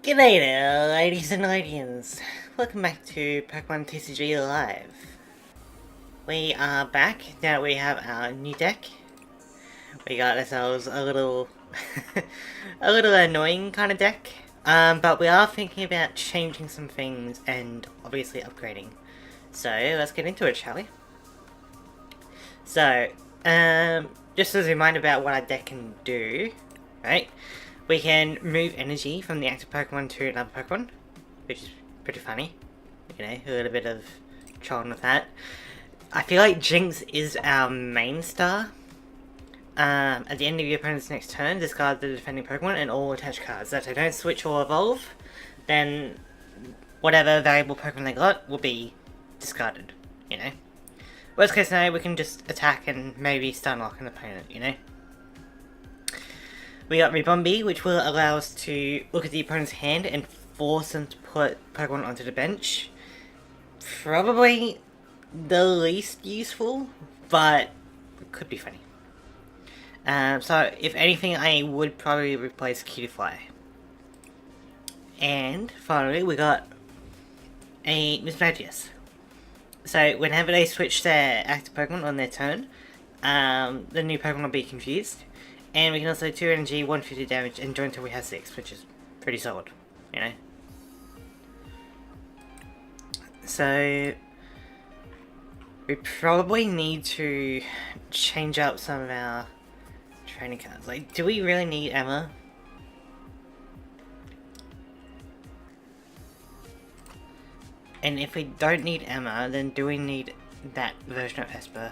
G'day there, ladies and ledians. Welcome back to Pokemon TCG Live. We are back now that we have our new deck. We got ourselves a little, a little annoying kind of deck. But we are thinking about changing some things and obviously upgrading. So let's get into it, shall we? So, just as a reminder about what our deck can do, right? We can move energy from the active Pokemon to another Pokemon, which is pretty funny. You know, a little bit of trolling with that. I feel like Jinx is our main star. At the end of your opponent's next turn, discard the defending Pokemon and all attached cards. So if they don't switch or evolve, then whatever valuable Pokemon they got will be discarded, you know? Worst case scenario, we can just attack and maybe stun lock an opponent, you know? We got Ribombee, which will allow us to look at the opponent's hand and force them to put Pokemon onto the bench. Probably the least useful, but it could be funny. So, if anything, I would probably replace Cutiefly. And, finally, we got a Mismagius. So, whenever they switch their active Pokemon on their turn, the new Pokemon will be confused. And we can also 2 energy, 150 damage, and join until we have 6, which is pretty solid, you know? So, we probably need to change up some of our training cards. Like, do we really need Emma? And if we don't need Emma, then do we need that version of Esper?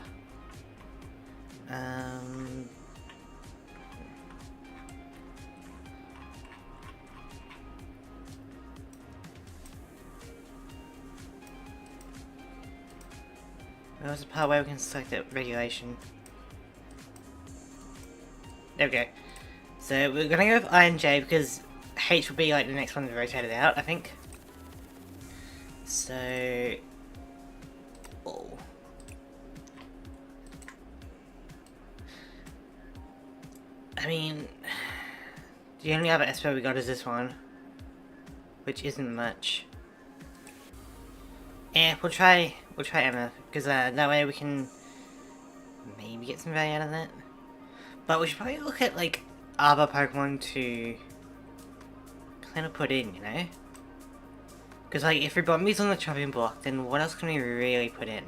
There was a part where we can select the regulation. There we go. So we're gonna go with I and J because H will be like the next one to rotate it out, I think. So... Oh. I mean... The only other Esper we got is this one. Which isn't much. Yeah, we'll try Emma, because that way we can maybe get some value out of that. But we should probably look at, like, other Pokemon to kind of put in, you know? Because, like, if Ribombee's on the chopping block, then what else can we really put in?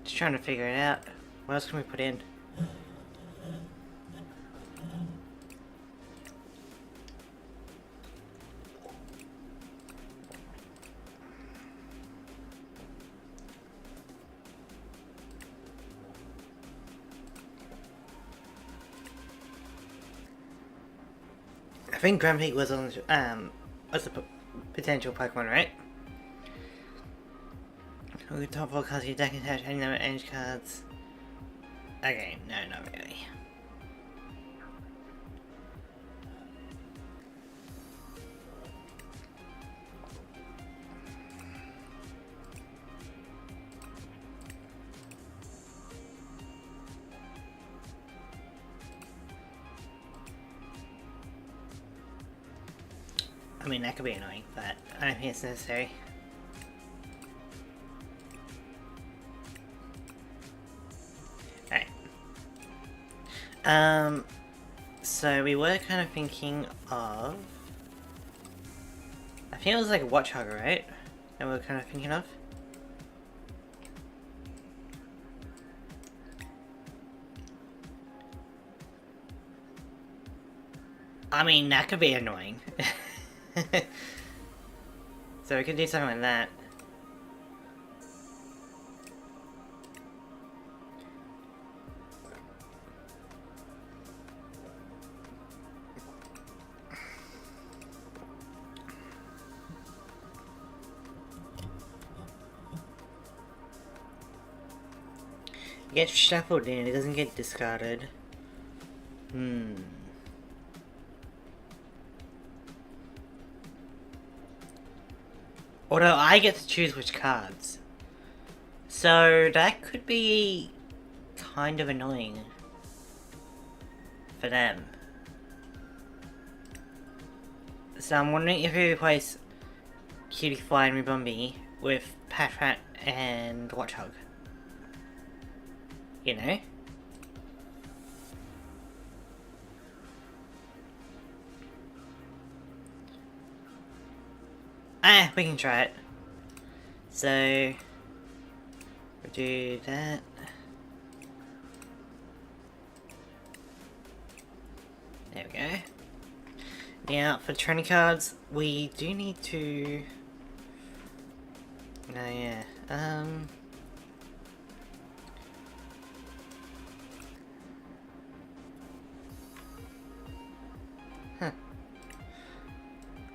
Just trying to figure it out. What else can we put in? I think Grumpig was on was a potential Pokemon, right? We can top 4 cards your deck attach any number of energy cards. Okay, no, not really. I mean, that could be annoying, but I don't think it's necessary. Alright. So we were kind of thinking of... I think it was like a Watchhugger, right? That we were kind of thinking of? I mean, that could be annoying. So we could do something like that. It gets shuffled in, it doesn't get discarded. Although I get to choose which cards. So that could be kind of annoying for them. So I'm wondering if we replace Cutie Fly and Ribombi with Patrat and Watchog. You know? We can try it. So we'll do that. There we go. Now for training cards, we do need to. Oh yeah.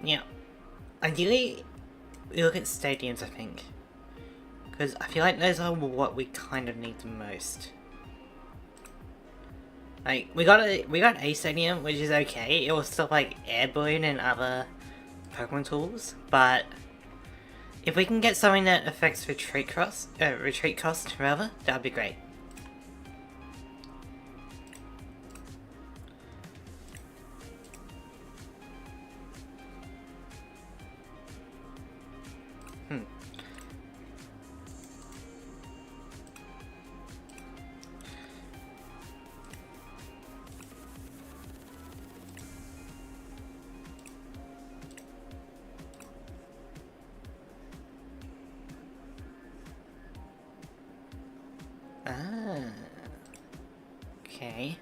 Yeah. Ideally, we look at stadiums, I think. Because I feel like those are what we kind of need the most. Like, we got a stadium, which is okay. It will stop, like, air balloon and other Pokemon tools. But if we can get something that affects retreat cost, rather, that would be great. Okay.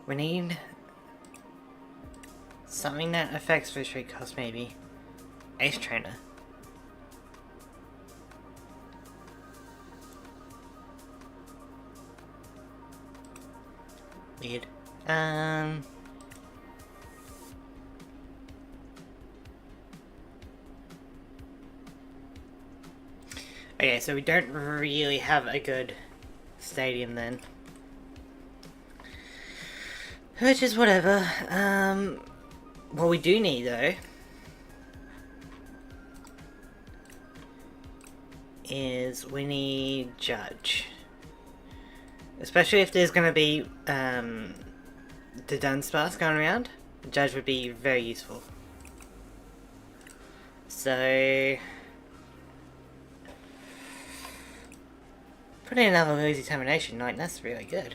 We need something that affects retreat cost, maybe. Ace Trainer. Weird. Okay, so we don't really have a good stadium then. Which is whatever. What we do need though is we need Judge. Especially if there's gonna be the Dunsparce going around, Judge would be very useful. So put in another Lose Determination, like that's really good.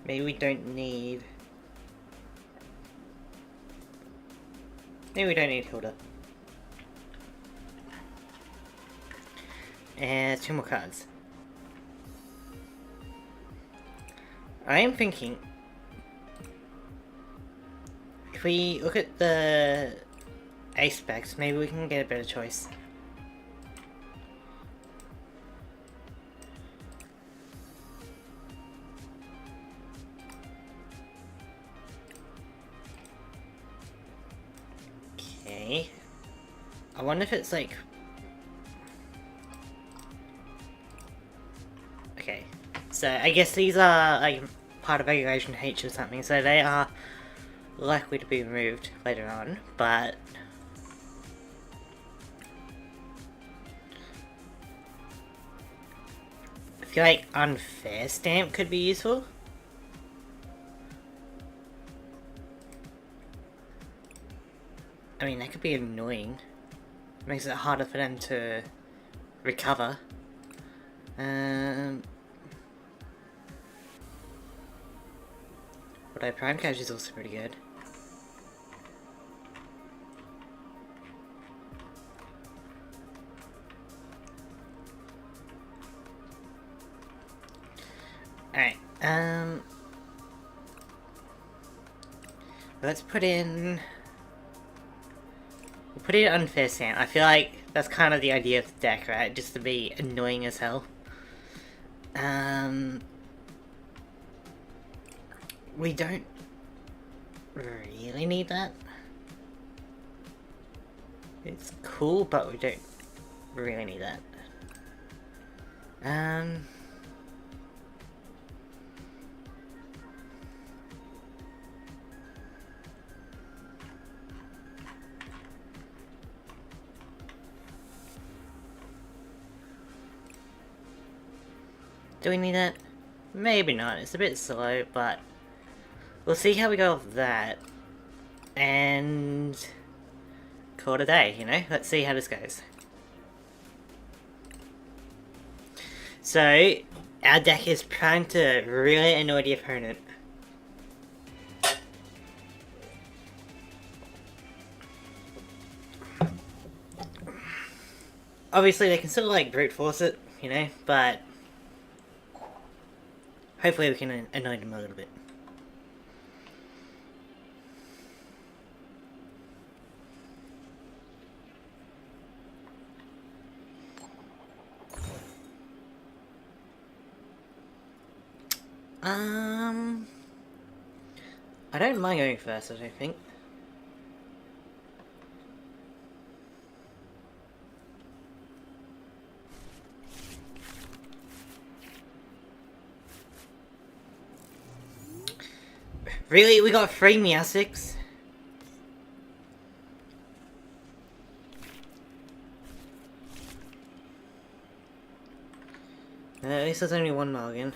Maybe we don't need Hilda. And 2 more cards. I am thinking, if we look at the ace specs, maybe we can get a better choice. Okay. I wonder if it's like... Okay. So I guess these are like part of Regulation H or something, so they are likely to be removed later on, but I feel like Unfair Stamp could be useful. I mean, that could be annoying. Makes it harder for them to recover. But Prime Cash is also pretty good. Um, let's put in... We'll put in Unfair Sound. I feel like that's kind of the idea of the deck, right? Just to be annoying as hell. We don't really need that. It's cool, but we don't really need that. Do we need that? Maybe not. It's a bit slow, but we'll see how we go with that. And call it a day, you know? Let's see how this goes. So, our deck is primed to really annoy the opponent. Obviously, they can still, like, brute force it, you know, but hopefully we can annoy them a little bit. I don't mind going first, I don't think. Really? We got 3 Meowsticks? At least there's only 1 mulligan.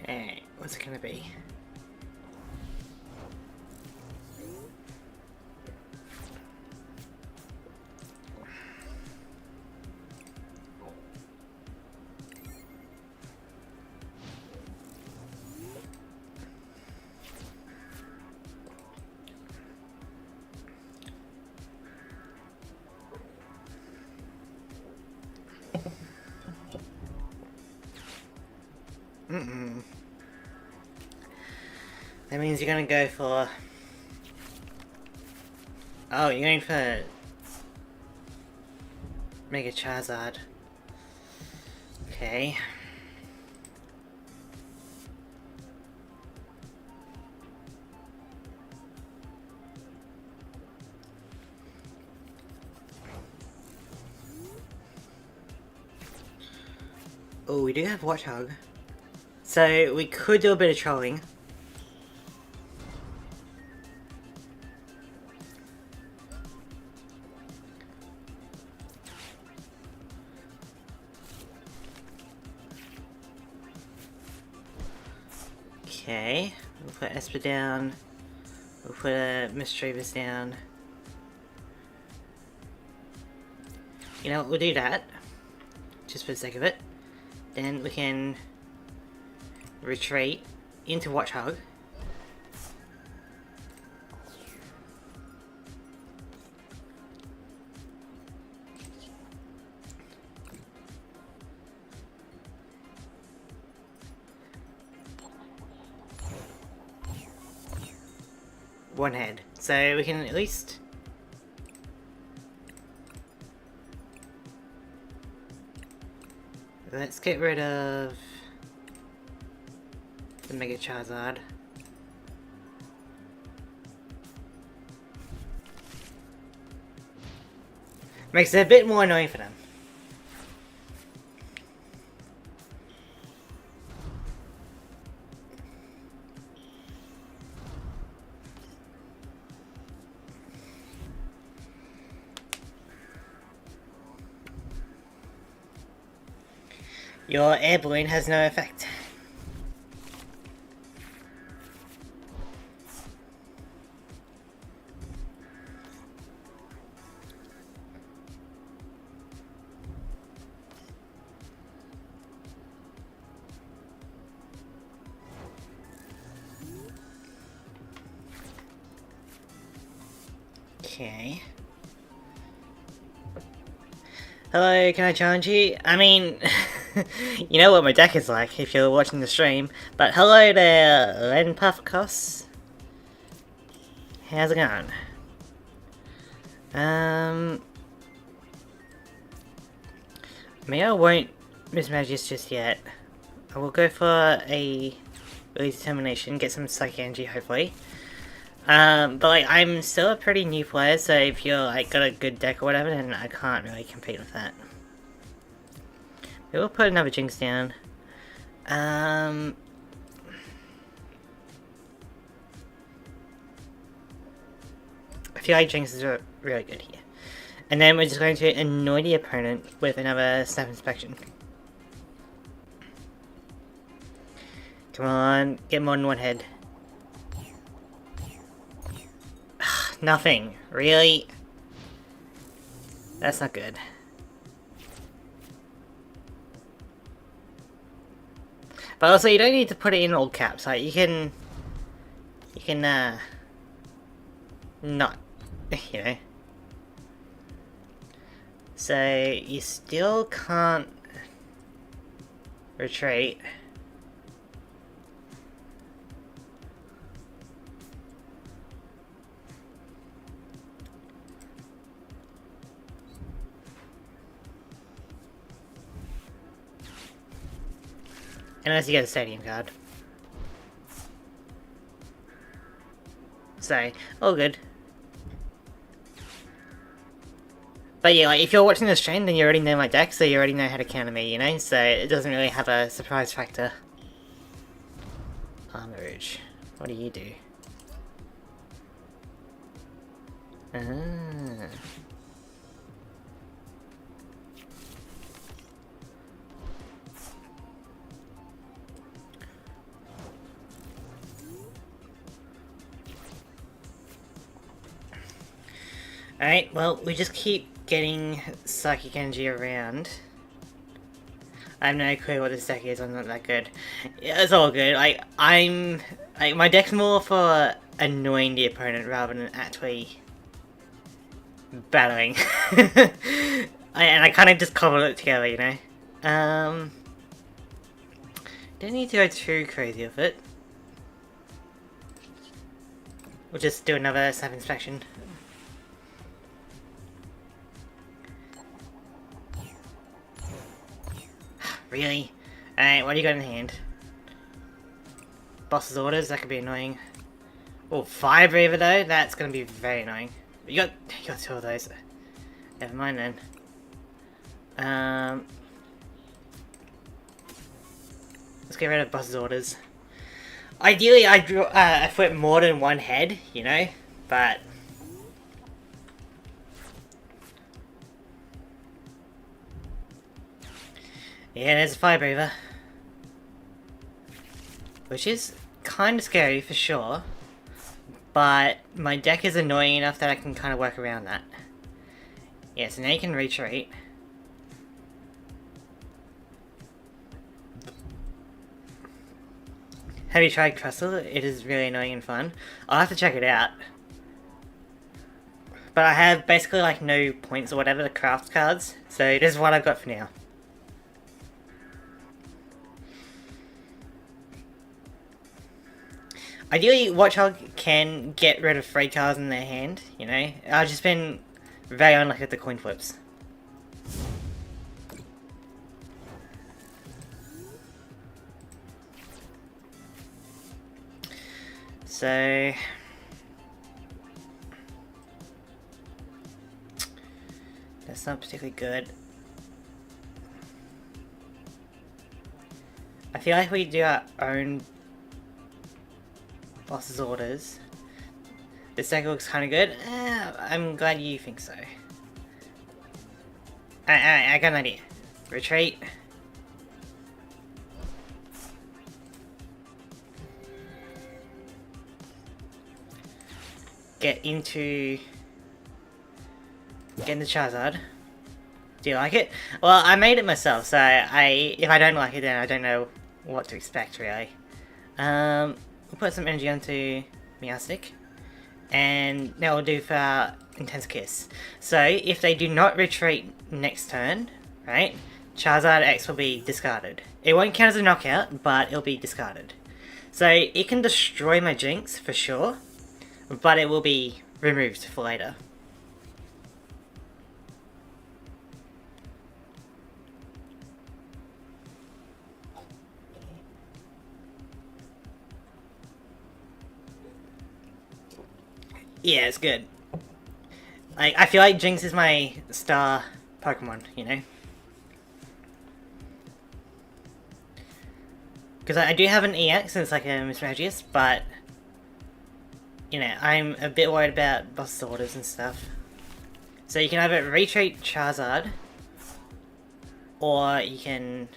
Alright, what's it gonna be? That means you're gonna go for... Oh, you're going for... Mega Charizard. Okay. Oh, we do have Watch Hug. So, we could do a bit of trolling. Okay, we'll put Esper down. We'll put a Mischievous down. You know what, we'll do that. Just for the sake of it. Then we can retreat into Watch Hug. One head. So we can at least... Let's get rid of the Mega Charizard. Makes it a bit more annoying for them. Your air balloon has no effect. Okay. Hello, can I challenge you? I mean, you know what my deck is like if you're watching the stream. But hello there, Len Puffcos. How's it going? Maybe I won't mismanage this just yet. I will go for a early determination, get some psychic energy hopefully. But like I'm still a pretty new player, so if you're like got a good deck or whatever, then I can't really compete with that. We'll put another Jinx down. I feel like Jinx is really good here. And then we're just going to annoy the opponent with another Snap Inspection. Come on, get more than one head. Nothing. Really? That's not good. But also, you don't need to put it in all caps. Like, you can, not, you know. So, you still can't retreat. Unless you get a stadium card. So, all good. But yeah, like, if you're watching the stream, then you already know my deck, so you already know how to counter me, you know? So, it doesn't really have a surprise factor. Armor Rouge. What do you do? Ah. Alright, well, we just keep getting Psychic Energy around. I have no clue what this deck is, I'm not that good. Yeah, it's all good. Like, my deck's more for annoying the opponent rather than actually battling. And I kind of just cobbled it together, you know? Don't need to go too crazy with it. We'll just do another Snap Inspection. Really? Alright, what do you got in hand? Boss's Orders, that could be annoying. Oh, Fire Breather though? That's gonna be very annoying. You got two of those. Never mind then. Let's get rid of Boss's Orders. Ideally, I put more than one head, you know? But yeah, there's a Fire Breather. Which is kind of scary for sure. But my deck is annoying enough that I can kind of work around that. Yeah, so now you can retreat. Have you tried Crystal? It is really annoying and fun. I'll have to check it out. But I have basically like no points or whatever, the craft cards. So this is what I've got for now. Ideally, Watchhog can get rid of 3 cards in their hand, you know? I've just been very unlucky with the coin flips. So that's not particularly good. I feel like we do our own Boss's Orders. This deck looks kind of good. I'm glad you think so. I got an idea. Retreat. Get into the Charizard. Do you like it? Well, I made it myself, so if I don't like it, then I don't know what to expect really. We'll put some energy onto Meowstic. And that will do for our Intense Kiss. So if they do not retreat next turn, right, Charizard X will be discarded. It won't count as a knockout, but it'll be discarded. So it can destroy my Jinx for sure, but it will be removed for later. Yeah, it's good. Like, I feel like Jinx is my star Pokemon, you know? Because I do have an EX, and it's like a Mismagius, but... You know, I'm a bit worried about boss orders and stuff. So you can either retreat Charizard, or you can...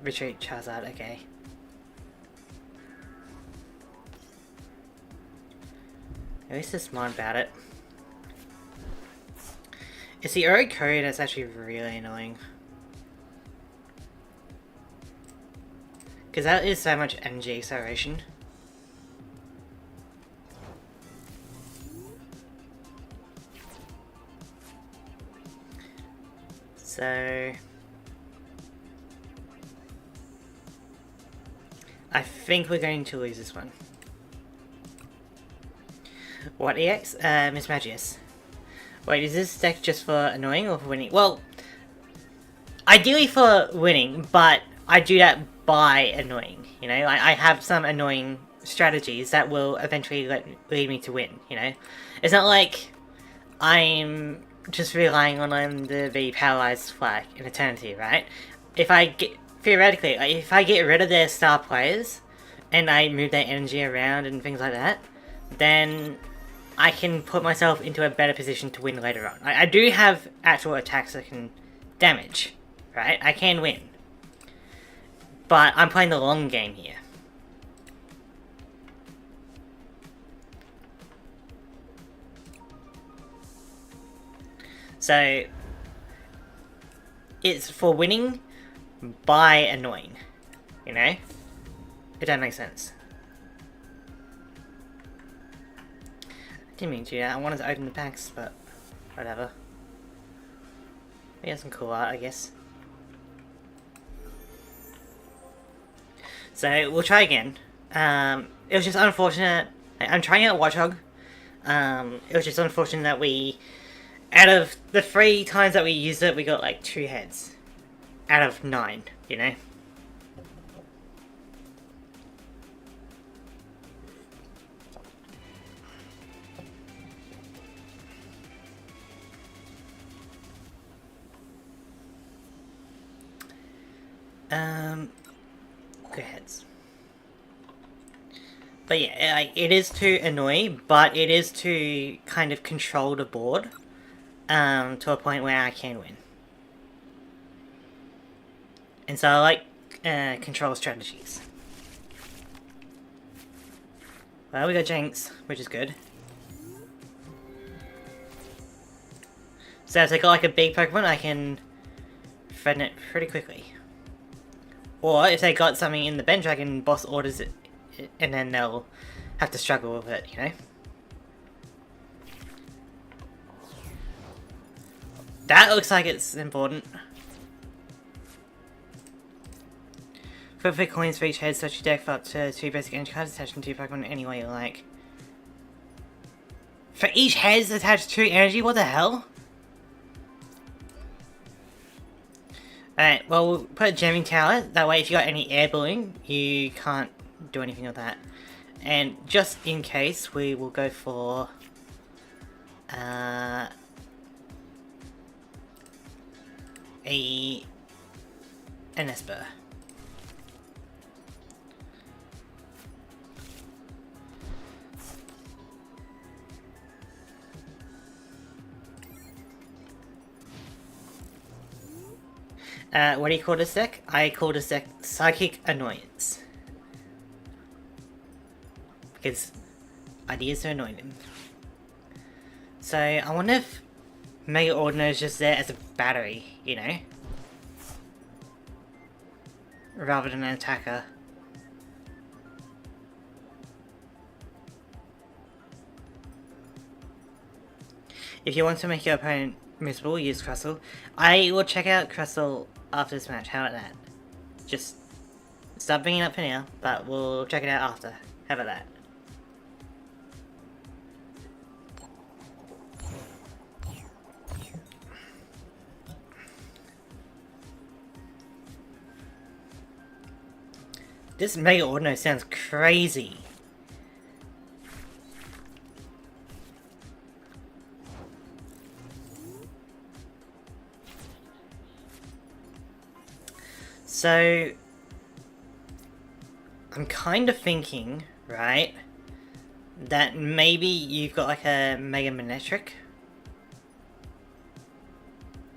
retreat Charizard, okay. At least they're smart about it. It's the Oro code that's actually really annoying. Because that is so much energy acceleration. So... I think we're going to lose this one. What EX? Mismagius. Wait, is this deck just for annoying or for winning? Well, ideally for winning, but I do that by annoying, you know? I have some annoying strategies that will eventually lead me to win, you know? It's not like I'm just relying on them to be paralyzed for like an eternity, right? If I get, theoretically, like, if I get rid of their star players, and I move their energy around and things like that, then I can put myself into a better position to win later on. I do have actual attacks that can damage, right? I can win. But I'm playing the long game here. So, it's for winning by annoying, you know? If that makes sense. Didn't mean to do that. I wanted to open the packs, but whatever. We got some cool art, I guess. So we'll try again. It was just unfortunate. I'm trying out Watchog. It was just unfortunate that we, out of the 3 times that we used it, we got like 2 heads out of 9. You know. Good heads. But yeah, it is to annoy, but it is to kind of control the board, to a point where I can win. And so I like, control strategies. Well, we got Jinx, which is good. So if they got like a big Pokemon, I can threaten it pretty quickly. Or if they got something in the bench, I can boss orders it, and then they'll have to struggle with it, you know? That looks like it's important. 4 coins for each head, such a deck for up to 2 basic energy cards attached to 2 Pokemon any way you like. For each head attached 2 energy? What the hell? Alright, well, we'll put a jamming tower. That way, if you got any air balloon, you can't do anything with that. And just in case, we will go for... an Esper. What do you call this deck? I call this deck Psychic Annoyance. Because ideas are annoying them. So, I wonder if Mega Ordinary is just there as a battery, you know? Rather than an attacker. If you want to make your opponent miserable, use Crustle. I will check out Crustle after this match. How about that? Just stop bringing it up for now, but we'll check it out after. How about that? This Mega Ordino sounds crazy. So, I'm kind of thinking, right, that maybe you've got like a Mega Manectric,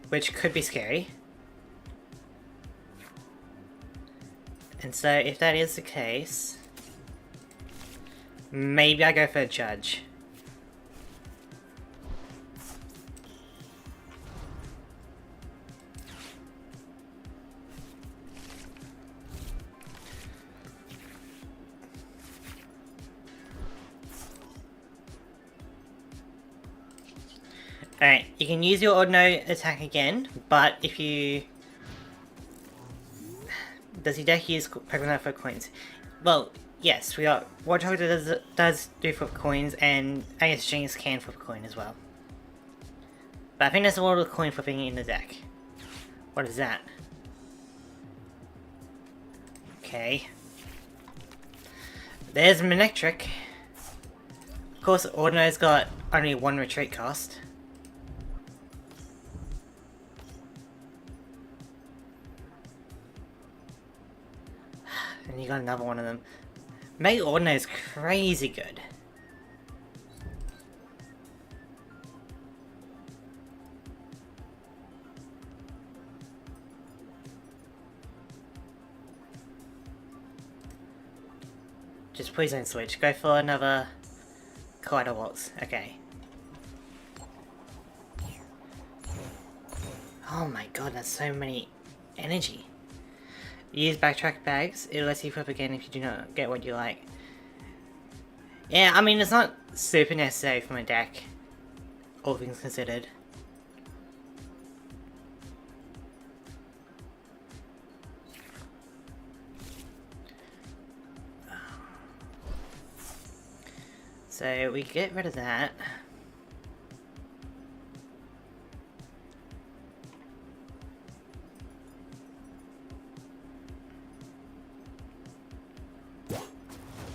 which could be scary. And so, if that is the case, maybe I go for a Judge. Alright, you can use your Ordino attack again, but if you... Does your deck use Pokemon for coins? Well, yes, we got Warthog does do flip coins, and I guess Genius can flip a coin as well. But I think there's a lot of coin flipping in the deck. What is that? Okay. There's Manectric. Of course, Ordino's got only one retreat cost. And you got another one of them. Mega Ordino is crazy good. Just please don't switch. Go for another Collider Waltz. Okay. Oh my god, that's so many energy. Use backtrack bags. It lets you flip again if you do not get what you like. Yeah, I mean, it's not super necessary for my deck, all things considered. So we get rid of that.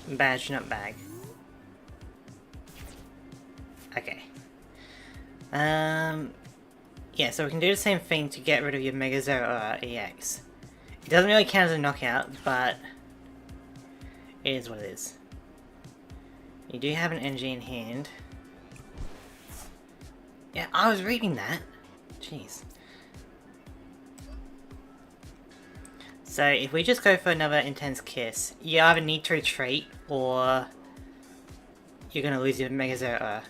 Badge, not bag. Okay. Yeah, so we can do the same thing to get rid of your Mega Zero EX. It doesn't really count as a knockout, but it is what it is. You do have an energy in hand. Yeah, I was reading that. Jeez. So if we just go for another Intense Kiss, you either need to retreat or you're gonna lose your Mega Zero.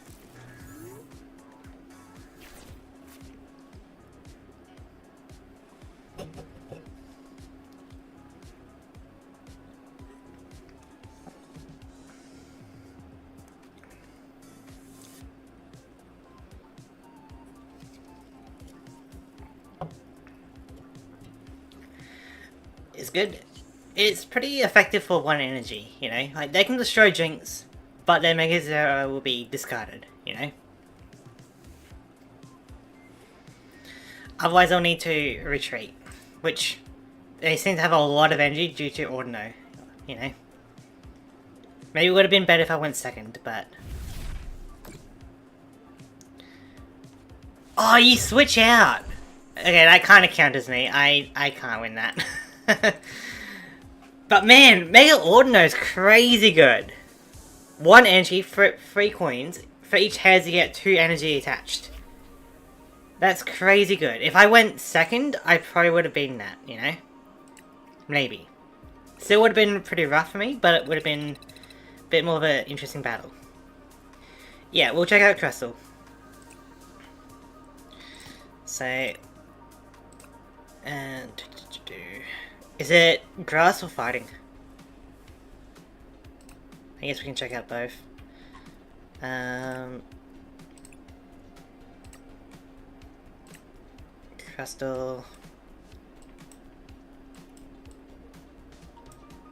It's good. It's pretty effective for one energy, you know? Like, they can destroy Jinx, but their Mega Zero will be discarded, you know? Otherwise, they'll need to retreat, which they seem to have a lot of energy due to Ordino, you know? Maybe it would have been better if I went second, but... Oh, you switch out! Okay, that kind of counters me. I can't win that. But man, Mega Ordino is crazy good. One energy for 3 coins. For each heads you get 2 energy attached. That's crazy good. If I went second, I probably would have beaten that, you know? Maybe. Still would have been pretty rough for me, but it would have been a bit more of an interesting battle. Yeah, we'll check out Crystal. So... And... Is it grass or fighting? I guess we can check out both. Crystal.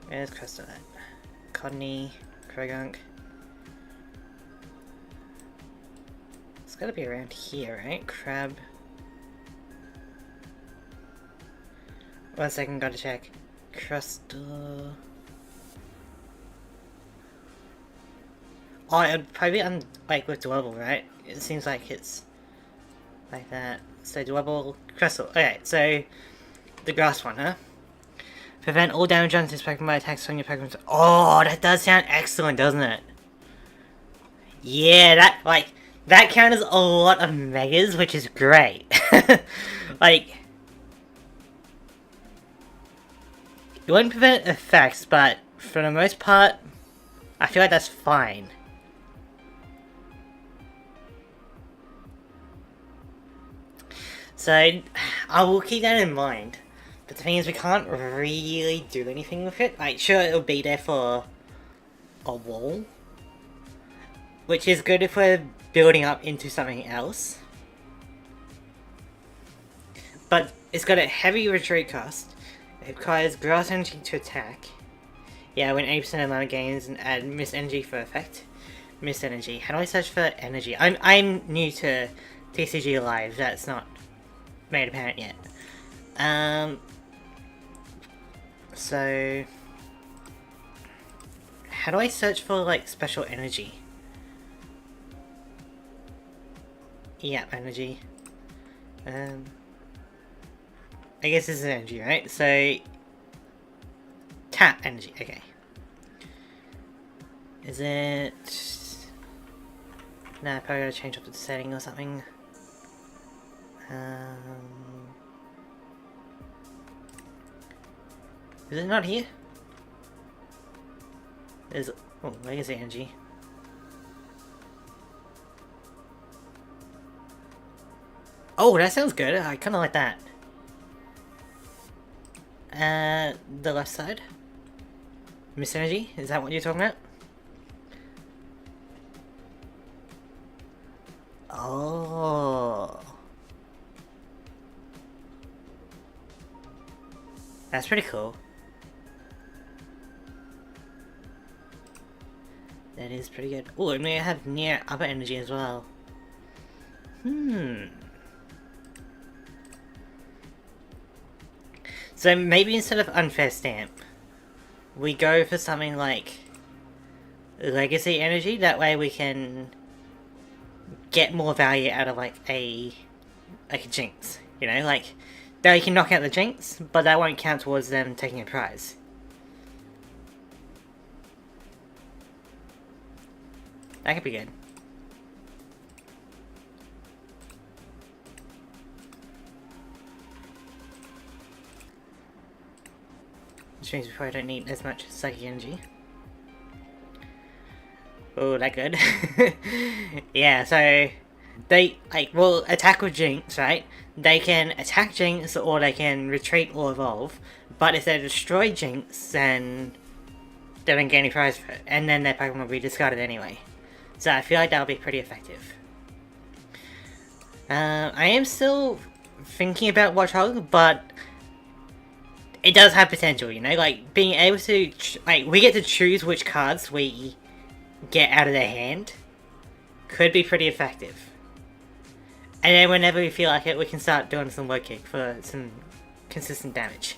Where's Crystal at? Codney, Krogunk. It's gotta be around here, right? Crab. 1 second, gotta check. Crystal. Oh, it'd probably be like with Dwebble, right? It seems like it's like that. So Dwebble, Crystal. Okay, so the grass one, huh? Prevent all damage on this Pokemon by attacks on your Pokemon. Oh, that does sound excellent, doesn't it? Yeah, that counters a lot of Megas, which is great. Like, it wouldn't prevent effects, but for the most part, I feel like that's fine. So, I will keep that in mind. But the thing is, we can't really do anything with it. Like, sure, it'll be there for a wall. Which is good if we're building up into something else. But it's got a heavy retreat cost. It requires grass energy to attack. Yeah, when 80% of mana gains and add Mist Energy for effect. Mist Energy. How do I search for energy? I'm new to TCG Live. That's not made apparent yet. So how do I search for like special energy? Yeah, energy. I guess this is energy, right? So tap energy. Okay. Is it? Nah, I probably gotta change up the setting or something. Is it not here? There's... oh, legacy energy. Oh, that sounds good. I kinda like that. The left side. Mist Energy? Is that what you're talking about? Oh. That's pretty cool. That is pretty good. Oh, it may have near upper energy as well. So maybe instead of Unfair Stamp, we go for something like Legacy Energy. That way we can get more value out of like a Jinx. You know, like they can knock out the Jinx, but that won't count towards them taking a prize. That could be good. Which means before I don't need as much Psychic Energy. Oh, that good. Yeah, so they will attack with Jinx, right? They can attack Jinx or they can retreat or evolve. But if they destroy Jinx, then they don't get any prize for it. And then their Pokemon will be discarded anyway. So I feel like that'll be pretty effective. I am still thinking about Watchog, but it does have potential, you know? Like, being able to... like, we get to choose which cards we get out of their hand. Could be pretty effective. And then whenever we feel like it, we can start doing some Low Kick for some consistent damage.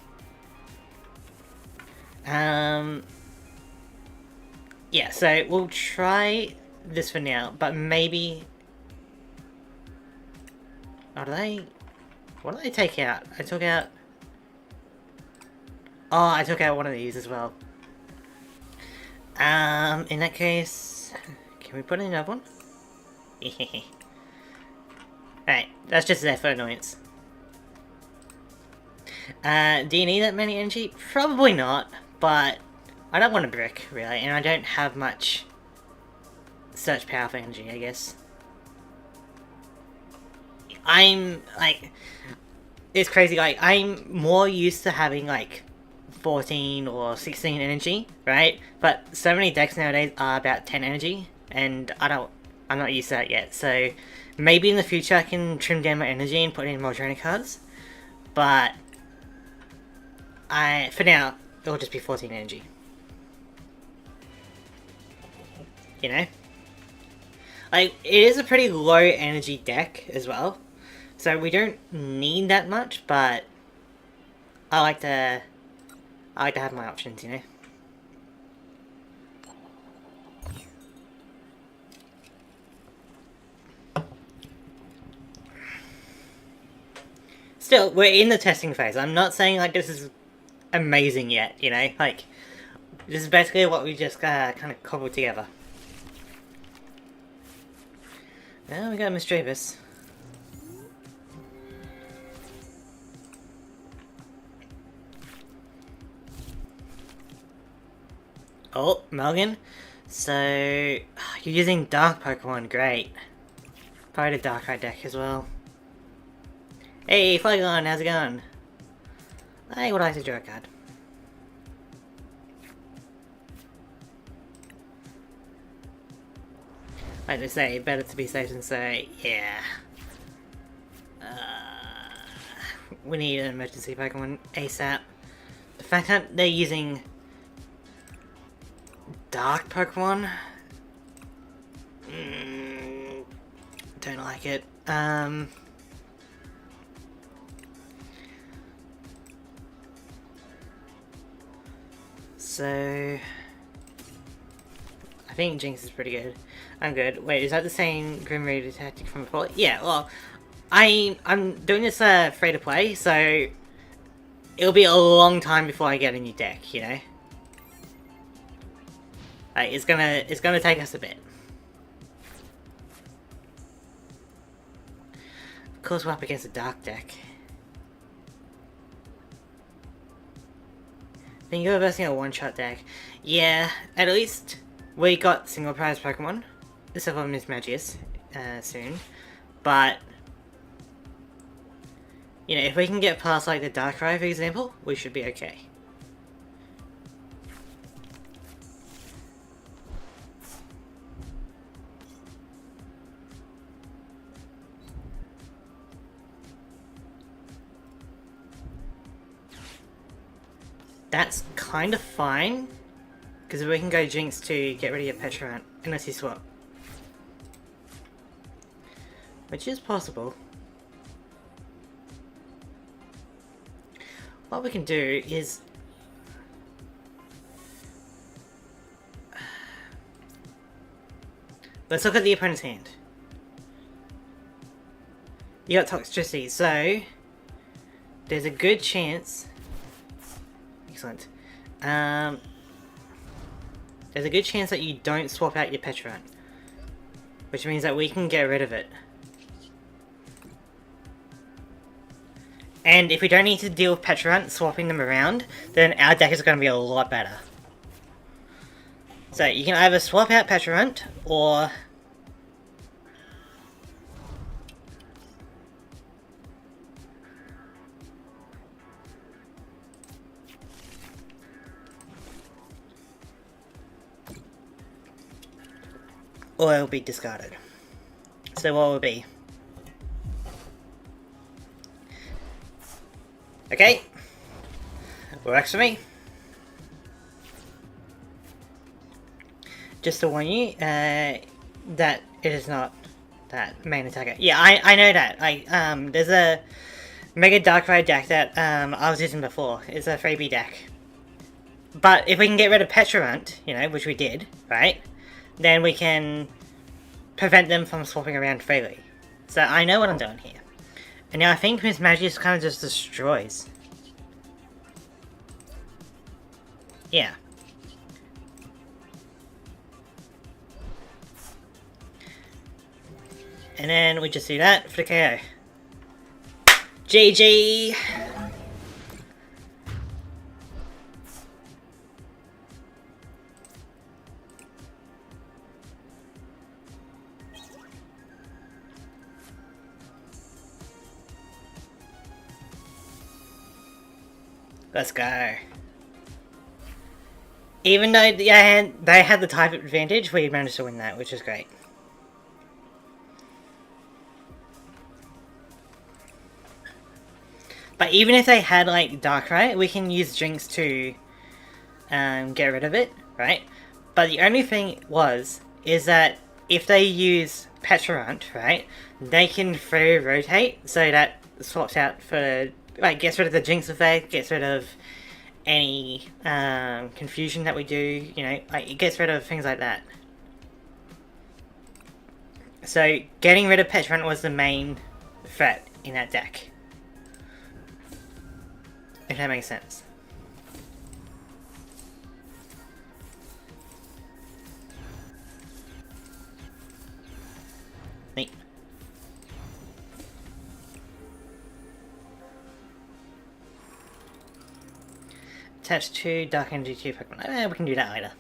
Yeah, so we'll try this for now, but maybe... oh, what did I take out? I took out... oh, I took out one of these as well. In that case... can we put in another one? Alright, that's just there for annoyance. Do you need that many energy? Probably not, but... I don't want a brick, really, and I don't have much... search power for energy, I guess. I'm, like... it's crazy, like, I'm more used to having, like, 14 or 16 energy, right? But so many decks nowadays are about 10 energy, and I'm not used to that yet, so maybe in the future I can trim down my energy and put in more trainer cards. but for now, it'll just be 14 energy. You know? Like, it is a pretty low energy deck as well, so we don't need that much, but I like to have my options, you know? Still, we're in the testing phase. I'm not saying, like, this is amazing yet, you know? Like, this is basically what we just kind of cobbled together. Now we got Mischievous. Oh, Melgan. So, you're using Dark Pokemon, great. Probably the Darkrai deck as well. Hey, Flygon, how's it going? I would like to draw a card. Like they say, better to be safe than say, yeah. We need an emergency Pokemon ASAP. The fact that they're using Dark Pokemon, don't like it. So I think Jinx is pretty good. I'm good. Wait, is that the same Grim Reaper tactic from before? Yeah, well, I'm doing this free to play, so it'll be a long time before I get a new deck, you know? Like, it's gonna take us a bit. Of course we're up against a dark deck. Then you're versing a one-shot deck. Yeah, at least we got single prize Pokemon, except for Miss Magius, soon. But, you know, if we can get past, like, the Darkrai, for example, we should be okay. That's kind of fine, because we can go Jinx to get rid of your Petrant, unless you swap. Which is possible. What we can do is... let's look at the opponent's hand. You got Toxtricity, so... there's a good chance... excellent. There's a good chance that you don't swap out your Petrant, which means that we can get rid of it. And if we don't need to deal with Petrant swapping them around, then our deck is going to be a lot better. So you can either swap out Petrant, or... or it'll be discarded. So what will it be? Okay. Works for me. Just to warn you, that it is not that main attacker. Yeah, I know that. Like, there's a Mega Darkrai deck that I was using before. It's a freebie deck. But if we can get rid of Petrant, you know, which we did, right? Then we can prevent them from swapping around freely. So I know what I'm doing here. And now I think Miss Magius kind of just destroys. Yeah. And then we just do that for the KO. GG! Let's go. Even though they had the type advantage, we managed to win that, which is great. But even if they had like Darkrai, we can use Jinx to get rid of it, right? But the only thing is that if they use Petrarant, right, they can free rotate, so that swaps out for, like, gets rid of the Jinx effect, gets rid of any confusion that we do, you know, like, it gets rid of things like that. So getting rid of Petrarant was the main threat in that deck. If that makes sense. Neat. Attach 2 Dark Energy to Pokemon. We can do that later.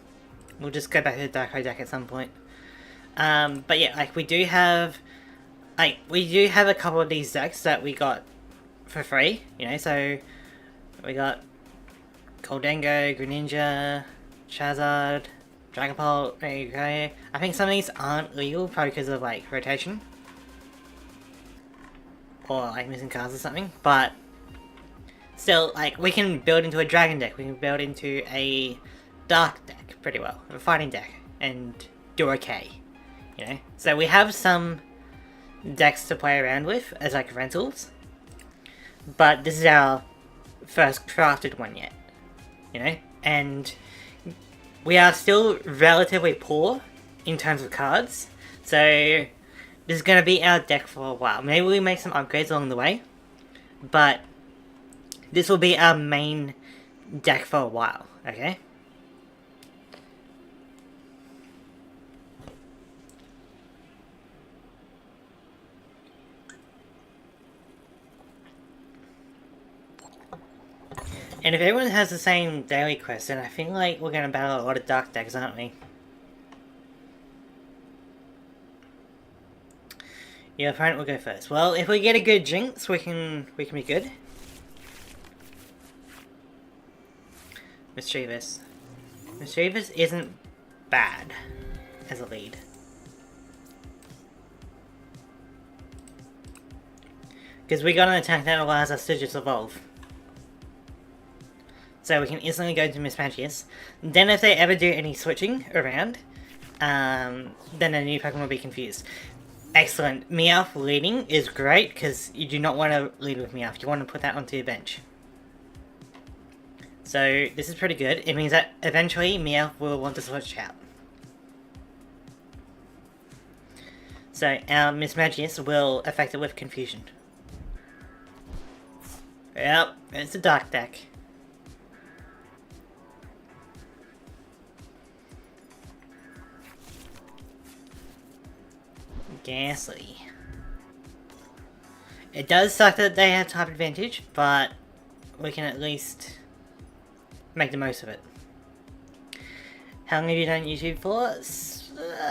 We'll just go back to the Darkrai deck at some point. But yeah, like, we do have a couple of these decks that we got for free, you know, so we got Goldengo, Greninja, Charizard, Dragapult, there you go. I think some of these aren't legal probably because of, like, rotation. Or, like, missing cards or something, but still, like, we can build into a Dragon deck, we can build into a Dark deck pretty well, a Fighting deck, and do okay, you know? So we have some decks to play around with as, like, rentals, but this is our first crafted one yet, you know? And we are still relatively poor in terms of cards, so this is going to be our deck for a while. Maybe we make some upgrades along the way, but this will be our main deck for a while, okay? And if everyone has the same daily quest, then I think, like, we're gonna battle a lot of Dark decks, aren't we? Your opponent will go first. Well, if we get a good Jinx, we can be good. Mischievous. Mischievous isn't bad as a lead. Because we got an attack that allows us to just evolve. So we can instantly go to Mismagius. Then if they ever do any switching around, then a new Pokemon will be confused. Excellent. Meowth leading is great, because you do not want to lead with Meowth. You want to put that onto your bench. So this is pretty good. It means that eventually Meowth will want to switch out. So our Mismagius will affect it with confusion. Yep, it's a Dark deck. Ghastly. It does suck that they have type advantage, but we can at least make the most of it. How long have you done YouTube for?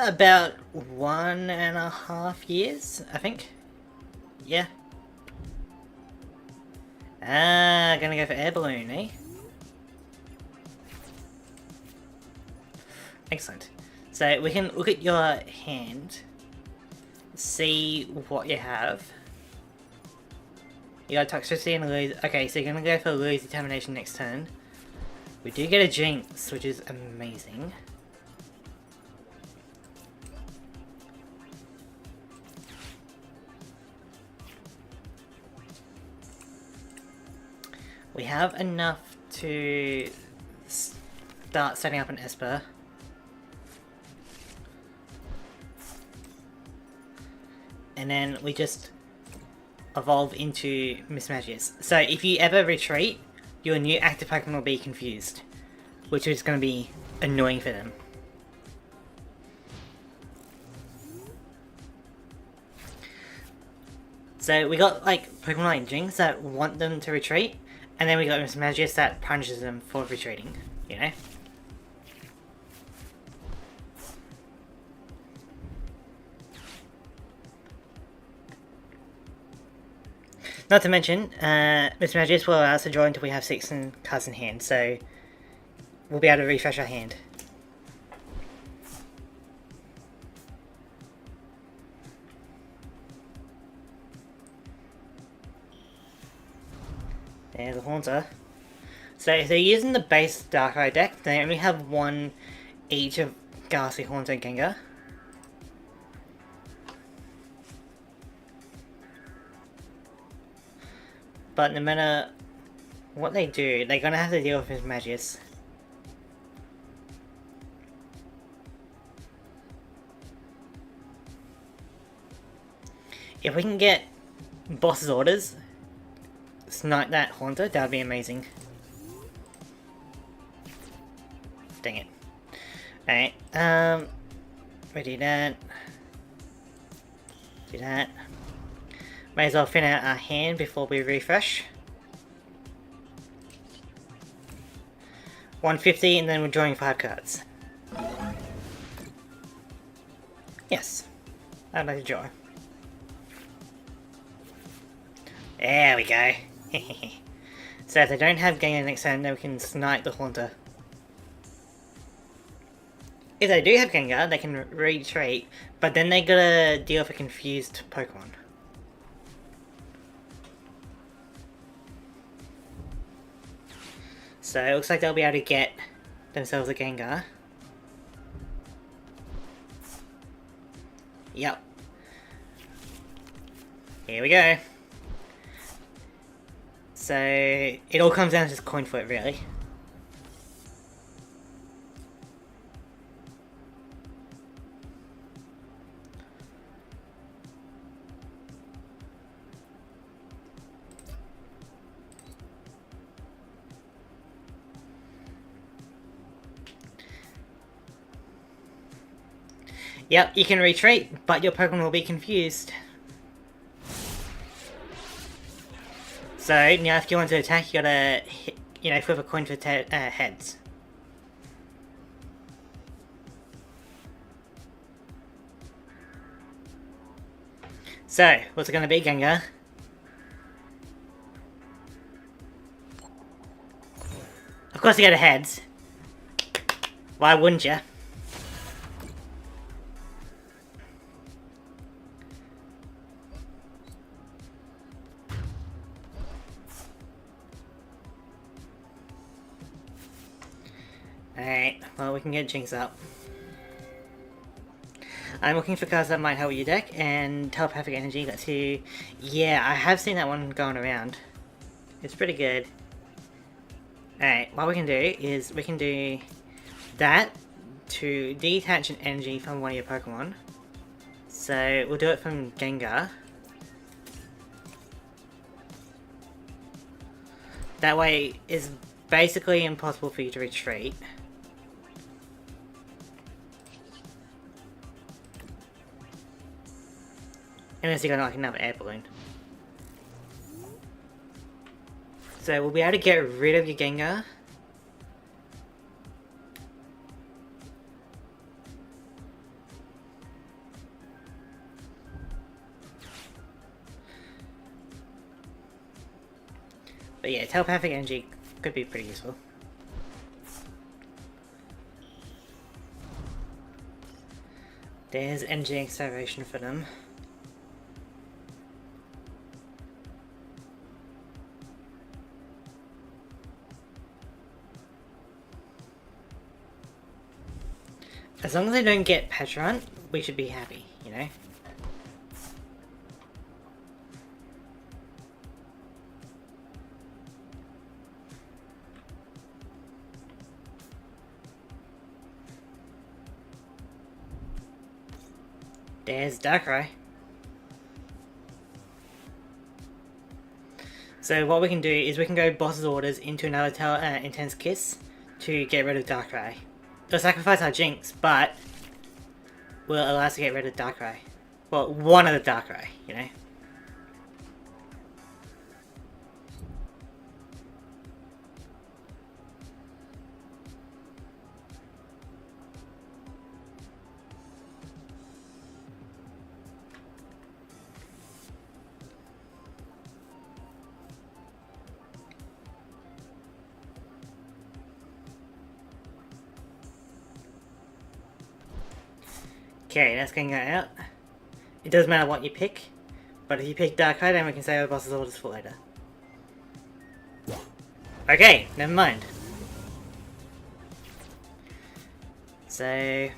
About 1.5 years, I think. Yeah. Gonna go for air balloon, eh? Excellent. So we can look at your hand, see what you have. You got Toxicity and Lose. Okay, so you're gonna go for Lose Determination next turn. We do get a Jinx, which is amazing. We have enough to start setting up an Esper. And then we just evolve into Mismagius. So if you ever retreat, your new active Pokemon will be confused, which is going to be annoying for them. So we got, like, Pokemon like Jinx that want them to retreat, and then we got Mismagius that punishes them for retreating, you know? Not to mention, Mismagius will allow us to draw until we have 6 cards in hand, so we'll be able to refresh our hand. There's a Haunter. So if they're using the base Darkrai deck, they only have one each of Ghastly, Haunter, and Gengar. But no matter what they do, they're gonna have to deal with his Magius. If we can get boss's orders, snipe that Haunter, that would be amazing. Dang it. Alright, we do that. Do that. May as well thin out our hand before we refresh. 150 and then we're drawing 5 cards. Yes. I'd like to draw. There we go. So if they don't have Gengar next turn, then we can snipe the Haunter. If they do have Gengar, they can retreat, but then they gotta deal with a confused Pokemon. So it looks like they'll be able to get themselves a Gengar. Yep. Here we go. So it all comes down to just coin flip, really. Yep, you can retreat, but your Pokemon will be confused. So now if you want to attack, you gotta hit, flip a coin for heads. So, what's it gonna be, Gengar? Of course you go to heads. Why wouldn't you? Alright, well we can get Jinx up. I'm looking for cards that might help your deck, and Telepathic Energy lets you... Yeah, I have seen that one going around. It's pretty good. Alright, what we can do is we can do that to detach an energy from one of your Pokemon. So we'll do it from Gengar. That way it's basically impossible for you to retreat. Unless you got like another air balloon. So we'll be able to get rid of your Gengar. But yeah, Telepathic Energy could be pretty useful. There's Energy Acceleration for them. As long as they don't get Petron, we should be happy, you know? There's Darkrai. So what we can do is we can go Boss's Orders into another Intense Kiss to get rid of Darkrai. It'll sacrifice our Jinx, but will allow us to get rid of Darkrai. Well, one of the Darkrai, you know? Okay, that's getting that out. It doesn't matter what you pick, but if you pick Darkrai, then we can save our Boss's Orders for later. Okay, never mind. So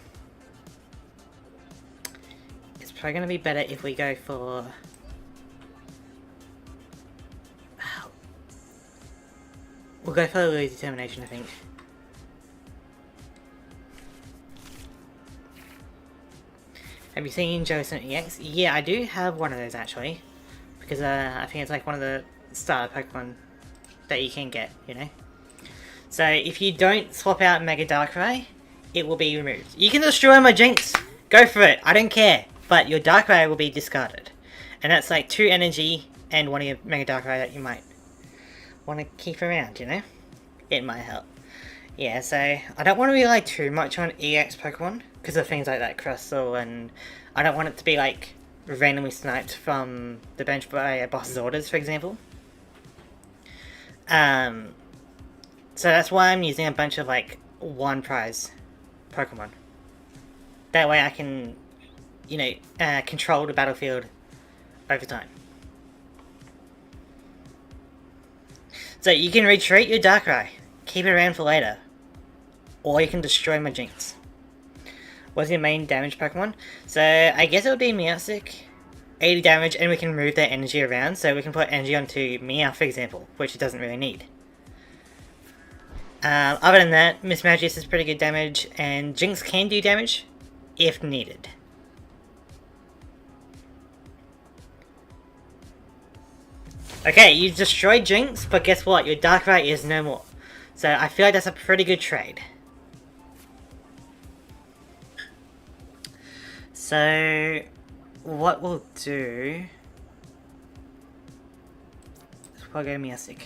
it's probably going to be better if we go for... We'll go for a Lose Determination, I think. Have you seen Joseph EX? Yeah, I do have one of those actually. Because I think it's like one of the starter Pokemon that you can get, you know? So if you don't swap out Mega Darkrai, it will be removed. You can destroy my Jinx! Go for it, I don't care. But your Darkrai will be discarded. And that's like 2 energy and one of your Mega Darkrai that you might want to keep around, you know? It might help. Yeah, so I don't want to rely too much on EX Pokemon because of things like that Crystal, and I don't want it to be like randomly sniped from the bench by a boss's orders, for example. So that's why I'm using a bunch of like 1 prize Pokemon. That way I can, you know, control the battlefield over time. So you can retreat your Darkrai, keep it around for later, or you can destroy my Jinx. What's your main damage Pokemon? So I guess it would be Meowstic, 80 damage, and we can move that energy around, so we can put energy onto Meow, for example, which it doesn't really need. Other than that, Miss Magius is pretty good damage, and Jinx can do damage if needed. Okay, you destroyed Jinx, but guess what? Your Darkrai is no more. So I feel like that's a pretty good trade. So what we'll do... We'll go Meowstic.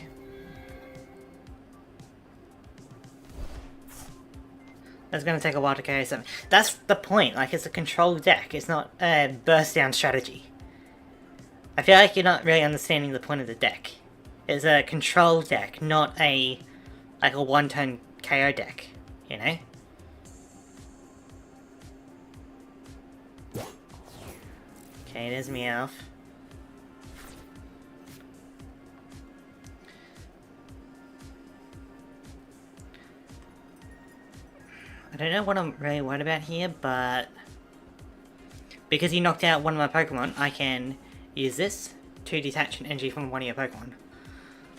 That's gonna take a while to carry something. That's the point, like it's a controlled deck, it's not a burst down strategy. I feel like you're not really understanding the point of the deck. It's a control deck, not a like a one-turn KO deck, you know? Okay, there's Meowth. I don't know what I'm really worried about here, but because he knocked out one of my Pokemon, I can use this to detach an energy from one of your Pokemon.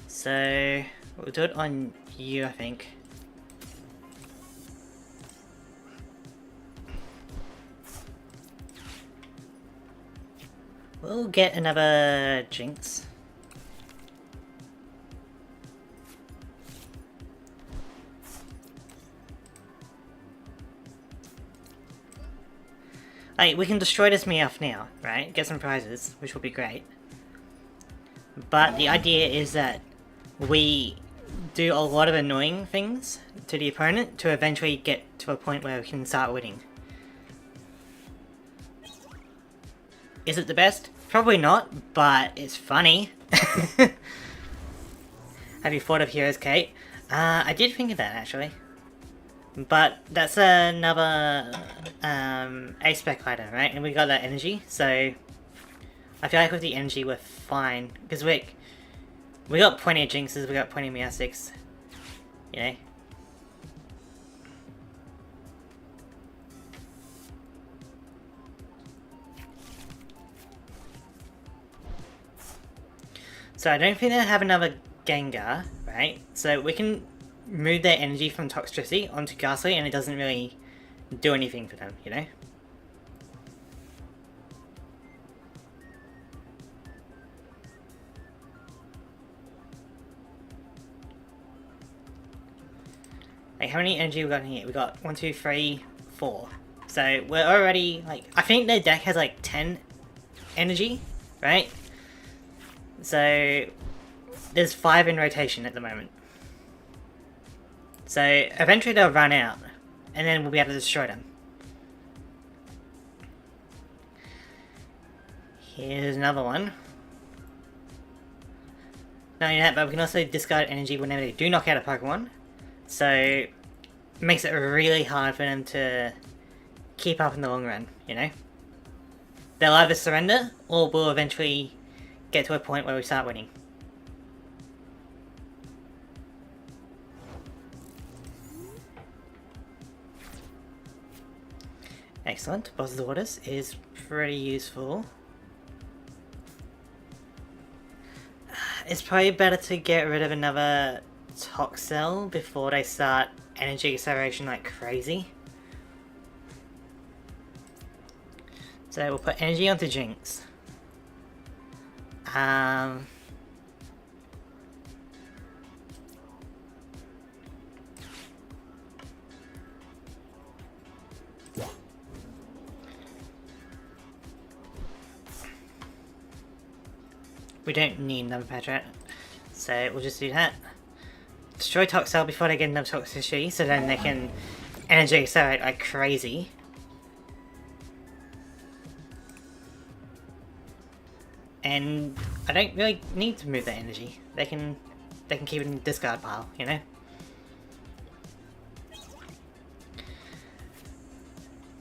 So we'll do it on you, I think. We'll get another Jinx. Like, we can destroy this Meowth now, right? Get some prizes, which will be great. But the idea is that we do a lot of annoying things to the opponent to eventually get to a point where we can start winning. Is it the best? Probably not, but it's funny. Have you thought of Heroes Kate? I did think of that, actually. But that's another A-spec item, right? And we got that energy, so I feel like with the energy we're fine. Because we got plenty of Jinxes, we got plenty of Meowsticks, you know? So I don't think they'll have another Gengar, right? So we can move their energy from Toxtricity onto Ghastly and it doesn't really do anything for them, you know? Like, how many energy we got in here? We got 1, 2, 3, 4. So we're already, like, I think their deck has like 10 energy, right? So there's 5 in rotation at the moment. So eventually they'll run out, and then we'll be able to destroy them. Here's another one. Not only that, but we can also discard energy whenever they do knock out a Pokemon. So it makes it really hard for them to keep up in the long run, you know? They'll either surrender, or we'll eventually get to a point where we start winning. Excellent. Boss's Orders is pretty useful. It's probably better to get rid of another Toxel before they start energy acceleration like crazy. So we'll put energy onto Jinx. We don't need another Patrat, so we'll just do that. Destroy Toxel before they get enough toxicity, so then they can energy accelerate like crazy. And I don't really need to move that energy. They can keep it in the discard pile, you know?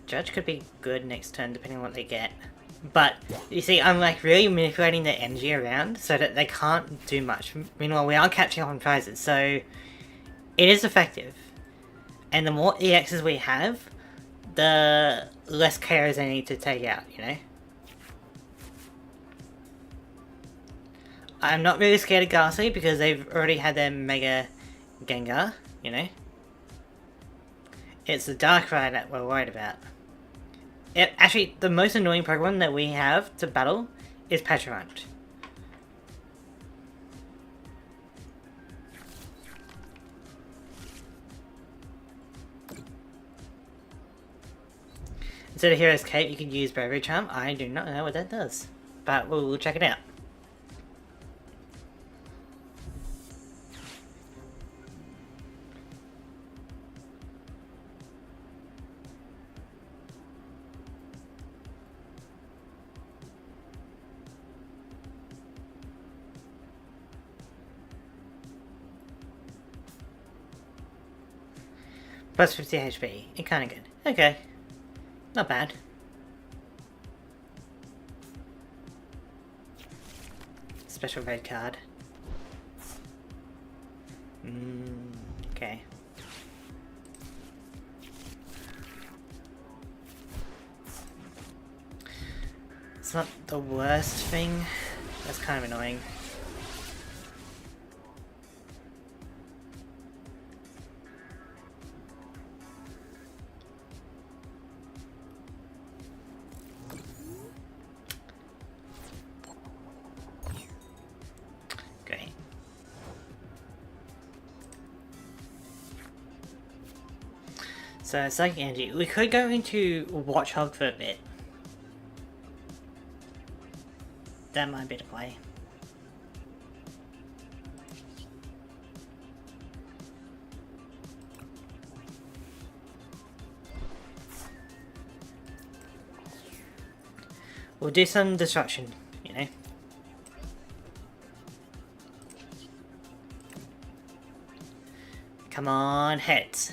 Judge could be good next turn depending on what they get. But, you see, I'm like really manipulating their energy around so that they can't do much. Meanwhile, we are catching up on prizes, so it is effective. And the more EXs we have, the less KOs they need to take out, you know? I'm not really scared of Ghastly because they've already had their Mega Gengar, you know? It's the Darkrai that we're worried about. Actually, the most annoying Pokemon that we have to battle is Petrarch. Instead of Hero's Cape, you could use Bravery Charm. I do not know what that does, but we'll check it out. Plus 50 HP. It's kinda good. Okay. Not bad. Special red card. Okay. It's not the worst thing. That's kind of annoying. So, Psychic Energy. We could go into Watchhog for a bit. That might be the play. We'll do some destruction, you know. Come on, heads.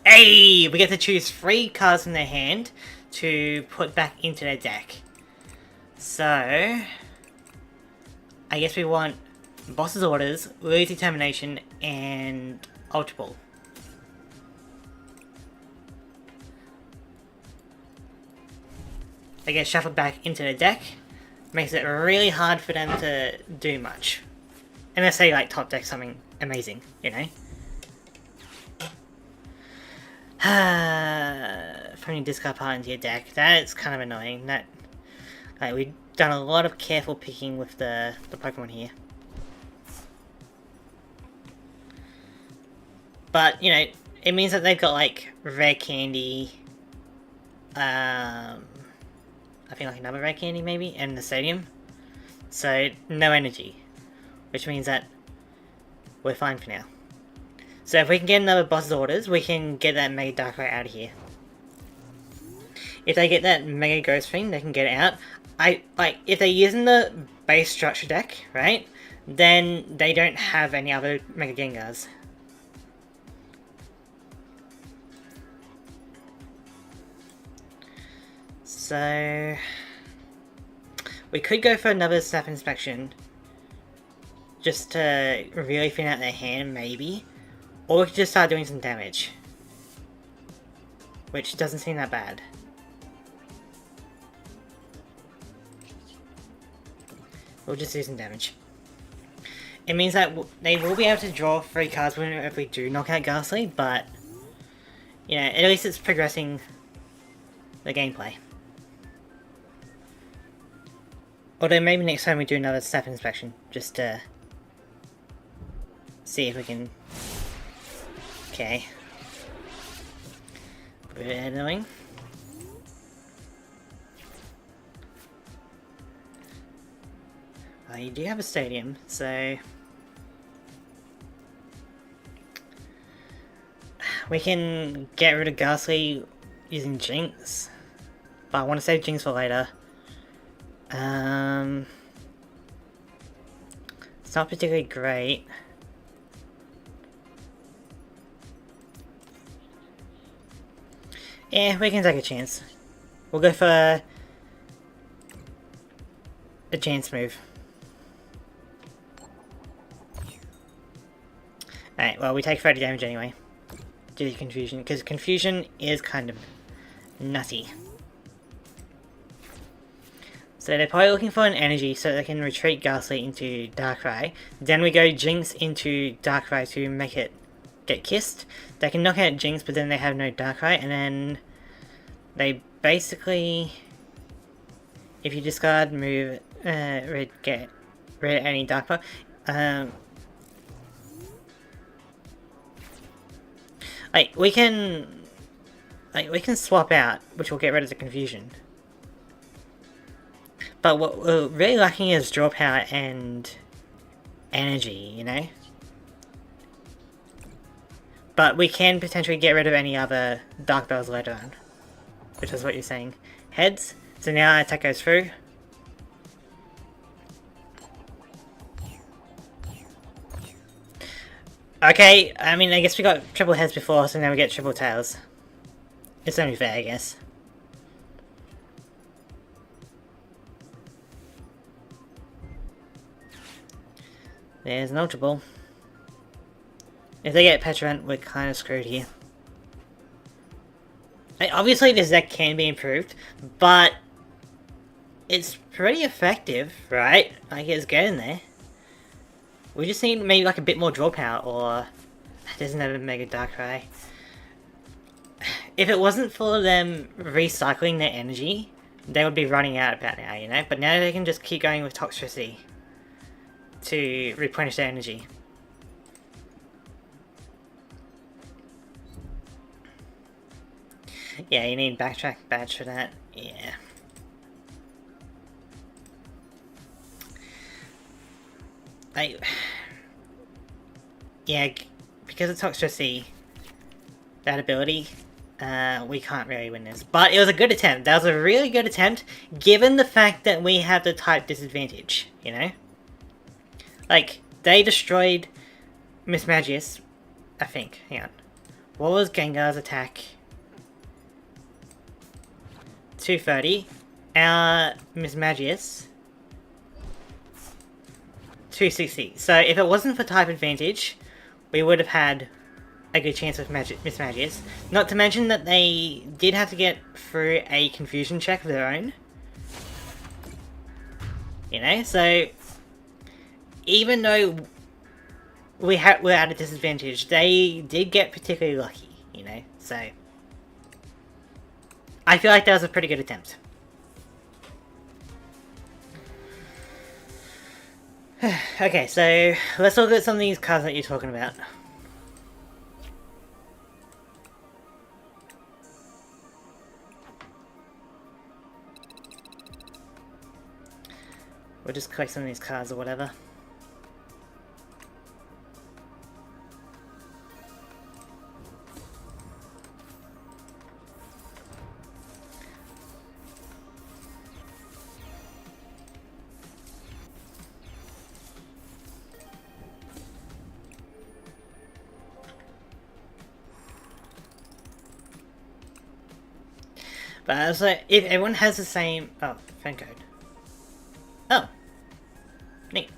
Hey! We get to choose 3 cards in their hand to put back into their deck. So, I guess we want Boss's Orders, Lily's Determination, and Ultra Ball. They get shuffled back into the deck. Makes it really hard for them to do much. Unless they like top deck something amazing, you know? Throwing a discard pile into your deck, that's kind of annoying. That, like, we've done a lot of careful picking with the Pokemon here. But, you know, it means that they've got, like, Rare Candy, I think like another Rare Candy maybe, and the Stadium. So, no energy. Which means that we're fine for now. So if we can get another Boss's Orders, we can get that Mega Darkrai out of here. If they get that Mega Ghost thing, they can get it out. If they're using the base structure deck, right, then they don't have any other Mega Gengars. So we could go for another Snap Inspection just to really thin out their hand, maybe. Or we could just start doing some damage. Which doesn't seem that bad. We'll just do some damage. It means that they will be able to draw 3 cards whenever we do knock out Ghastly, but... you know, at least it's progressing the gameplay. Although maybe next time we do another staff inspection, just to see if we can... Okay. A bit annoying. You do have a stadium, so... we can get rid of Ghastly using Jinx. But I want to save Jinx for later. It's not particularly great. Yeah, we can take a chance. We'll go for a chance move. Alright, well, we take 30 damage anyway. Due to Confusion, because Confusion is kind of nutty. So they're probably looking for an energy so they can retreat Ghastly into Darkrai. Then we go Jinx into Darkrai to make it get kissed. They can knock out Jinx, but then they have no Darkrai, and then they basically, if you discard, move, get rid of any Darkrai. We can swap out, which will get rid of the Confusion. But what we're really lacking is draw power and energy, you know? But we can potentially get rid of any other Dark Bells later on. Which is what you're saying. Heads. So now our attack goes through. Okay, I mean, I guess we got triple heads before, so now we get triple tails. It's only fair, I guess. There's an Ultra Ball. If they get Petrant, we're kind of screwed here. Obviously, this deck can be improved, but it's pretty effective, right? Like, it's getting there. We just need maybe like a bit more draw power, or there's another Mega Darkrai. If it wasn't for them recycling their energy, they would be running out about now, you know? But now they can just keep going with Toxtricity to replenish their energy. Yeah, you need Backtrack Badge for that. Yeah. Yeah, because of Toxtricity, that ability, we can't really win this. But it was a good attempt. That was a really good attempt, given the fact that we have the type disadvantage, you know? Like, they destroyed Miss Magius, I think. Hang on. What was Gengar's attack? 230. Our Miss Magius, 260. So if it wasn't for type advantage, we would have had a good chance with Miss Magius. Not to mention that they did have to get through a confusion check of their own. You know, so even though we're at a disadvantage, they did get particularly lucky, you know, so I feel like that was a pretty good attempt. Okay, so let's look at some of these cards that you're talking about. We'll just collect some of these cards or whatever. But I was like, if everyone has the same... Oh, fan code. Oh. Neat.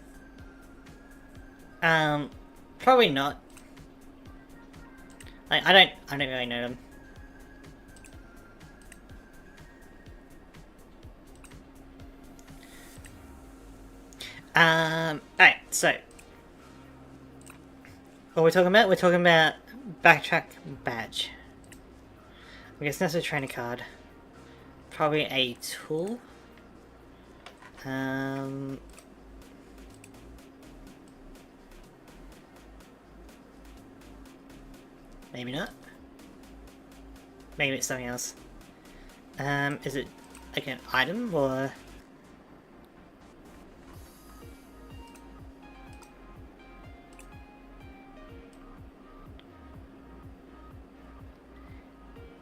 Probably not. Like, I don't really know them. Alright, so what we're talking about? We're talking about backtrack badge. I guess that's a trainer card. Probably a tool. Maybe not. Maybe it's something else. Is it like an item or?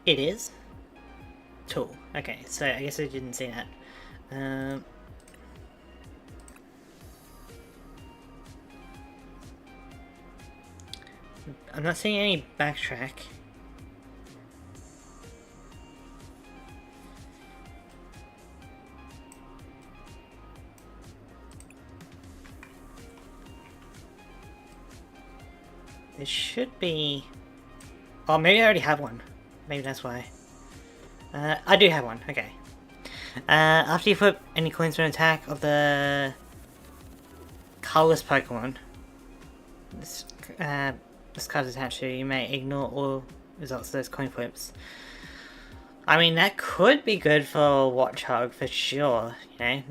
It is? Tool. Okay, so I guess I didn't see that. I'm not seeing any backtrack. There should be... Oh, maybe I already have one. Maybe that's why. I do have one, okay. After you flip any coins for an attack of the colorless Pokemon, this card is attached to, you may ignore all results of those coin flips. I mean, that could be good for Watchog for sure, you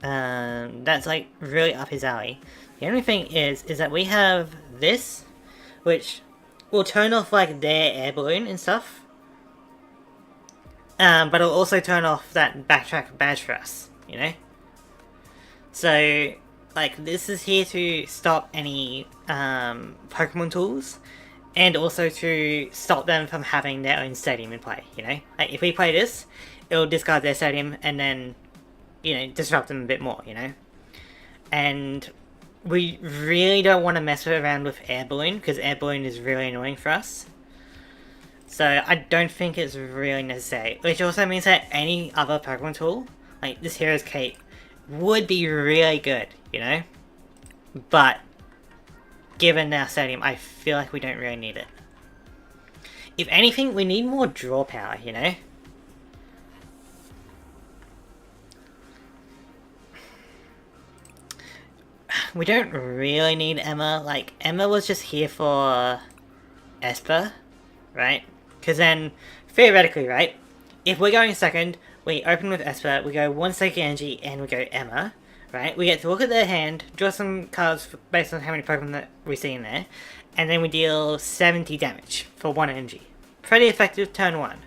know. That's like really up his alley. The only thing is that we have this, which will turn off like their air balloon and stuff. But it'll also turn off that backtrack badge for us, you know? So, like, this is here to stop any Pokemon tools, and also to stop them from having their own stadium in play, you know? Like, if we play this, it'll discard their stadium and then, you know, disrupt them a bit more, you know? And we really don't want to mess around with Air Balloon, because Air Balloon is really annoying for us. So I don't think it's really necessary. Which also means that any other Pokemon tool, like this Hero's Cape, would be really good, you know? But, given our stadium, I feel like we don't really need it. If anything, we need more draw power, you know? We don't really need Emma. Like, Emma was just here for Esper, right? Because then, theoretically, right, if we're going second, we open with Esper, we go 1 Psychic Energy, and we go Emma, right? We get to look at their hand, draw some cards based on how many Pokemon that we see in there, and then we deal 70 damage for 1 energy. Pretty effective turn 1.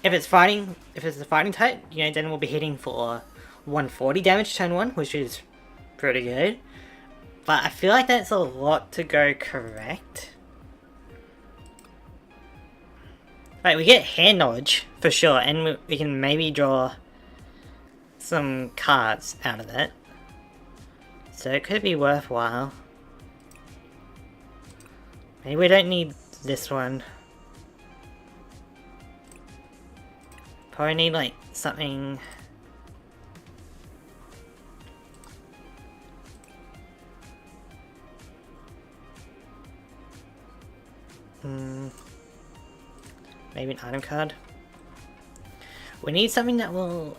If it's a fighting type, you know, then we'll be hitting for 140 damage turn 1, which is pretty good. But I feel like that's a lot to go correct. Right, we get hand knowledge, for sure, and we can maybe draw some cards out of it. So it could be worthwhile. Maybe we don't need this one. Probably need, like, something... Maybe an item card. We need something that will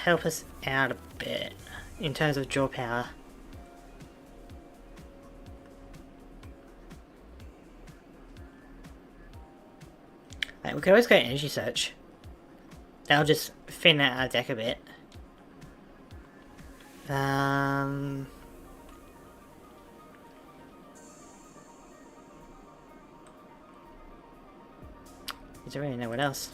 help us out a bit in terms of draw power. Right, we could always go energy search. That'll just thin out our deck a bit. I don't really know what else.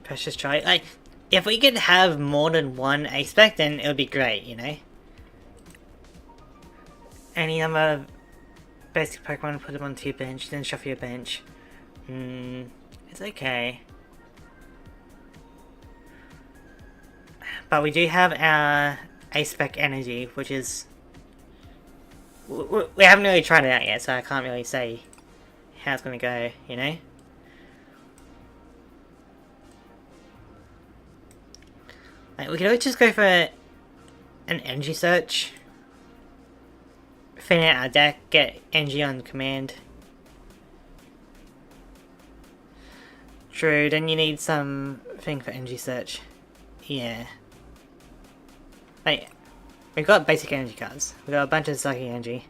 Precious try. Like, if we could have more than one ace spec, then it would be great, you know? Any number of basic Pokemon, put them onto your bench, then shuffle your bench. It's okay. But we do have our A-spec energy, which is... We haven't really tried it out yet, so I can't really say how it's going to go, you know? Like, we could always just go for an energy search. Thin out our deck, get energy on command. True, then you need something for energy search. Yeah. Wait, we've got basic energy cards. We've got a bunch of psychic energy.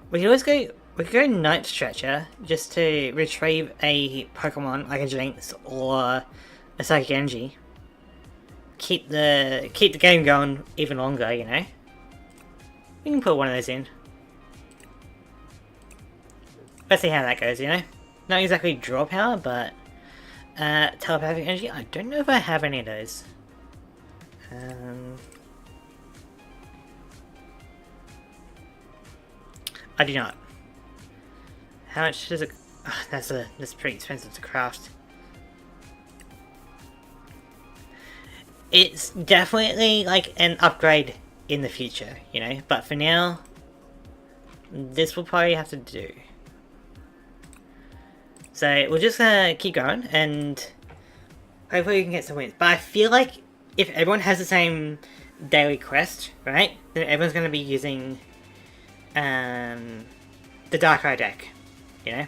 We could always go... We could go Night Stretcher just to retrieve a Pokemon like a Jinx or a Psychic Energy. Keep the game going even longer, you know? We can put one of those in. Let's see how that goes, you know? Not exactly draw power, but telepathic energy. I don't know if I have any of those. I do not. How much does it... Oh, that's pretty expensive to craft. It's definitely like an upgrade in the future, you know? But for now, this will probably have to do. So we're just gonna keep going and hopefully we can get some wins. But I feel like if everyone has the same daily quest, right? Then everyone's gonna be using the Darkrai deck. You know?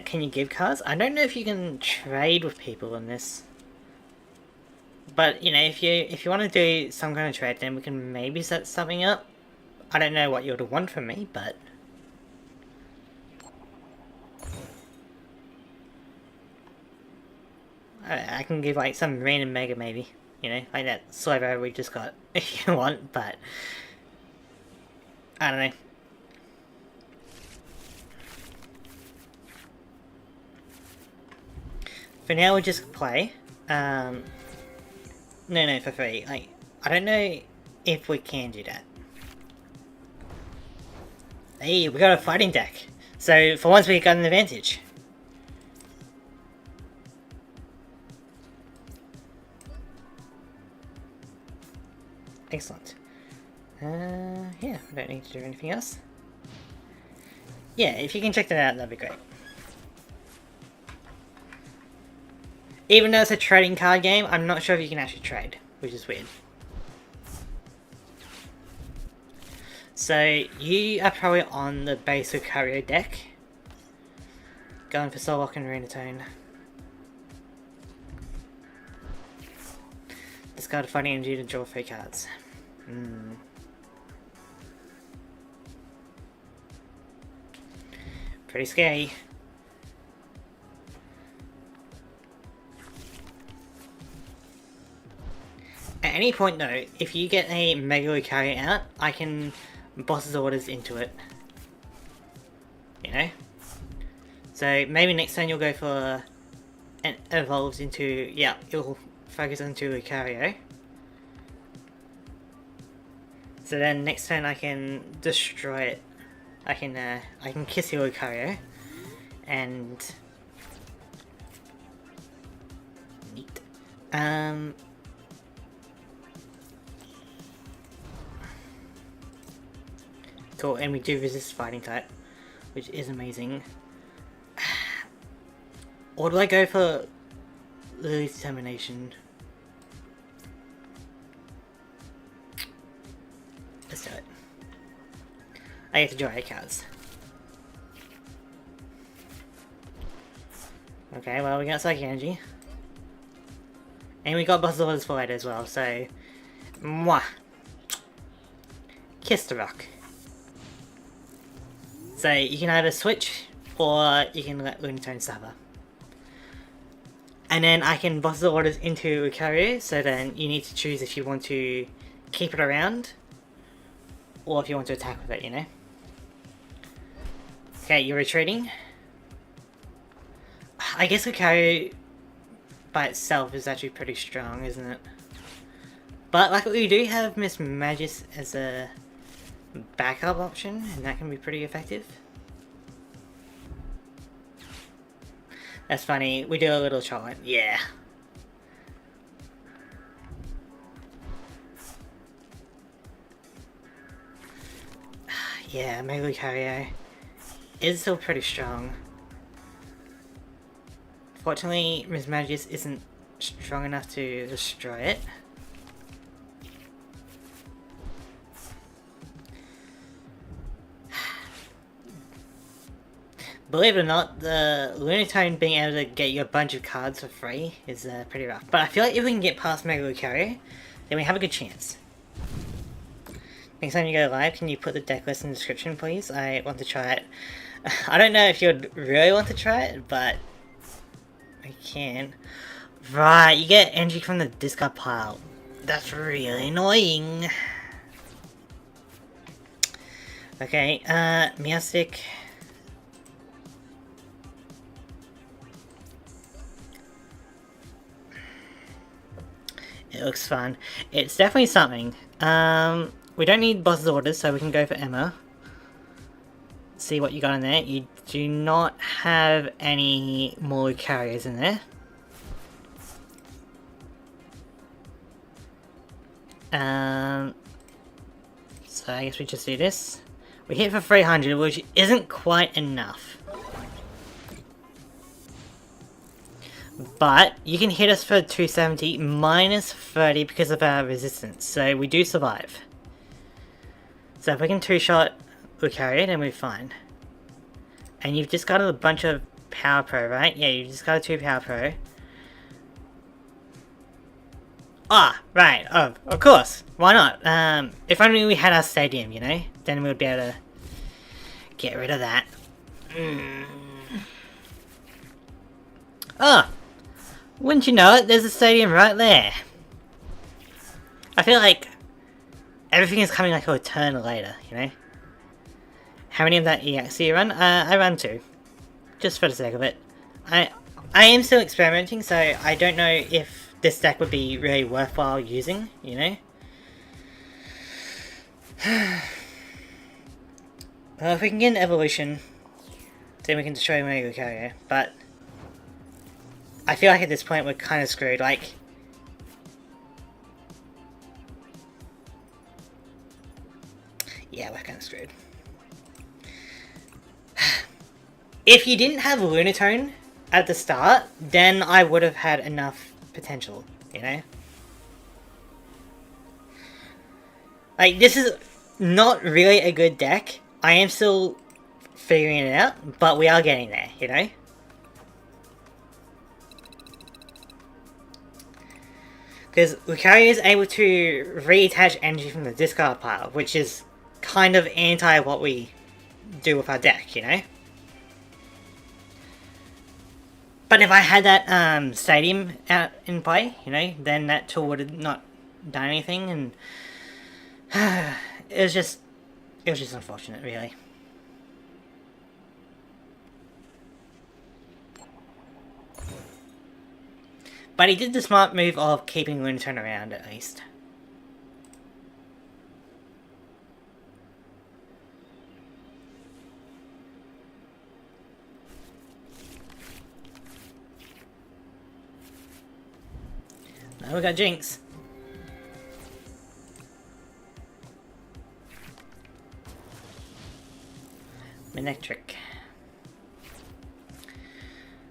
Can you give cards? I don't know if you can trade with people in this. But, you know, if you want to do some kind of trade, then we can maybe set something up. I don't know what you would want from me, but... I can give, like, some random mega, maybe. You know, like that Slovo we just got, if you want, but... I don't know. For now, we'll just play. No, for free. Like, I don't know if we can do that. Hey, we got a fighting deck. So, for once, we got an advantage. Excellent. Yeah, I don't need to do anything else. Yeah, if you can check that out, that'd be great. Even though it's a trading card game, I'm not sure if you can actually trade, which is weird. So, you are probably on the base Lucario deck. Going for Solrock and Renatone. Discard a fighting energy to draw 3 cards. Pretty scary. At any point though, if you get a Mega Lucario out, I can boss's orders into it. You know? So maybe next turn you'll go for... and evolves into... yeah, it'll focus into Lucario. So then next turn I can destroy it. I can kiss your Lucario. And... neat. Cool, and we do resist fighting type, which is amazing. Or do I go for Lily's Determination? Let's do it. I get to draw 8 cards. Okay, well we got Psychic Energy. And we got Buzzsaws for it as well, so... mwah! Kiss the rock. So you can either switch, or you can let Lunatone suffer. And then I can boss the orders into Lucario, so then you need to choose if you want to keep it around, or if you want to attack with it, you know? Okay, you're retreating. I guess Lucario by itself is actually pretty strong, isn't it? But like we do have Miss Magis as a backup option, and that can be pretty effective. That's funny. We do a little chocolate. Yeah. Yeah, Mega Lucario is still pretty strong. Fortunately, Miss Magius isn't strong enough to destroy it. Believe it or not, the Lunatone being able to get you a bunch of cards for free is pretty rough. But I feel like if we can get past Mega Lucario, then we have a good chance. Next time you go live, can you put the deck list in the description, please? I want to try it. I don't know if you'd really want to try it, but I can. Right, you get energy from the discard pile. That's really annoying. Okay, Meowstic. It looks fun. It's definitely something. We don't need boss's orders, so we can go for Emma. See what you got in there. You do not have any more Lucario's in there. So I guess we just do this. We hit for 300, which isn't quite enough. But you can hit us for 270 minus 30 because of our resistance, so we do survive. So if we can two-shot Lucario, then we're fine. And you've discarded a bunch of Power Pro, right? Yeah, you've discarded 2 Power Pro. Ah, right. Oh, of course. Why not? If only we had our stadium, you know? Then we'd be able to get rid of that. Oh! Wouldn't you know it, there's a stadium right there. I feel like everything is coming like a turn later, you know? How many of that EX do you run? I run 2. Just for the sake of it. I am still experimenting, so I don't know if this deck would be really worthwhile using, you know? Well, if we can get an evolution, then we can destroy Mega Lucario, but I feel like at this point we're kind of screwed, like... Yeah, we're kind of screwed. If you didn't have Lunatone at the start, then I would have had enough potential, you know? Like, this is not really a good deck. I am still figuring it out, but we are getting there, you know? Because Lucario is able to reattach energy from the discard pile, which is kind of anti what we do with our deck, you know? But if I had that stadium out in play, you know, then that tool would have not done anything, and it was just unfortunate, really. But he did the smart move of keeping Lunatone around, at least. Now we got Jinx. Manectric.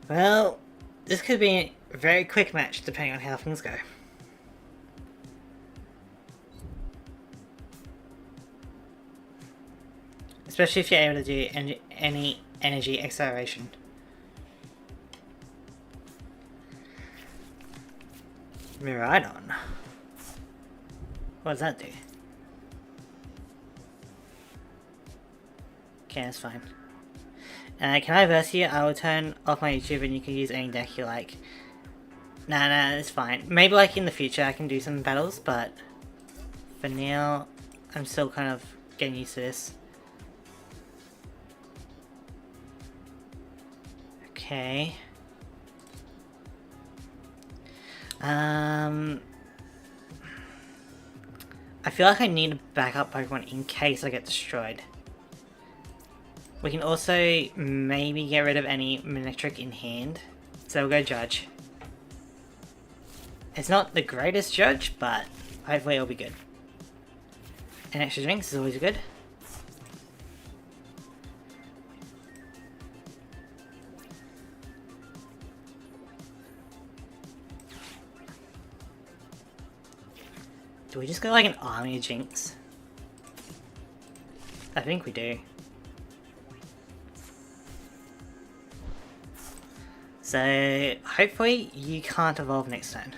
Well, this could be a very quick match depending on how things go. Especially if you're able to do any energy acceleration. Miraidon. What does that do? Okay, that's fine. Can I verse you? I will turn off my YouTube and you can use any deck you like. Nah, it's fine. Maybe like in the future I can do some battles, but for now I'm still kind of getting used to this. Okay. I feel like I need a backup Pokemon in case I get destroyed. We can also maybe get rid of any Manectric in hand. So we'll go judge. It's not the greatest judge, but hopefully it'll be good. And extra drinks is always good. Do we just go like an army of jinx? I think we do. So hopefully you can't evolve next turn.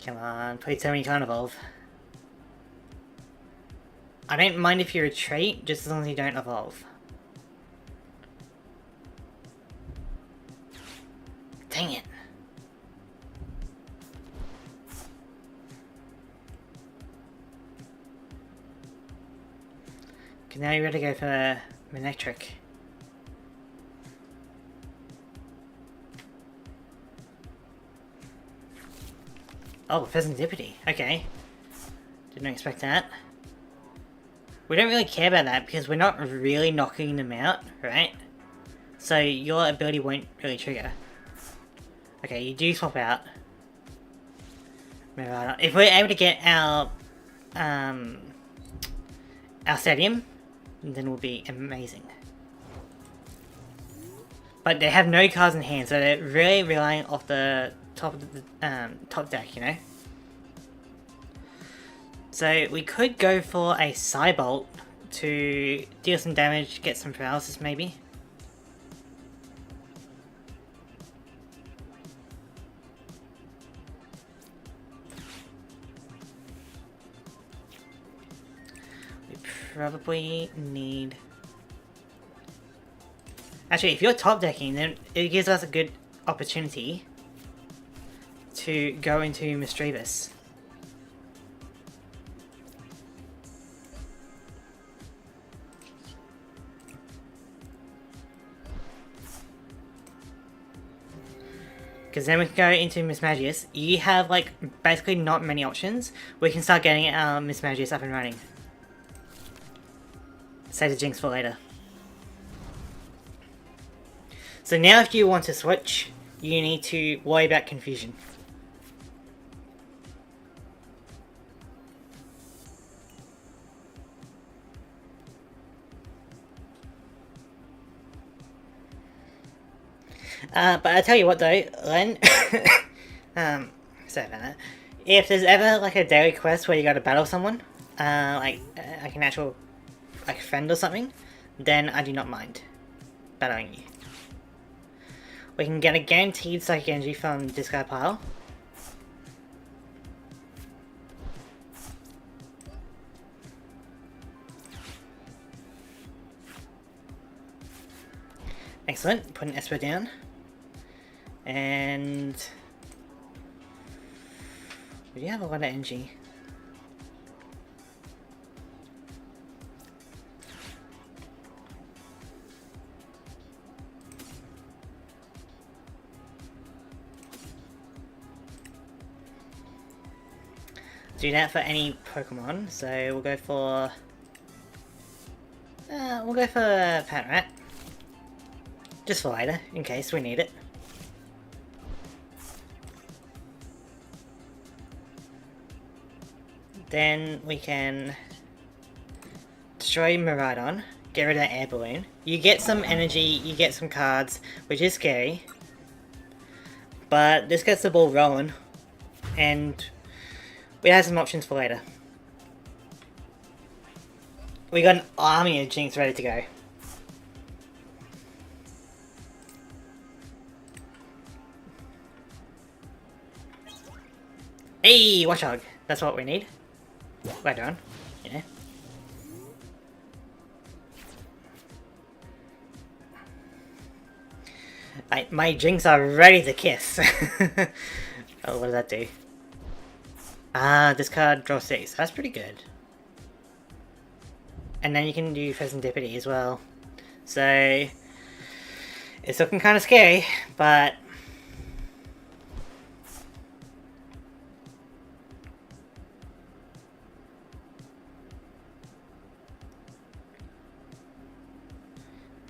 Come on, please tell me you can't evolve. I don't mind if you retreat, just as long as you don't evolve. Dang it. Okay, now you're ready to go for Manectric. Oh, Pheasantipity. Okay. Didn't expect that. We don't really care about that because we're not really knocking them out, right? So your ability won't really trigger. Okay, you do swap out. If we're able to get our stadium, then we'll be amazing. But they have no cards in hand, so they're really relying off the top of the top deck, you know. So we could go for a Psybolt to deal some damage, get some paralysis maybe. We probably need... Actually, if you're top decking, then it gives us a good opportunity to go into Mischievous. Because then we can go into Mismagius. You have like basically not many options. We can start getting our Mismagius up and running. Save the Jinx for later. So now if you want to switch, you need to worry about confusion. But I tell you what though, Len, sorry about that. If there's ever like a daily quest where you gotta battle someone, like an actual like friend or something, then I do not mind battling you. We can get a guaranteed psychic energy from discard pile. Excellent, put an Esper down. And we do have a lot of energy. Do that for any Pokemon, so we'll go for Patrat. Just for later, in case we need it. Then we can destroy Miraidon, get rid of that air balloon. You get some energy, you get some cards, which is scary. But this gets the ball rolling, and we have some options for later. We got an army of Jinx ready to go. Hey, Watchog! That's what we need. Right on, you know. My Jinx are ready to kiss. Oh, what does that do? Ah, discard, draw 6. That's pretty good. And then you can do Serendipity as well. So, it's looking kind of scary, but...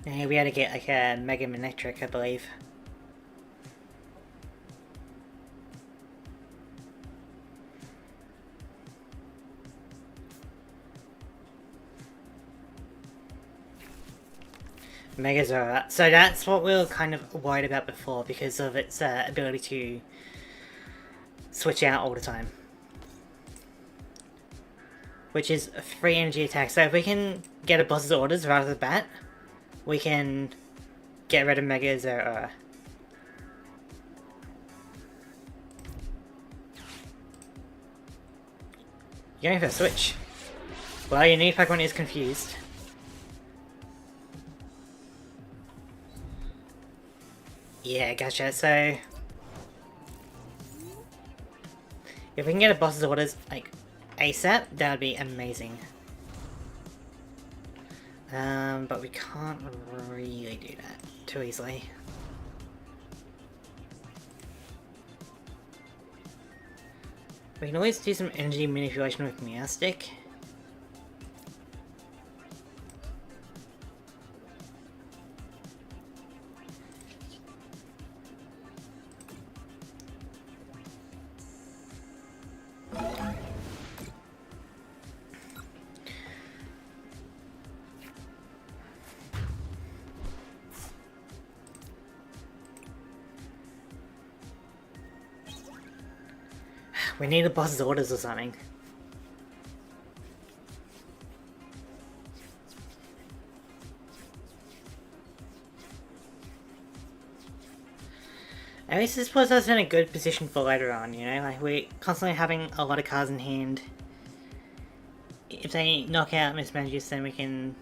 yeah, we had to get like a Mega Manectric, I believe. Megazord. So that's what we were kind of worried about before because of its ability to switch out all the time. Which is a 3 energy attack. So if we can get a boss's orders right off the bat, we can get rid of Megazord. You're going for a switch. Well, your new Pokemon is confused. Yeah, gotcha. So if we can get a boss's orders like ASAP, that would be amazing. But we can't really do that too easily. We can always do some energy manipulation with Meowstic. We need a boss's orders or something. At least this puts us in a good position for later on, you know? Like, we're constantly having a lot of cards in hand. If they knock out Mismanagers, then we can,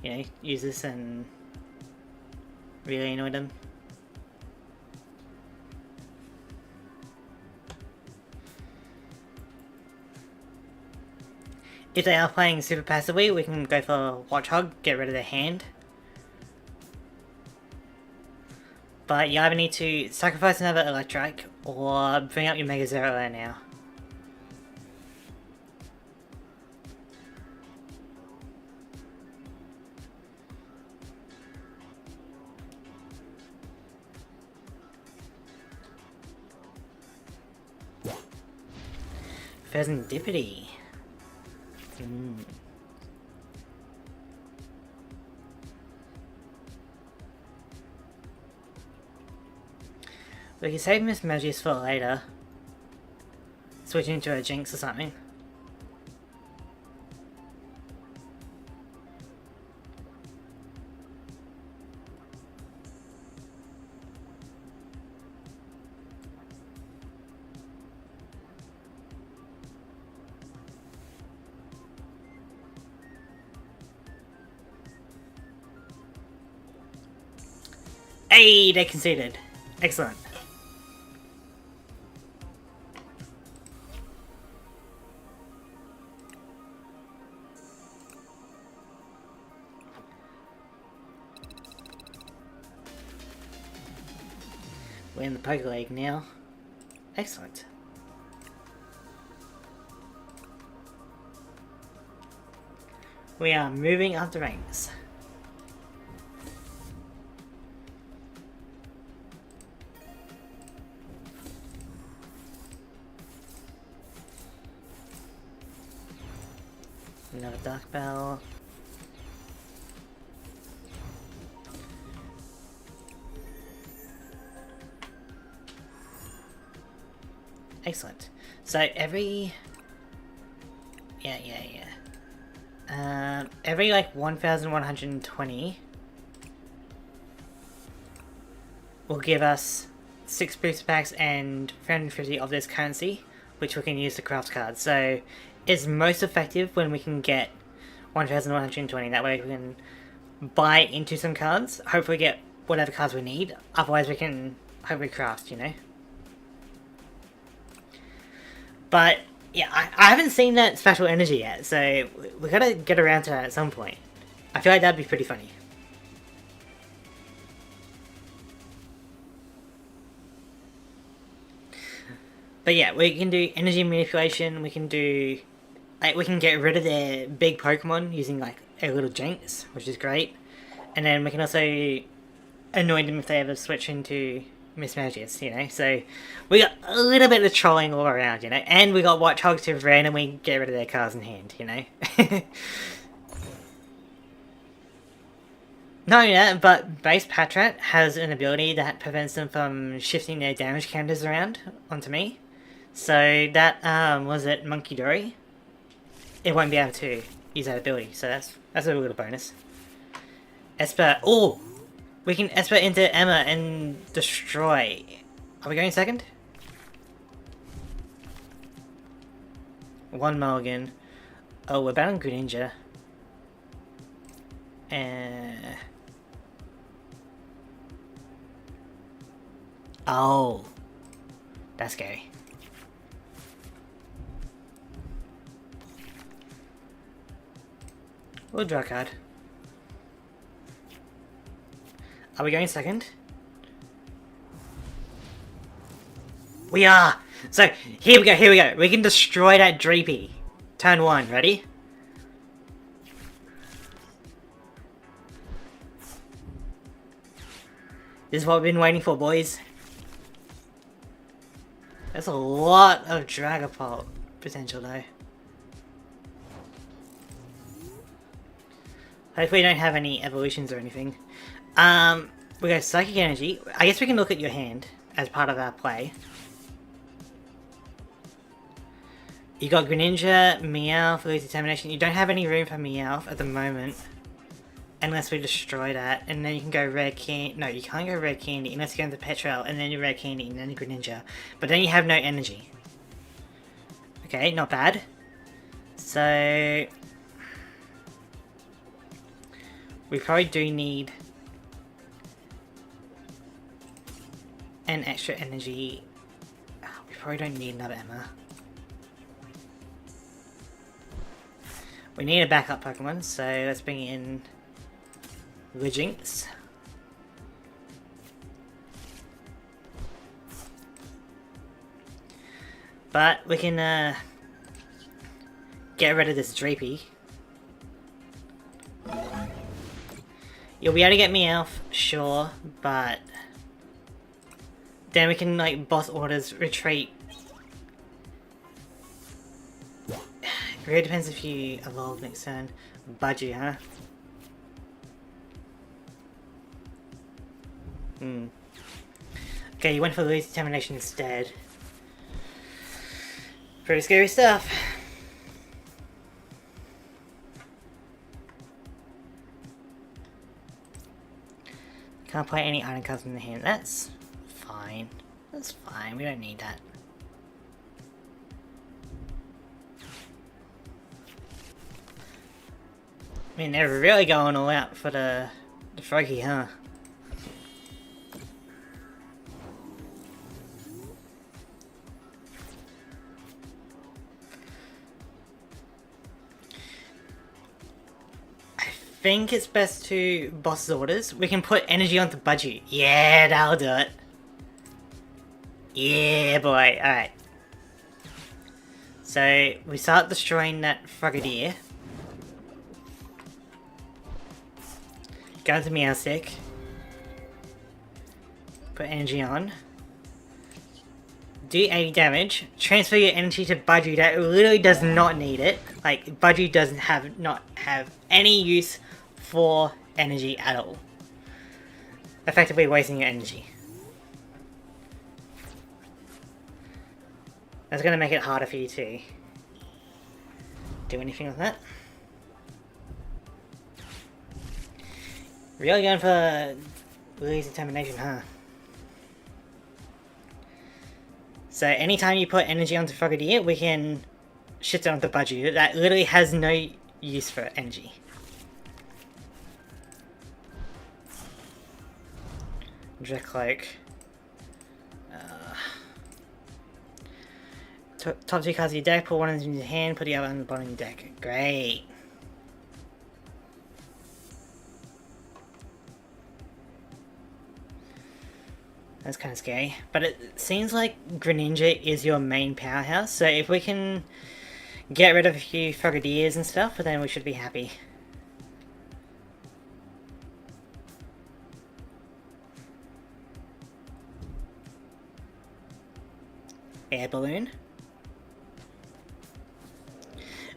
you know, use this and really annoy them. If they are playing super passively, we can go for Watch Hog, get rid of their hand. But you either need to sacrifice another Electric or bring up your Mega Zero now. Serendipity. We can save Miss Magius for later. Switch into a Jinx or something. Hey, they conceded. Excellent. We're in the Poké League now. Excellent. We are moving up the ranks. Another Dark Bell. Excellent. So every... every like 1,120 will give us 6 booster packs and 350 of this currency, which we can use to craft cards. So it's most effective when we can get 1,120. That way we can buy into some cards, hopefully get whatever cards we need. Otherwise we can hopefully craft, you know. But yeah, I haven't seen that special energy yet, so we gotta get around to that at some point. I feel like that'd be pretty funny. But yeah, we can do energy manipulation. We can do like we can get rid of their big Pokemon using like a little Jinx, which is great. And then we can also annoy them if they ever switch into Miss Magius, you know. So we got a little bit of trolling all around, you know. And we got Watchhogs to randomly get rid of their cards in hand, you know. Not only that, but base Patrat has an ability that prevents them from shifting their damage counters around onto me. So that was it Monkey Dory. It won't be able to use that ability, so that's a little bonus. Esper, oh, we can Esper into Emma and destroy. Are we going second? One mulligan. Oh, we're battling Greninja. Oh, that's scary. We'll draw a card. Are we going second? We are! So, here we go. We can destroy that Dreepy. Turn 1, ready? This is what we've been waiting for, boys. There's a lot of Dragapult potential, though. Hopefully we don't have any evolutions or anything. We got Psychic Energy. I guess we can look at your hand as part of our play. You got Greninja, Meowth, Lose Determination. You don't have any room for Meowth at the moment. Unless we destroy that. And then you can go Red Candy. No, you can't go Red Candy unless you go into Petrel and then you Red Candy and then you Greninja. But then you have no energy. Okay, not bad. So we probably do need an extra energy. We probably don't need another Emma. We need a backup Pokemon, so let's bring in Ledians. But we can get rid of this Dreepy. You'll be able to get Meowth, sure, but then we can like boss orders retreat. It really depends if you evolve next turn. Budgie, huh? Okay, you went for Lose Determination instead. Pretty scary stuff. Can't play any item cards in the hand. That's fine. That's fine. We don't need that. I mean, they're really going all out for the Froggy, huh? I think it's best to boss orders. We can put energy onto Budgie. Yeah, that'll do it. Yeah, boy. Alright. So, we start destroying that Frogadier. Go into Meowstick. Put energy on. Do 80 damage. Transfer your energy to Budgie that literally does not need it. Like, Budgie doesn't not have any use for energy at all. Effectively wasting your energy. That's gonna make it harder for you to do anything with that. Really going for Lose Determination, huh? So anytime you put energy onto Frogadier, we can shift it onto Budgie. That literally has no use for energy. Dracloak. Top 2 cards of your deck, put one in your hand, put the other on the bottom of your deck. Great. That's kind of scary. But it seems like Greninja is your main powerhouse, so if we can get rid of a few Frogadiers and stuff, then we should be happy. Air Balloon.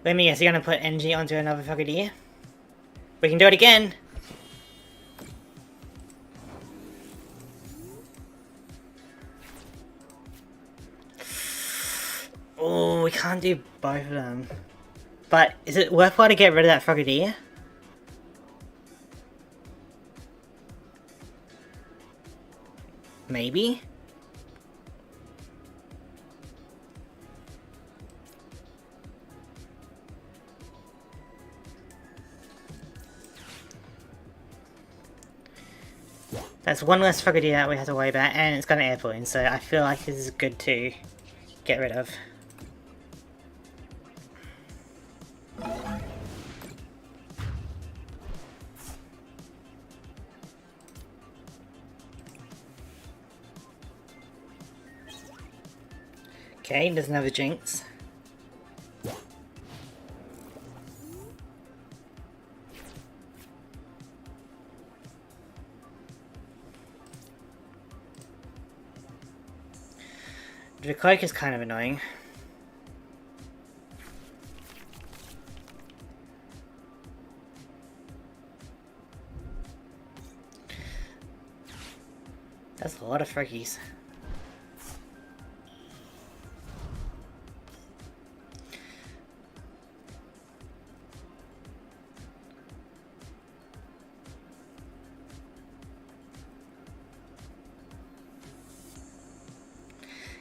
Let me guess, you're gonna put energy onto another Frogadier? We can do it again! Oh, we can't do both of them. But is it worthwhile to get rid of that Frogadier? Maybe? That's one less Frogadier that we have to worry about, and it's got an air balloon, so I feel like this is good to get rid of. Okay, there's another Jinx. The cloak is kind of annoying. That's a lot of froggies.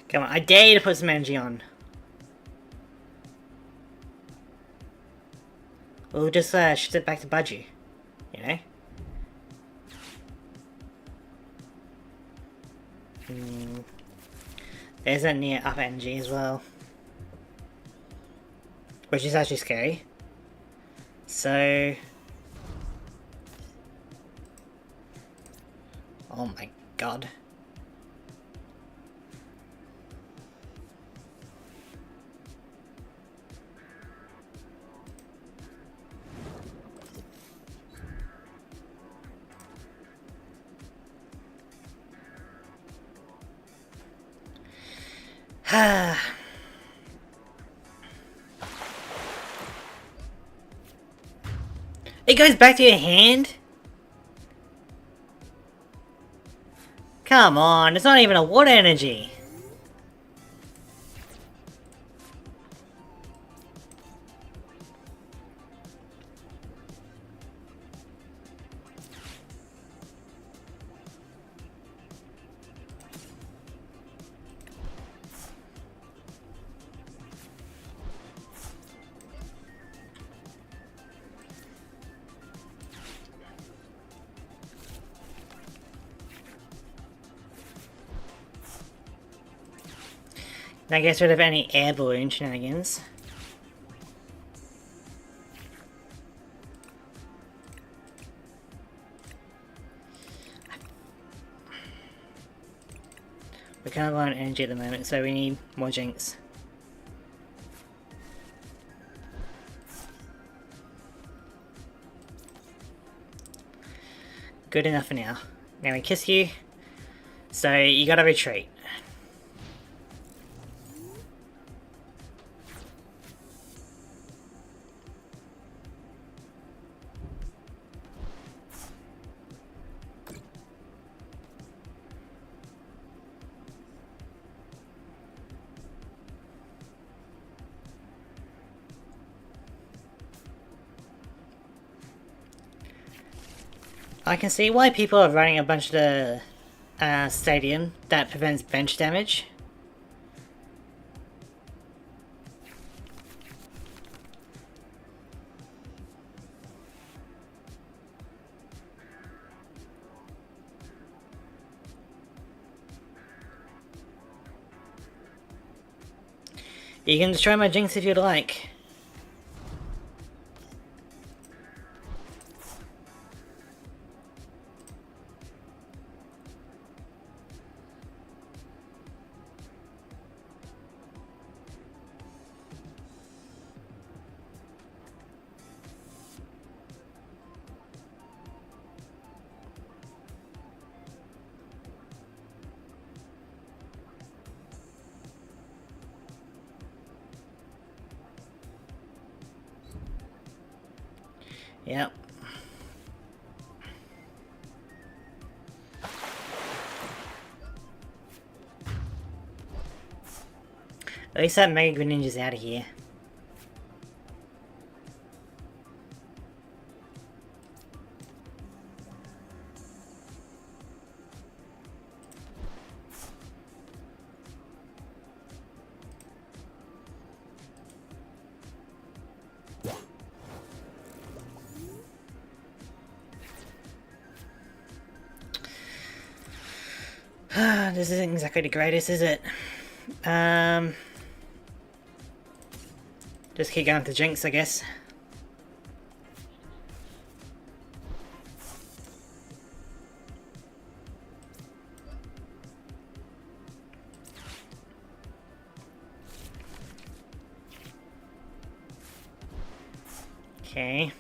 Come on, I dare you to put some energy on. We'll just shift it back to Budgie, you know? There's a near up energy as well. Which is actually scary. So... oh my god. It goes back to your hand? Come on, it's not even a water energy. That gets rid of any air balloon shenanigans. We're kind of low on energy at the moment, so we need more Jinx. Good enough for now. Now we kiss you, so you gotta retreat. I can see why people are running a bunch of the stadium that prevents bench damage. You can destroy my Jinx if you'd like. Yep. At least that Mega Greninja's out of here. This isn't exactly the greatest, is it? Just keep going to Jinx, I guess. Okay.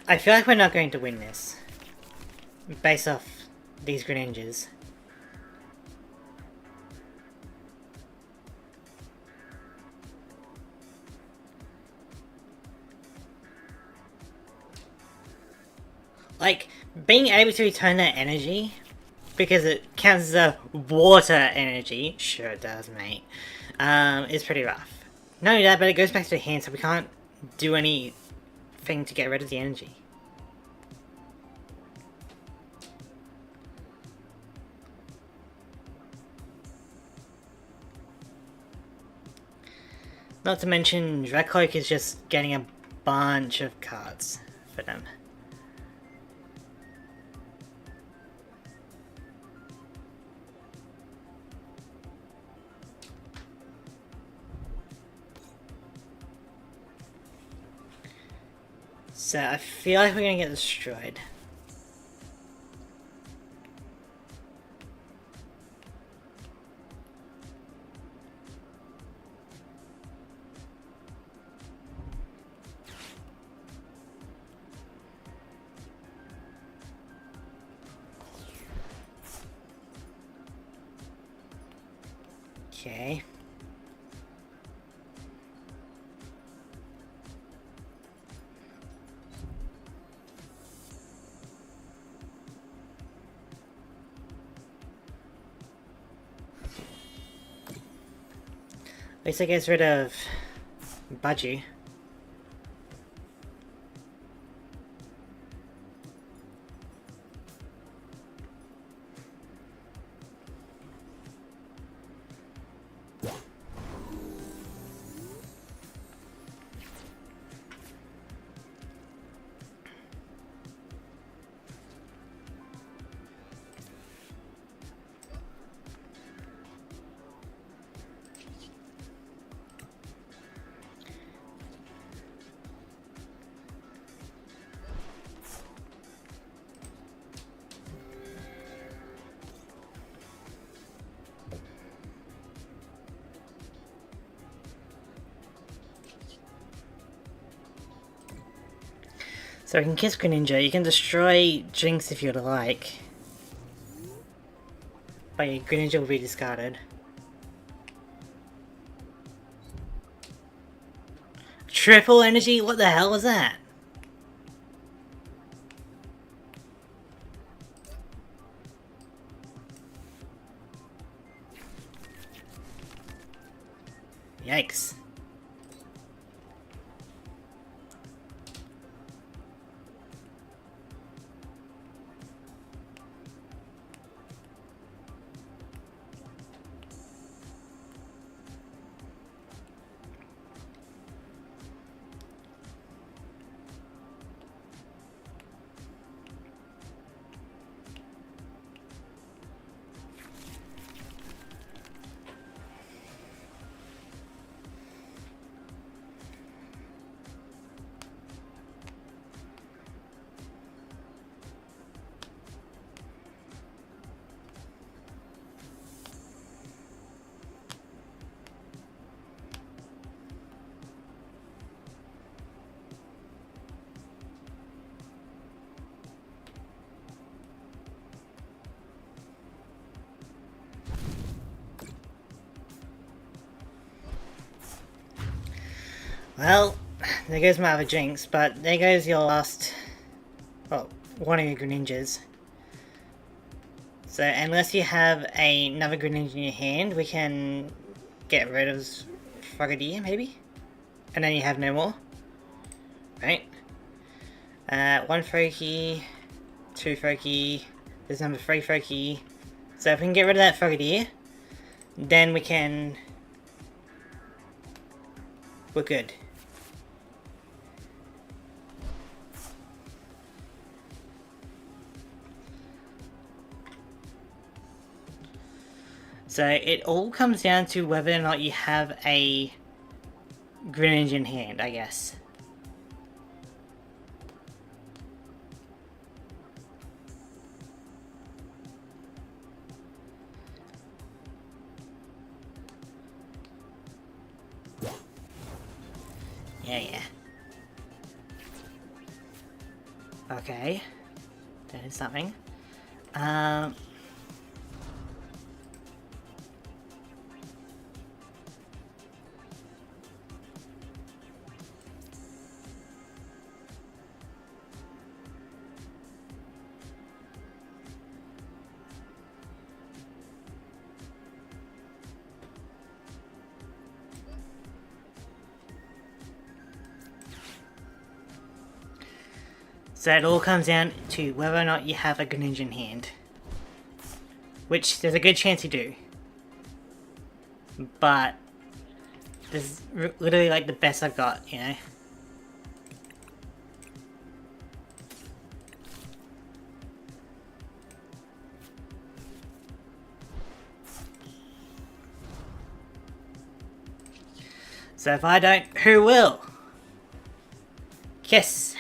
I feel like we're not going to win this. Based off these Greninjas. Like, being able to return that energy, because it counts as a water energy, sure it does, mate, is pretty rough. Not only that, but it goes back to the hand, so we can't do anything to get rid of the energy. Not to mention, Dracloak is just getting a bunch of cards for them. So I feel like we're gonna get destroyed. Okay. At least it gets rid of Budgie. So I can kiss Greninja, you can destroy Jinx if you'd like. But your Greninja will be discarded. Triple energy? What the hell was that? Yikes. Well, there goes my other drinks, but there goes your last... well, one of your Greninjas. So, unless you have another Greninja in your hand, we can get rid of Frogadier, maybe? And then you have no more. Right? 1 Froakie, 2 Froakie, there's number 3 Froakie. So if we can get rid of that Frogadier, then we can... we're good. So it all comes down to whether or not you have a Greninja in hand, I guess. Yeah. Okay. That is something. So it all comes down to whether or not you have a Greninja in hand. Which, there's a good chance you do. But, this is literally like the best I've got, you know? So if I don't, who will? Kiss!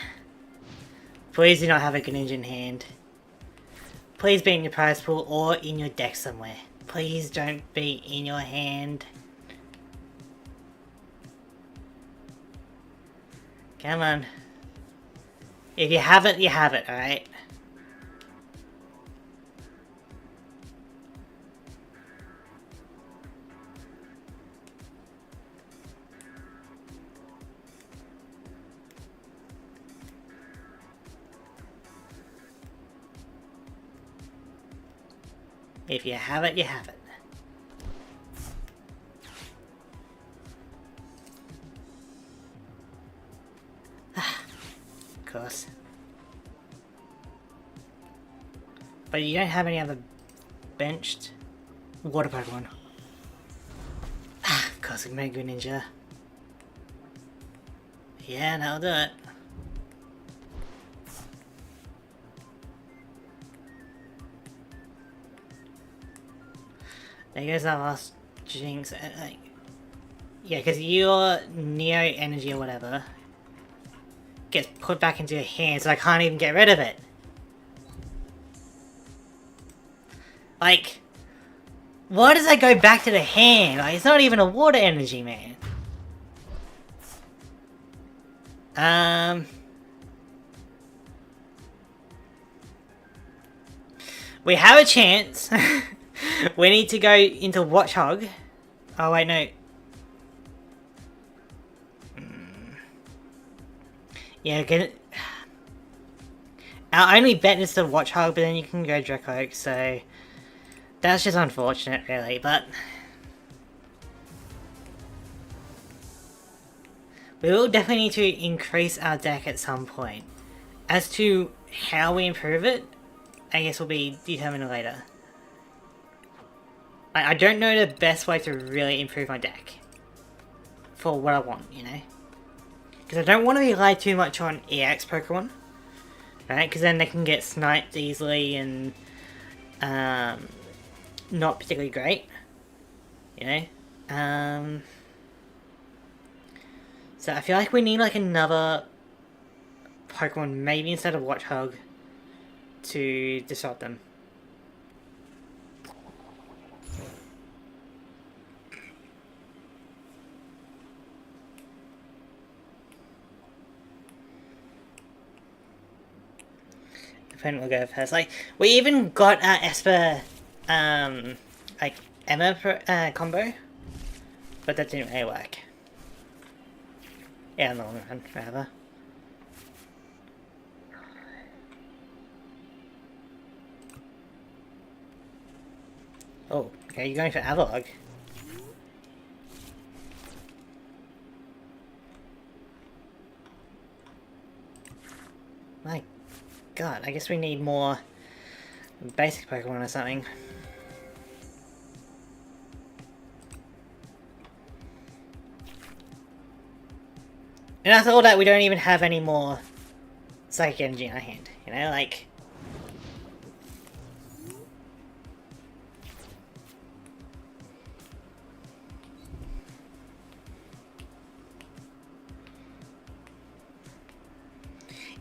Please do not have a Greninja in hand. Please be in your prize pool or in your deck somewhere. Please don't be in your hand. Come on. If you have it, you have it, alright? If you have it, you have it. Of course. But you don't have any other benched water Pokemon. Of course, we can make Greninja. Yeah, that'll do it. There goes our last Jinx. Like, yeah, because your Neo Energy or whatever gets put back into your hand, so I can't even get rid of it. Like, why does that go back to the hand? Like, it's not even a water energy, man. We have a chance. We need to go into Watch Hog. Oh wait, no. Yeah, get it. Our only bet is to Watch Hog, but then you can go Draco, so that's just unfortunate, really. But we will definitely need to increase our deck at some point. As to how we improve it, I guess will be determined later. I don't know the best way to really improve my deck for what I want, you know? Because I don't want to rely too much on EX Pokemon, right? Because then they can get sniped easily and not particularly great, you know? So I feel like we need like another Pokemon, maybe instead of Watch Hog, to disrupt them. Will go first. Like, we even got our Esper, like, Emma combo, but that didn't really work. Yeah, in the long run, rather. Oh, okay, you're going for Avalog. My god, I guess we need more basic Pokemon or something. And after all that, we don't even have any more Psychic Energy in our hand, you know, like...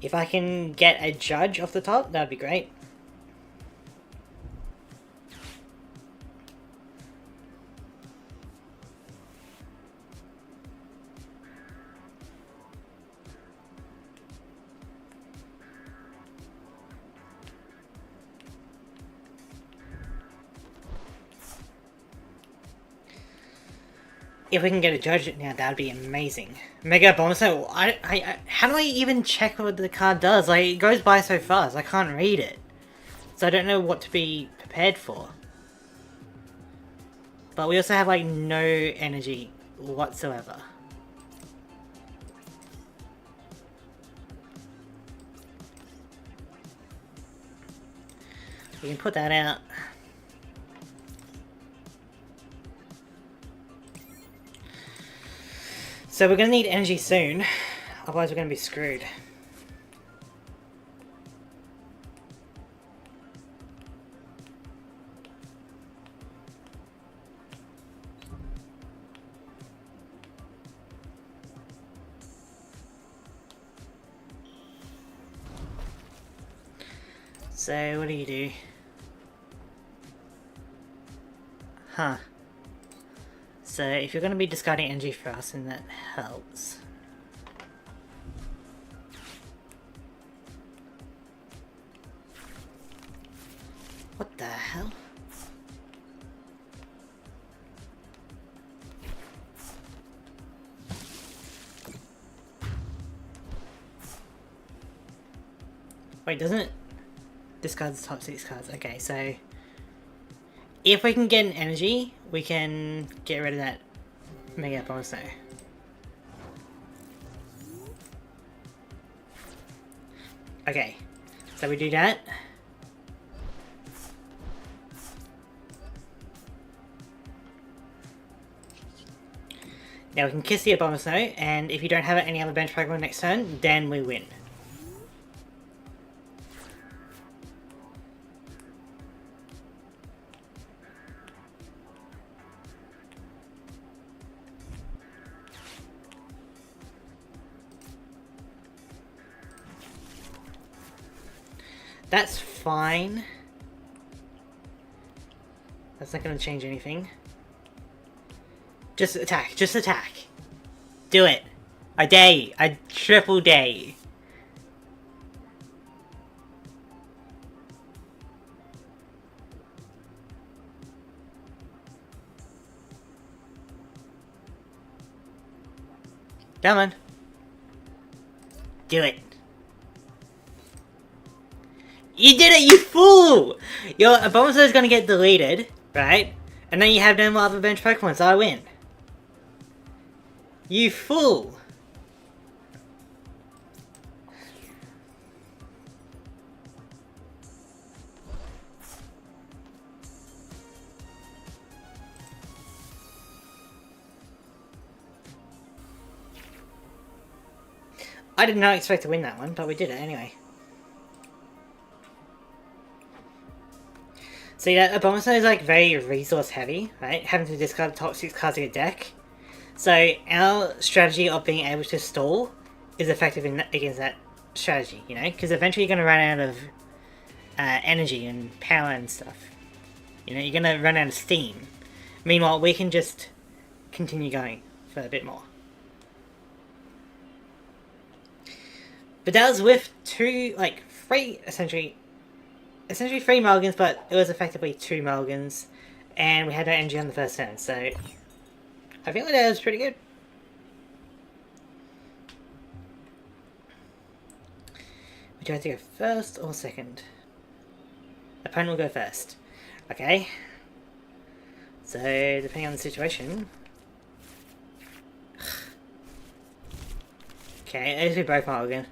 If I can get a Judge off the top, that'd be great. If we can get a Judge now, that'd be amazing. Mega Bombsnow, how do I even check what the card does? Like, it goes by so fast, I can't read it. So I don't know what to be prepared for. But we also have, like, no energy whatsoever. We can put that out. So we're gonna need energy soon, otherwise we're gonna be screwed. So what do you do? Huh. So if you're going to be discarding energy for us, then that helps. What the hell? Wait, doesn't it discard the top 6 cards? Okay, so if we can get an energy, we can get rid of that Mega Bombsnow. Okay, so we do that. Now we can kiss the Abomasnow, and if you don't have any other bench Pokemon next turn, then we win. That's fine. That's not going to change anything. Just attack. Just attack. Do it. I dare you. I triple dare you. Come on. Do it. You did it, you fool! Your Abomasnow is going to get deleted, right? And then you have no more other bench Pokemon, so I win. You fool! I did not expect to win that one, but we did it anyway. See, that Abomasnow is like very resource heavy, right? Having to discard the top 6 cards of your deck. So our strategy of being able to stall is effective against that strategy, you know? Because eventually you're going to run out of energy and power and stuff. You know, you're going to run out of steam. Meanwhile, we can just continue going for a bit more. But that was with three, essentially 3 mulligans, but it was effectively 2 mulligans. And we had no energy on the first turn, so I feel like that was pretty good. Would you like to go first or second? Opponent will go first. Okay. So, depending on the situation... Okay, at least we both mulligan.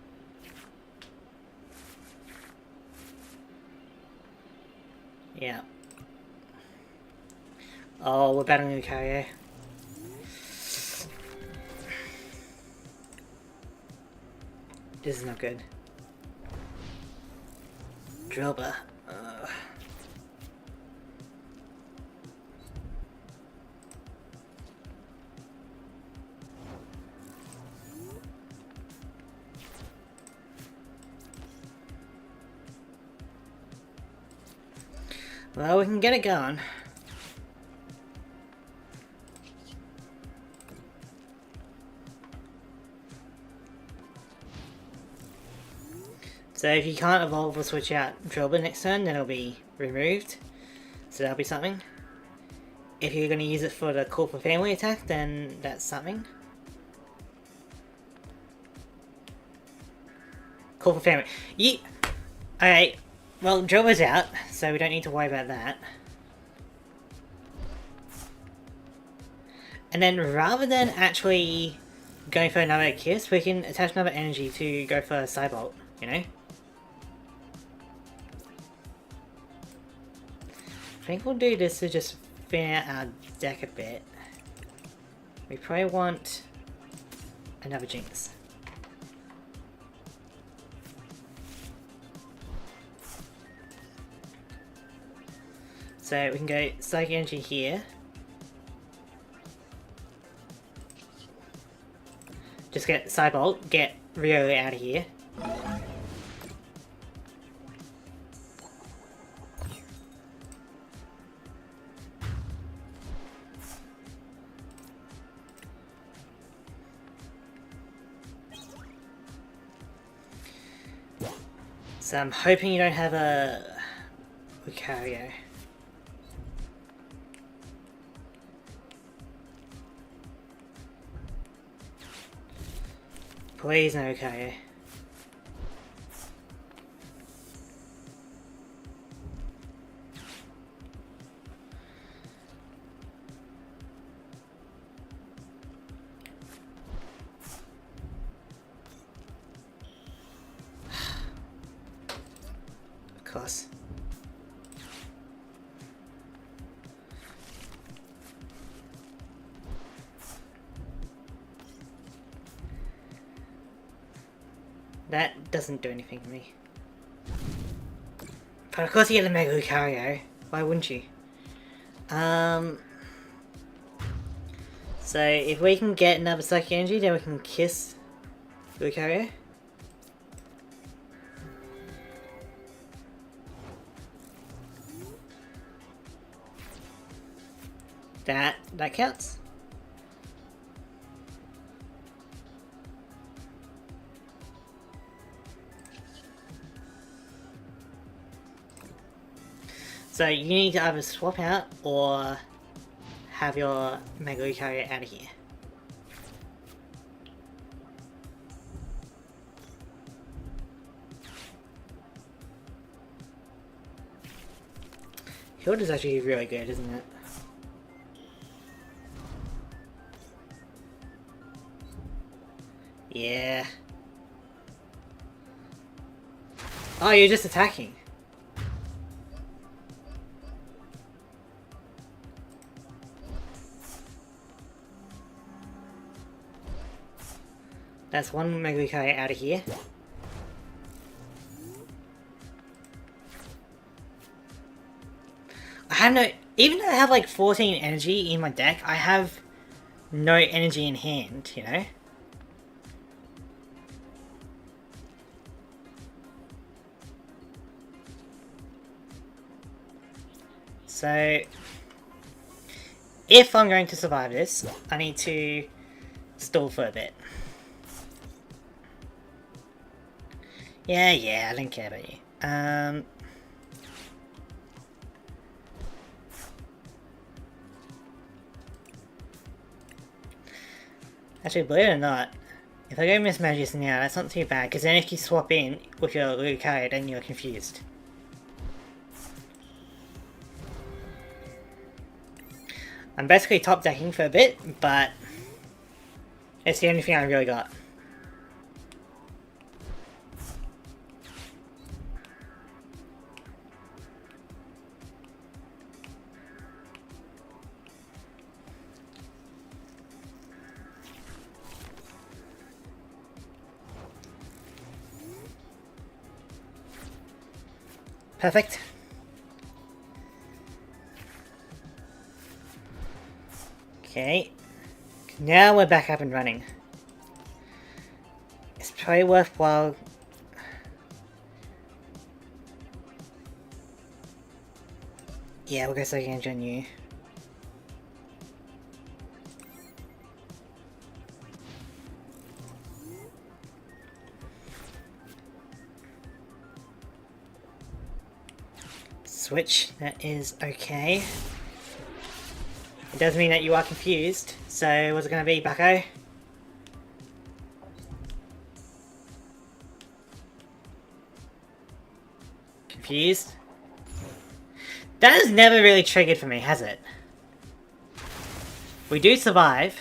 Yeah. Oh, we're battling Lucario. This is not good. Drillbur. Well, we can get it going. So if you can't evolve or switch out Drillbur next turn, then it'll be removed. So that'll be something. If you're going to use it for the Call for Family attack, then that's something. Call for Family. Alright, well, Drillbur's out, so we don't need to worry about that. And then rather than actually going for another Kiss, we can attach another energy to go for a Cybolt, you know? I think we'll do this to just thin out our deck a bit. We probably want another Jinx. So we can go Psychic Energy here. Just get Cybolt, get Rio out of here. So I'm hoping you don't have a Lucario. Please no Lucario. Of course. That doesn't do anything to me. But of course you get the Mega Lucario. Why wouldn't you? So if we can get another Psychic Energy, then we can kiss Lucario. That counts. So you need to either swap out or have your Mega Lucario out of here. Hild is actually really good, isn't it? Yeah. Oh, you're just attacking. That's one Mega Lucario out of here. I have no... Even though I have like 14 energy in my deck, I have no energy in hand, you know? So... if I'm going to survive this, I need to stall for a bit. Yeah, I don't care about you. Actually, believe it or not, If I go mismatches now, that's not too bad, because then if you swap in with your Lucario, then you're confused. I'm basically top decking for a bit, but it's the only thing I really got. Perfect. Okay. Now we're back up and running. It's probably worthwhile. Yeah, we'll go second edge on you. Switch, that is okay. It does mean that you are confused, so what's it going to be, bucko? Confused? That has never really triggered for me, has it? We do survive.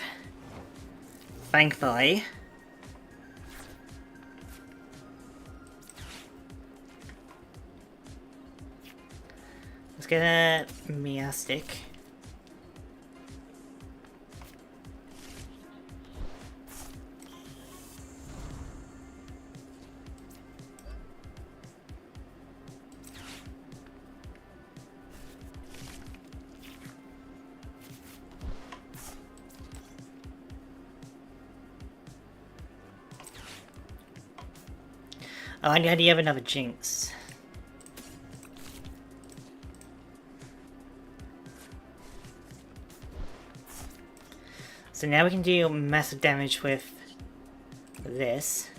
Thankfully. Let's get a Meowstic. Oh, and how do you have another Jinx? So now we can deal massive damage with this.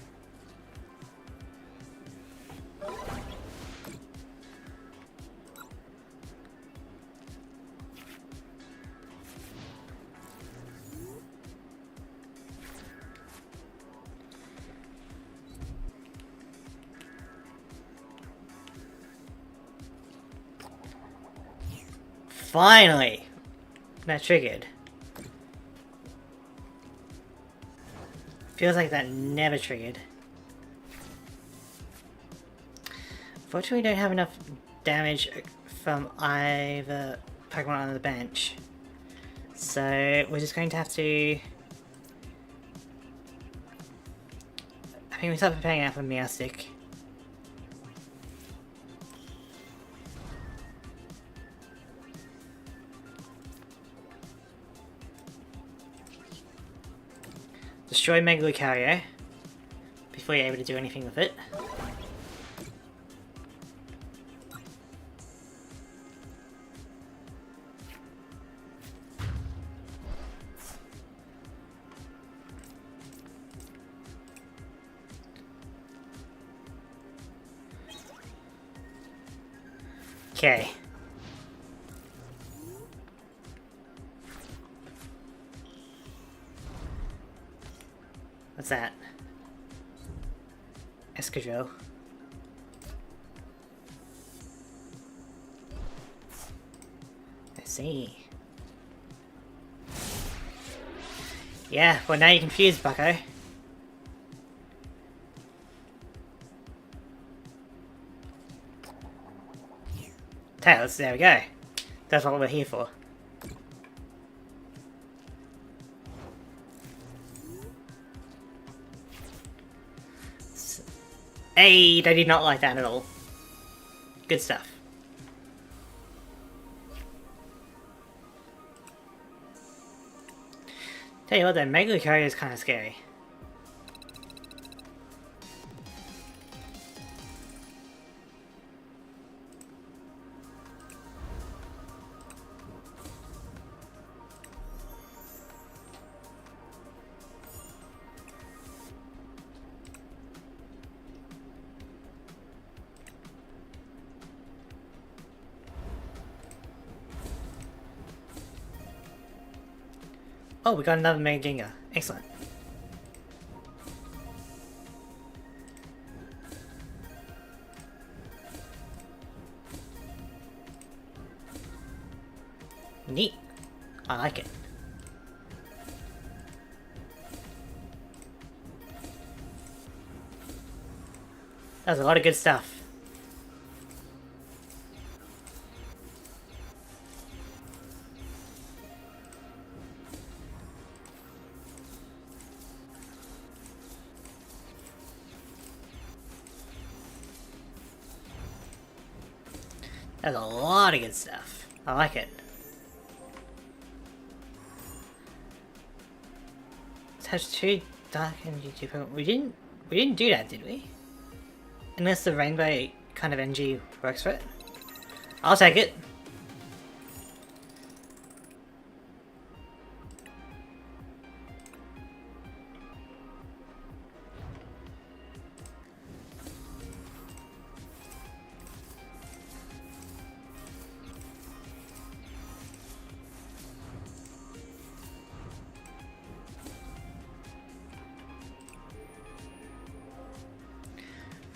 Finally! That triggered. Feels like that never triggered. Unfortunately, we don't have enough damage from either Pokemon on the bench. So, we're just going to have to... I think we start preparing out for Meowstic. Destroy Mega Lucario before you're able to do anything with it. Okay. What's that? Escadrille. I see. Yeah, well now you're confused, bucko. Tails, there we go. That's what we're here for. Hey, they did not like that at all. Good stuff. Tell you what though, Mega Lucario is kind of scary. Oh, we got another Mega Ginga. Excellent. Neat. I like it. That was a lot of good stuff. That's a lot of good stuff. I like it. Attach 2 dark energy to Pokemon. We didn't do that, did we? Unless the rainbow kind of energy works for it. I'll take it.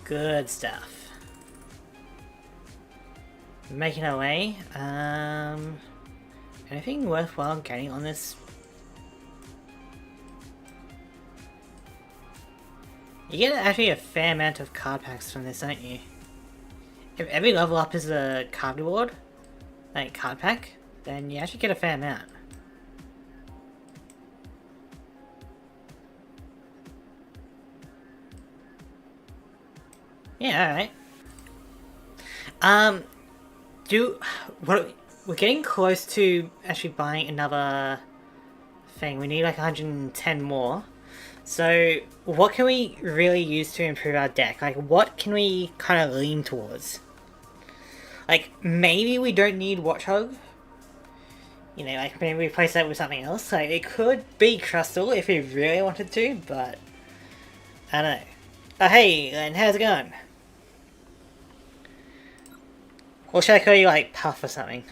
Good stuff. Making our way. Anything worthwhile getting on this? You get actually a fair amount of card packs from this, don't you? If every level up is a card reward, like card pack, then you actually get a fair amount. Yeah, alright. We're getting close to actually buying another thing. We need like 110 more. So, what can we really use to improve our deck? Like, what can we kind of lean towards? Like, maybe we don't need Watchhog. You know, like, maybe replace that with something else. Like, it could be Crystal if we really wanted to, but I don't know. Oh, hey, Len, how's it going? Or should I call you, like, Puff or something?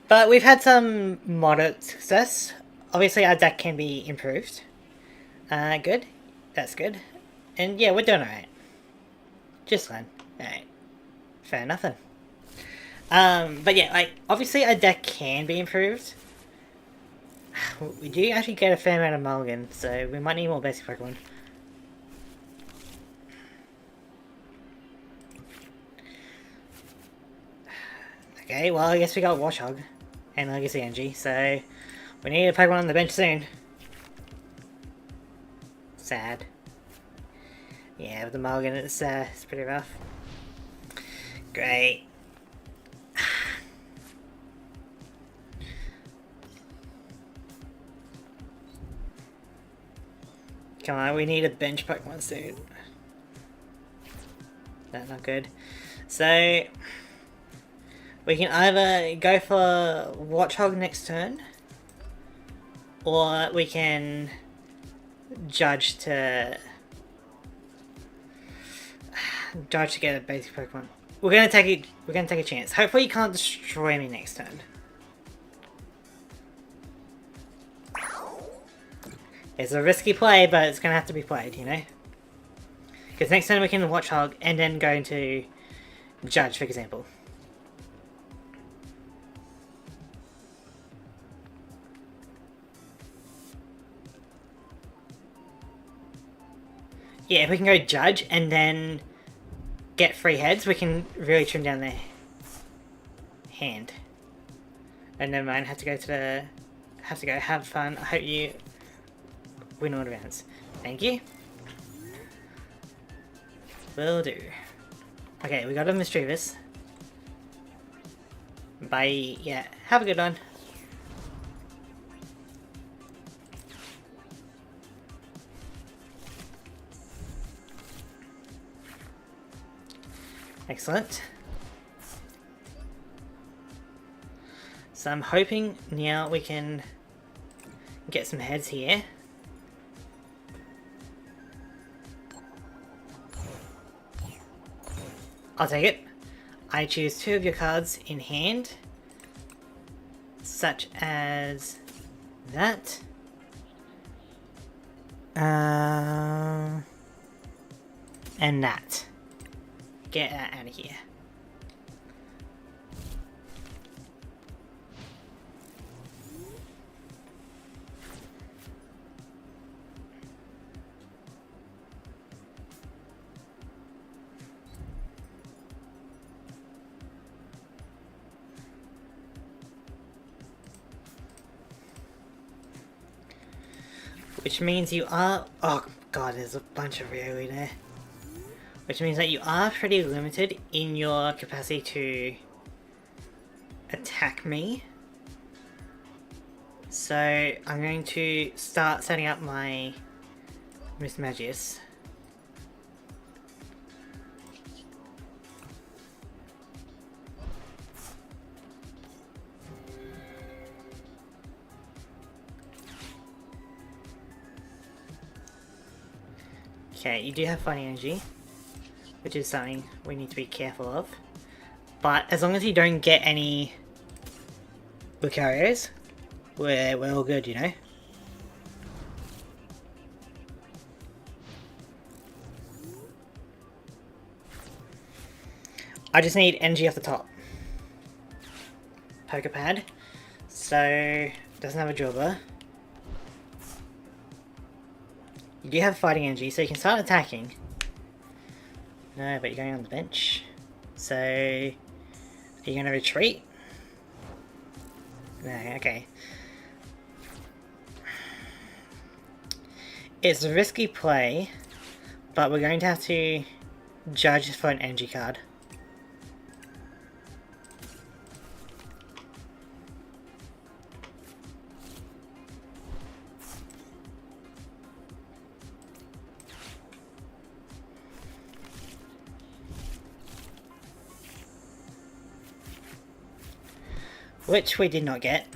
But we've had some moderate success. Obviously, our deck can be improved. Good. That's good. And yeah, we're doing alright. Just fine. Alright. Fair enough then. But yeah, like, obviously our deck can be improved. We do actually get a fair amount of mulligan, so we might need more basic Pokemon. Okay, well, I guess we got Watchhog and Legacy Energy, so we need a Pokemon on the bench soon. Sad. Yeah, with the mulligan, it's pretty rough. Great. Come on, we need a bench Pokemon soon. That's not good. So, we can either go for Watchhog next turn, or we can judge to get a basic Pokemon. We're gonna take it. We're gonna take a chance. Hopefully, you can't destroy me next turn. It's a risky play, but it's gonna have to be played, you know. Because next turn we can Watchhog and then go into Judge, for example. Yeah, if we can go Judge and then get 3 heads, we can really trim down their hand. And never mind, have to go have fun. I hope you win all rounds. Thank you. Will do. Okay, we got a Mischievous. Bye. Yeah, have a good one. Excellent. So I'm hoping now we can get some heads here. I'll take it. I choose 2 of your cards in hand, such as that. And that. Get that out of here. Which means you are... Oh god, there's a bunch of Riolu there. Which means that you are pretty limited in your capacity to attack me. So I'm going to start setting up my Miss Magius. Okay, you do have fighting energy, which is something we need to be careful of. But as long as you don't get any Lucarios, we're all good, you know? I just need energy off the top. Poker pad. So, doesn't have a jobber. You do have fighting energy, so you can start attacking. No, but you're going on the bench. So, are you going to retreat? No, okay. It's a risky play, but we're going to have to judge for an energy card. Which we did not get.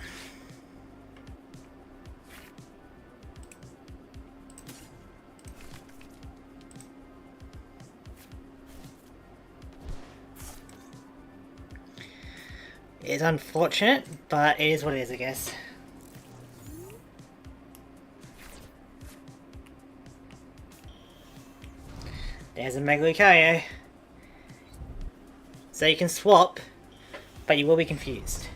It's unfortunate, but it is what it is, I guess. There's a Mega Lucario. So you can swap, but you will be confused.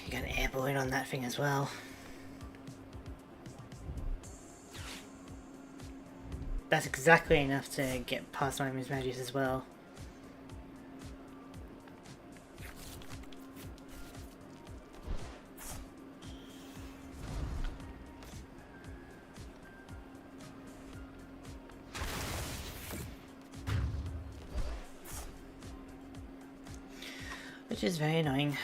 You got an air balloon on that thing as well. That's exactly enough to get past my Miss Magius as well. Which is very annoying.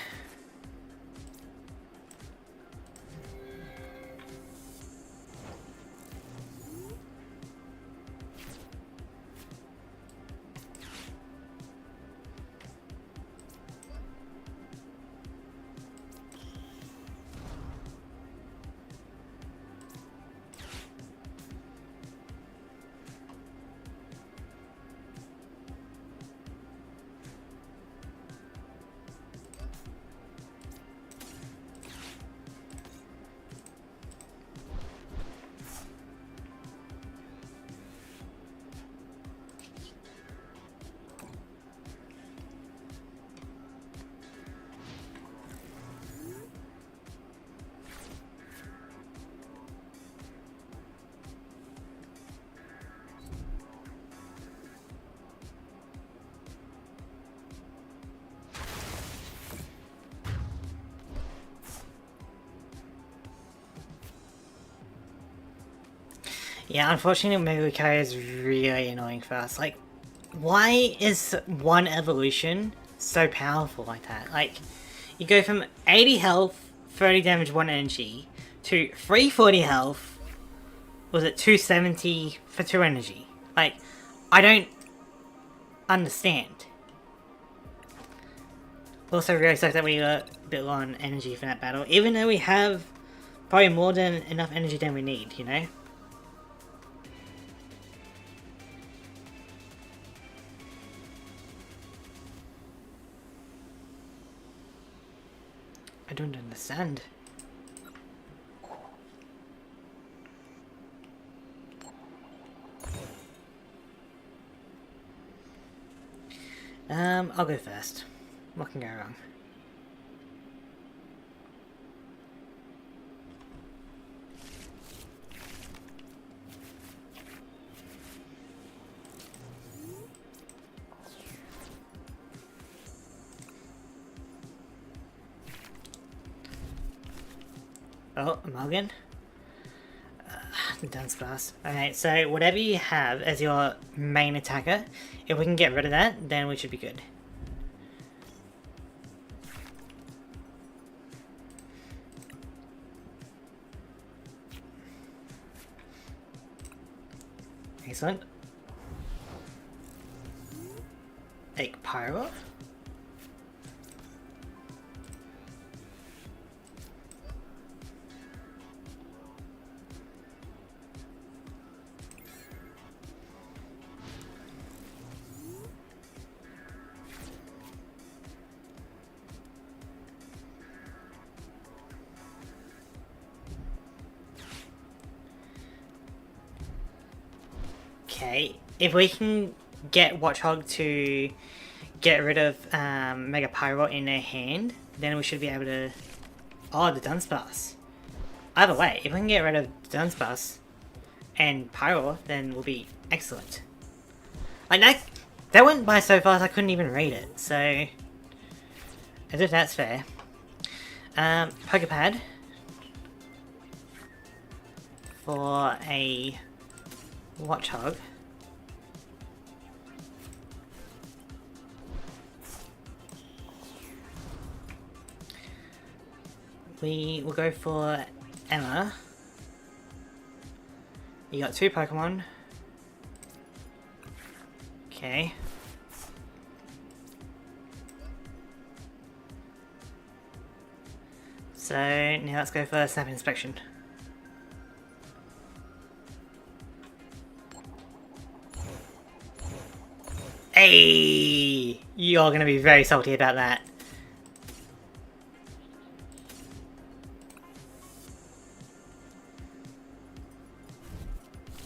Yeah, unfortunately Mega Lucario is really annoying for us. Like, why is one evolution so powerful like that? Like, you go from 80 health, 30 damage, 1 energy, to 340 health was it 270 for 2 energy? Like, I don't understand. Also really sucks that we got a bit low on energy for that battle, even though we have probably more than enough energy than we need, you know? I don't understand. I'll go first. What can go wrong? Oh, Morgan. Dance blast. Okay, so whatever you have as your main attacker, if we can get rid of that, then we should be good. Excellent. Take Pyro. Okay, if we can get Watchhog to get rid of Mega Pyro in their hand, then we should be able to... Oh, the Dunsparce. Either way, if we can get rid of Dunsparce and Pyro, then we'll be excellent. Like that went by so fast I couldn't even read it, so... As if that's fair. Pokepad. For a... Watchhog. We will go for Emma. You got 2 Pokemon. Okay. So now let's go for Snap Inspection. Hey! You're gonna be very salty about that.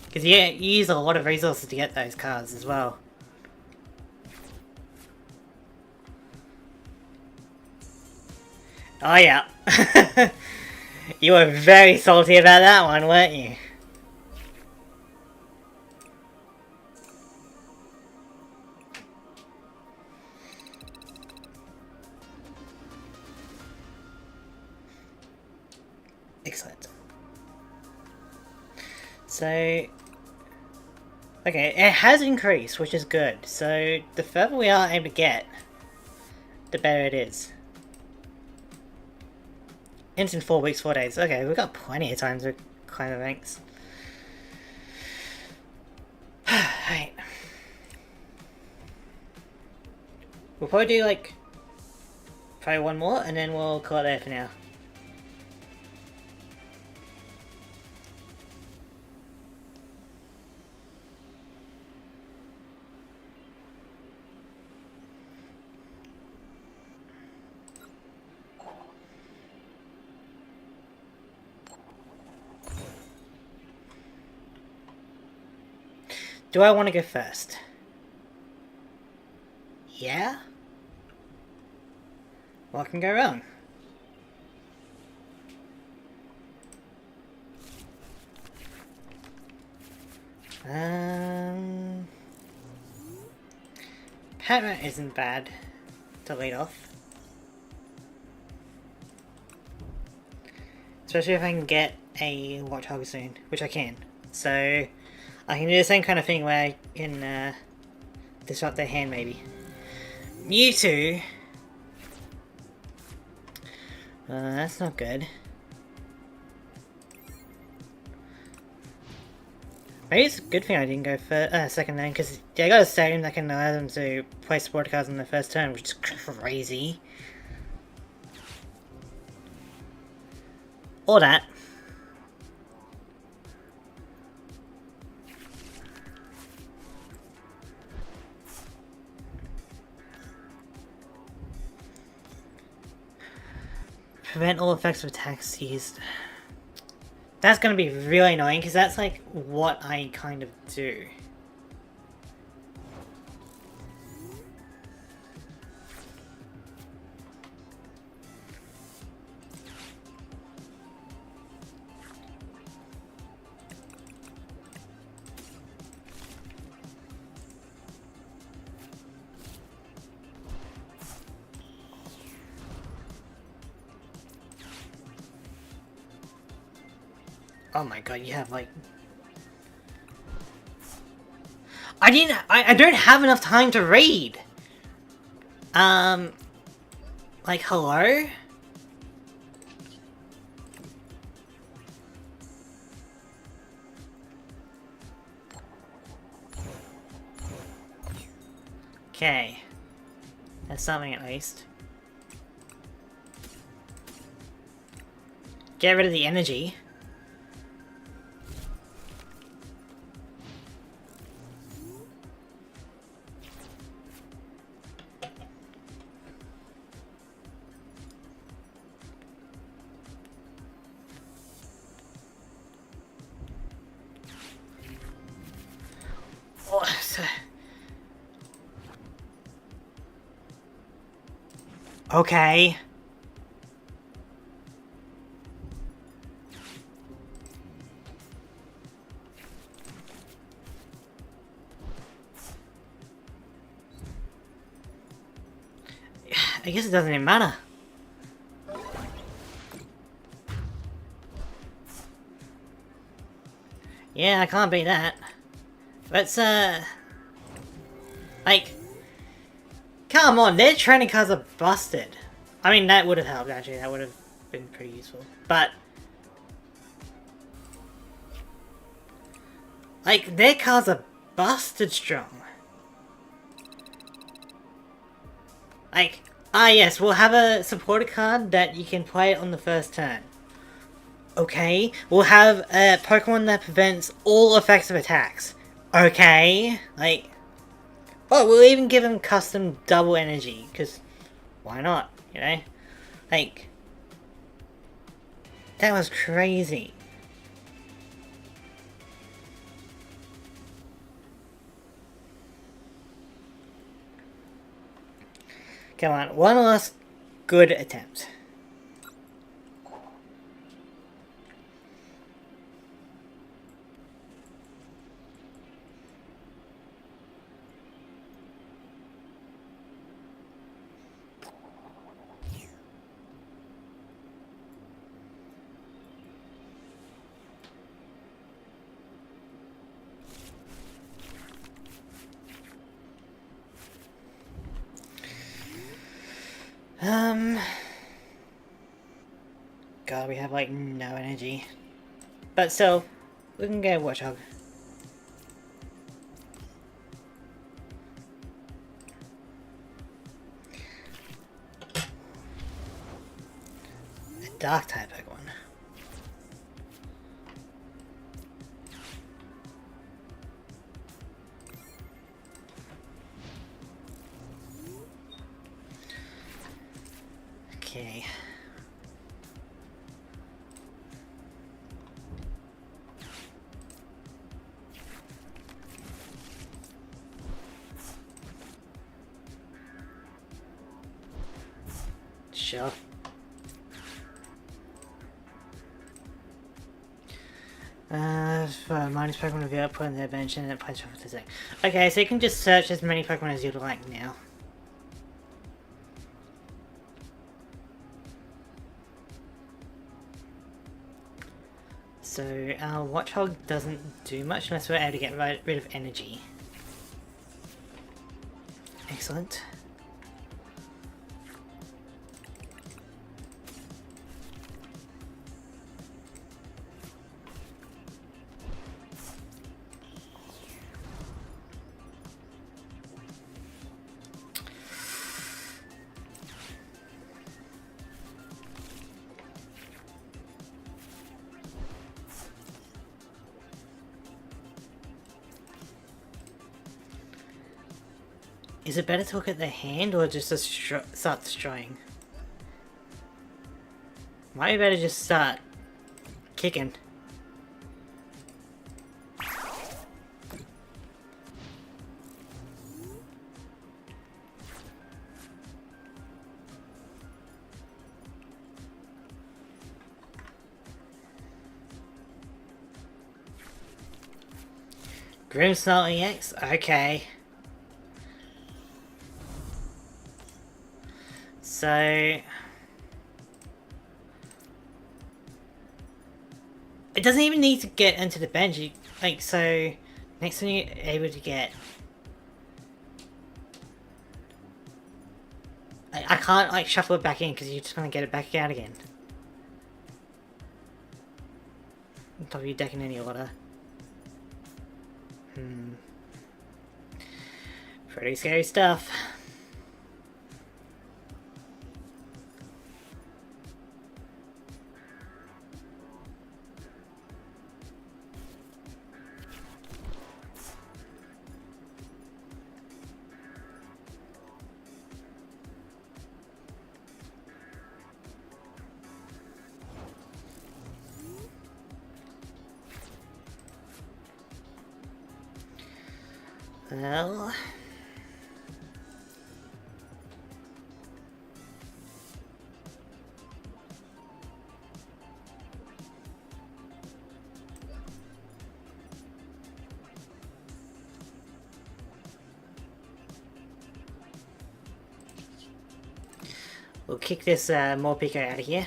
Because yeah, you use a lot of resources to get those cards as well. Oh yeah. You were very salty about that one, weren't you? Excellent. So, okay, it has increased, which is good. So, the further we are able to get, the better it is. Ends in 4 weeks, 4 days. Okay, we've got plenty of time to climb the ranks. Right. We'll probably do like, probably one more, and then we'll call it there for now. Do I want to go first? Yeah? What can go wrong? Patrat isn't bad to lead off. Especially if I can get a Watchhog soon, which I can. So, I can do the same kind of thing where I can disrupt their hand maybe. Mewtwo! That's not good. Maybe it's a good thing I didn't go for second then, because I got a stadium that can allow them to play support cards on their first turn, which is crazy. Or that. Prevent all effects of attacks used. That's gonna be really annoying, because that's like what I kind of do. Oh my god, you have like... I don't have enough time to read! Like, hello? Okay. That's something at least. Get rid of the energy. Oh, okay. I guess it doesn't even matter. Yeah, I can't beat that. Let's, like... Come on, their training cards are busted. I mean, that would have helped, actually. That would have been pretty useful. But... like, their cards are busted strong. Like, yes, we'll have a supporter card that you can play on the first turn. Okay, we'll have a Pokemon that prevents all effects of attacks. Okay, like... oh, we'll even give him custom double energy, because why not, you know? Like... that was crazy. Come on, one last good attempt. God, we have like no energy. But still, we can get a Watchog. A dark type Pokemon. Okay. Sure. For minus Pokemon reveal, put in their bench and then place for the deck. Okay, so you can just search as many Pokemon as you'd like now. So our Watchog doesn't do much unless we're able to get rid of energy. Excellent. Is it better to look at the hand or just start destroying? Might be better just start kicking. Grimsnarl EX? Okay. So... it doesn't even need to get into the bench. Like, so... next time you're able to get... I can't, like, shuffle it back in because you're just going to get it back out again. On top of your deck in any order. Pretty scary stuff. Well... we'll kick this Morpeko out of here.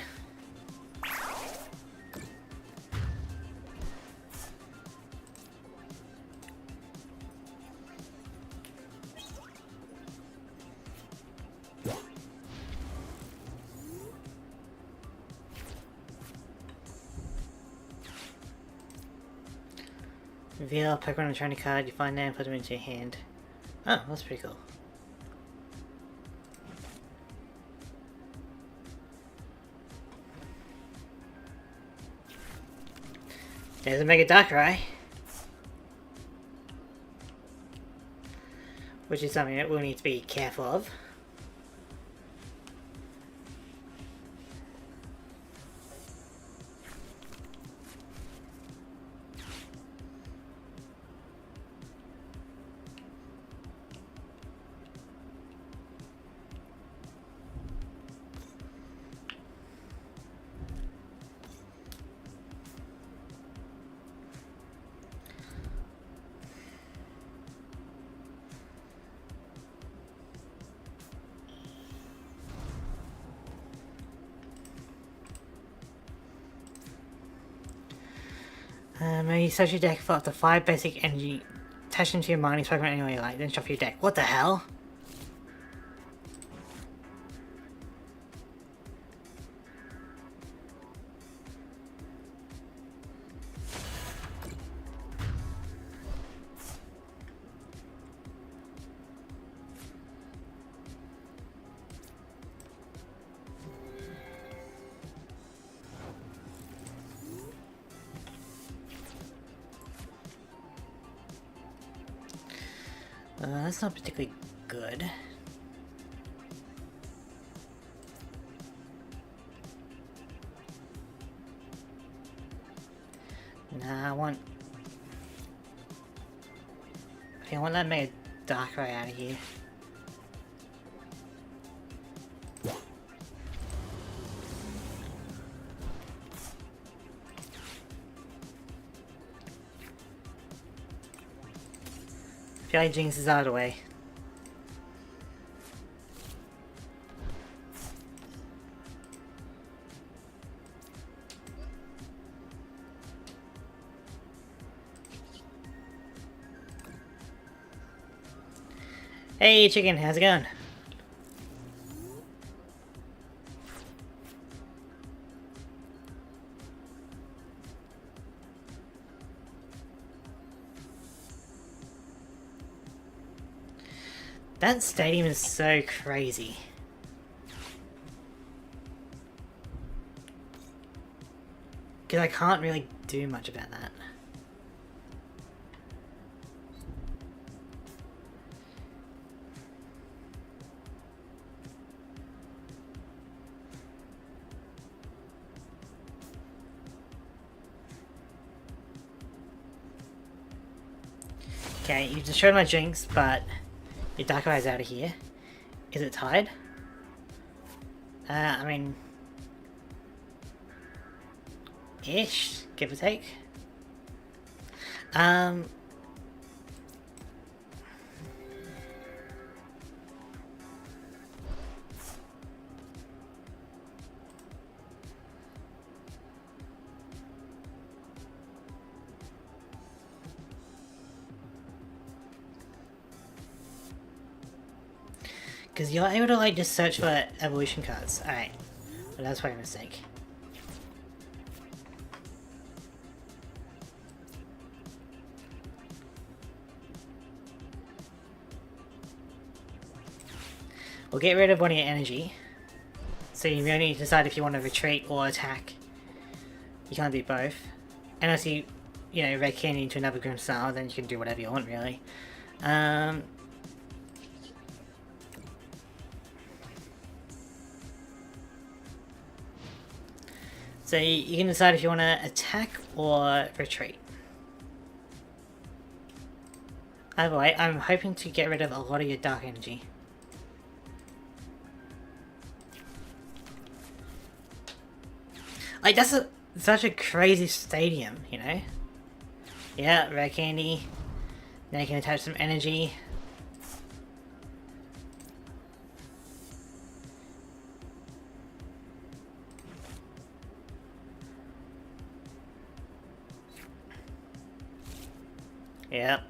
Reveal Pokemon on training card, you find them and put them into your hand. Oh, that's pretty cool. There's a Mega Darkrai. Which is something that we'll need to be careful of. Maybe search your deck for up to 5 basic energy, attach them to your mining Pokemon anyway you like, then shuffle your deck. What the hell? That's not particularly good. Nah, I want that Mega Darkrai out of here. Jelly Jinx is out of the way. Hey chicken, how's it going? That stadium is so crazy. Because I can't really do much about that. Okay, you destroyed my Jinx, but your Darkrai's out of here. Is it tied? I mean... ish, give or take. Because you're able to like just search for evolution cards. Alright. Well, that's probably a mistake. We'll get rid of one of your energy. So you only need to decide if you want to retreat or attack. You can't do both. Unless you know, red candy into another grim style, then you can do whatever you want, really. So you can decide if you want to attack or retreat. Either way, I'm hoping to get rid of a lot of your dark energy. Like, that's such a crazy stadium, you know? Yeah, red candy. Now you can attach some energy. Yep.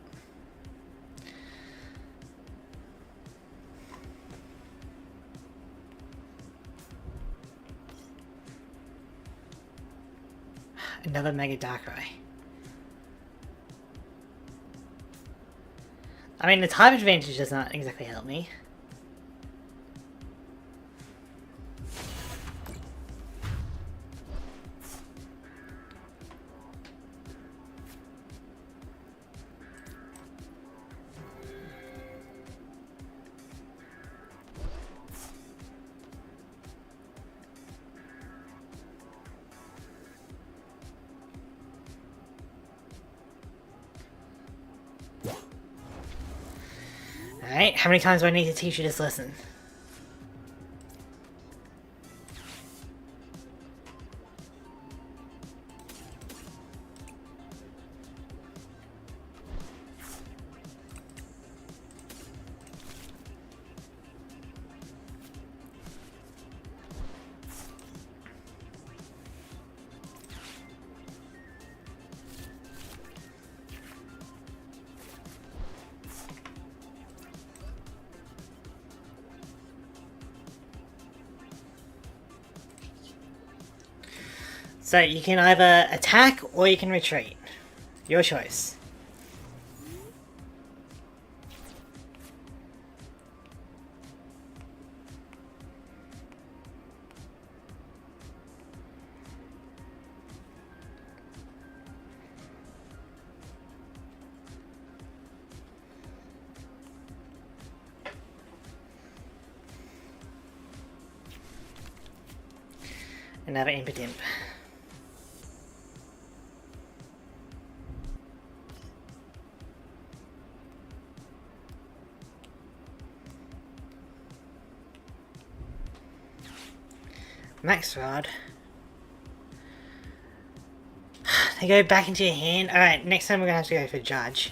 Another Mega Darkrai. I mean, the type advantage does not exactly help me. Alright, how many times do I need to teach you this lesson? So you can either attack or you can retreat. Your choice. Another impotent. Max Rod. They go back into your hand. Alright, next time we're gonna have to go for Judge.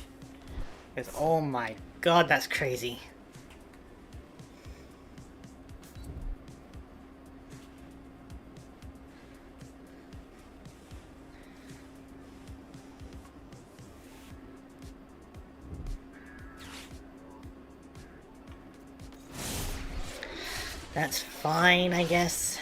Because, oh my god, that's crazy. That's fine, I guess.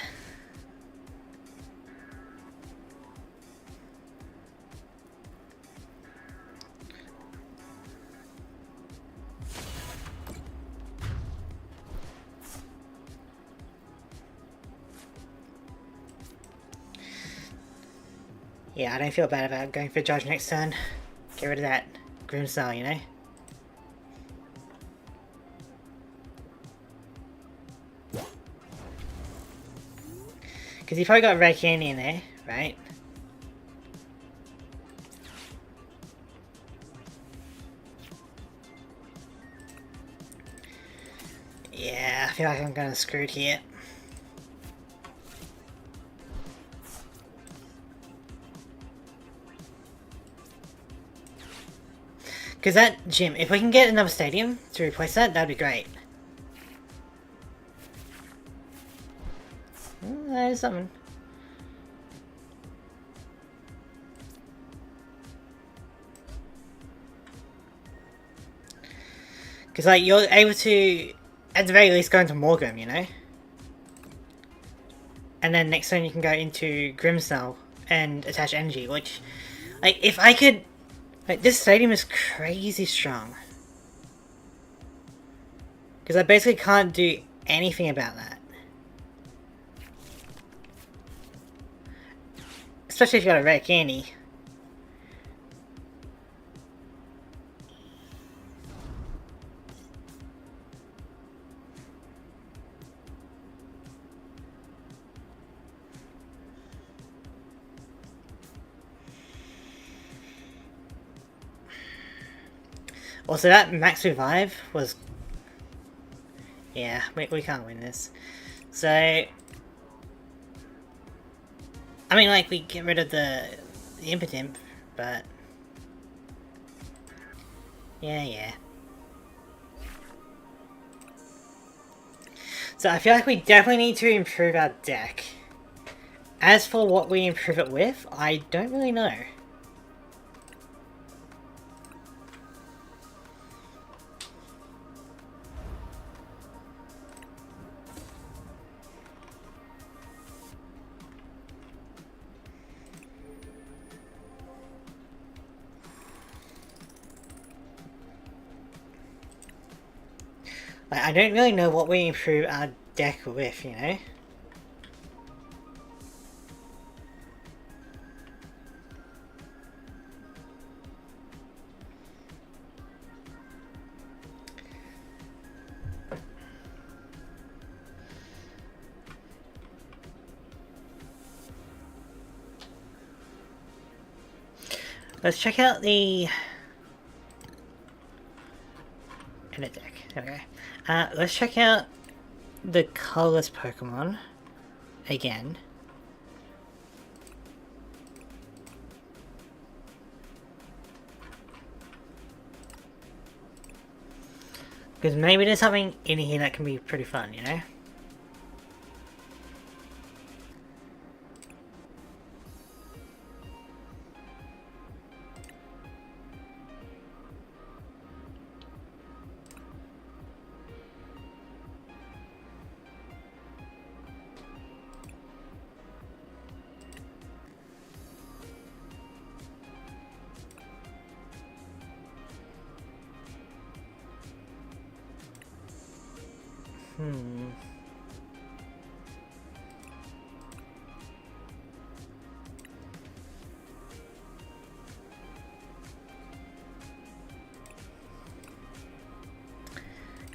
Yeah, I don't feel bad about going for Judge next turn. Get rid of that Grim Style, you know? Because you've probably got Red Candy in there, right? feel like I'm kind of screwed here. Because that gym, if we can get another stadium to replace that, that'd be great. There's something. Because, like, you're able to, at the very least, go into Morgum, you know? And then next turn you can go into Grimsnell and attach energy, which, like, if I could... Like, this stadium is crazy strong. Because I basically can't do anything about that. Especially if you got a rare candy. Also, that max revive was... Yeah, we can't win this. So... I mean, like, we get rid of the impotent, but... Yeah. So I feel like we definitely need to improve our deck. As for what we improve it with, I don't really know. Like, I don't really know what we improve our deck with, you know? Let's check out the... Edit deck. Okay. Let's check out the colorless Pokemon again. Because maybe there's something in here that can be pretty fun, you know?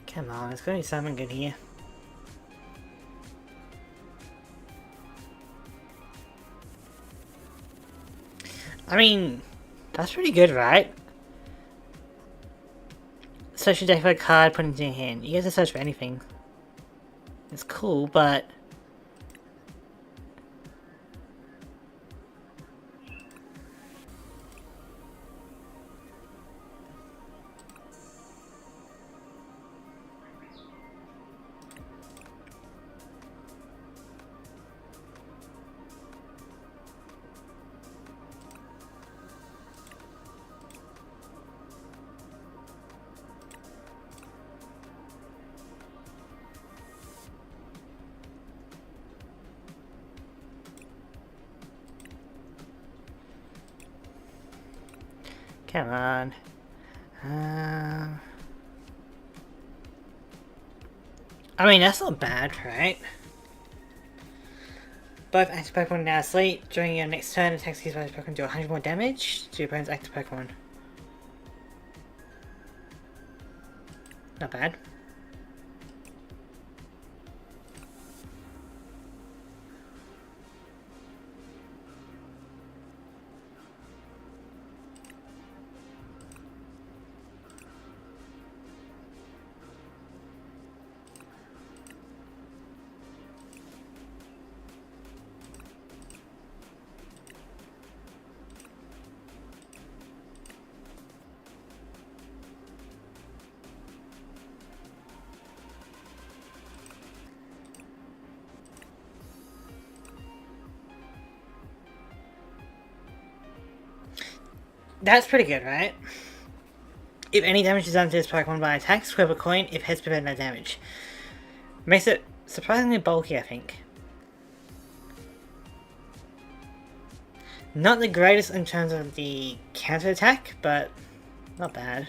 Come on, there's gotta be something good here. I mean, that's pretty good, right? Search your deck for a card, put it into your hand. You get to search for anything. It's cool, but... Come on. I mean, that's not bad, right? Both active Pokemon now asleep. During your next turn, attacks used by this Pokemon do 100 more damage to your opponent's active Pokemon. Not bad. That's pretty good, right? If any damage is done to this Pokemon by attacks, flip a coin if heads prevent no damage. Makes it surprisingly bulky, I think. Not the greatest in terms of the counter attack, but not bad.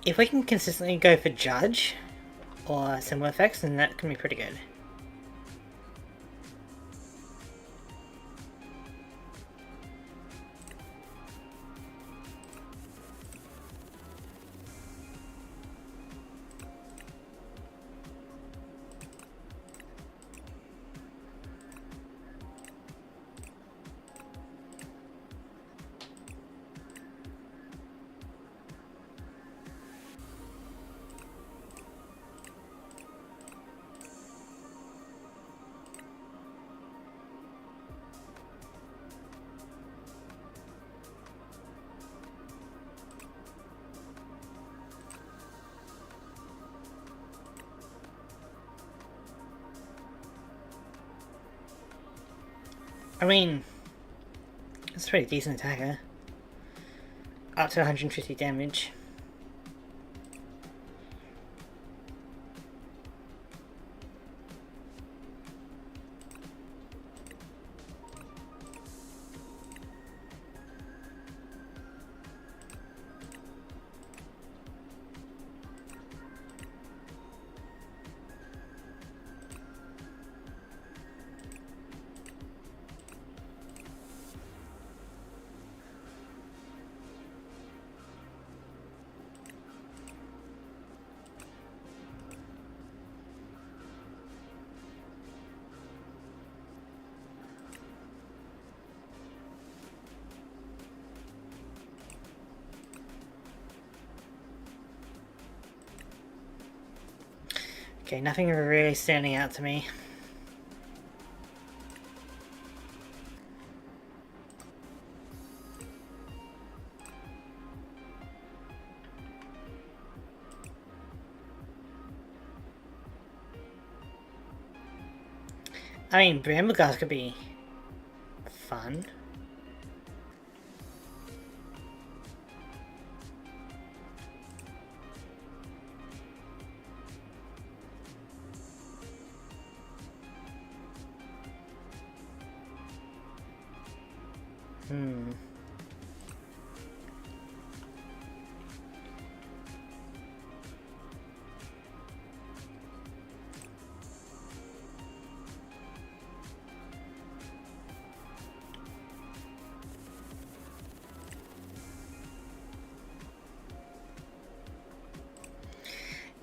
If we can consistently go for Judge or similar effects, then that can be pretty good. I mean, it's a pretty decent attacker. Up to 150 damage. Okay, nothing really standing out to me. I mean, Brambleghast could be fun.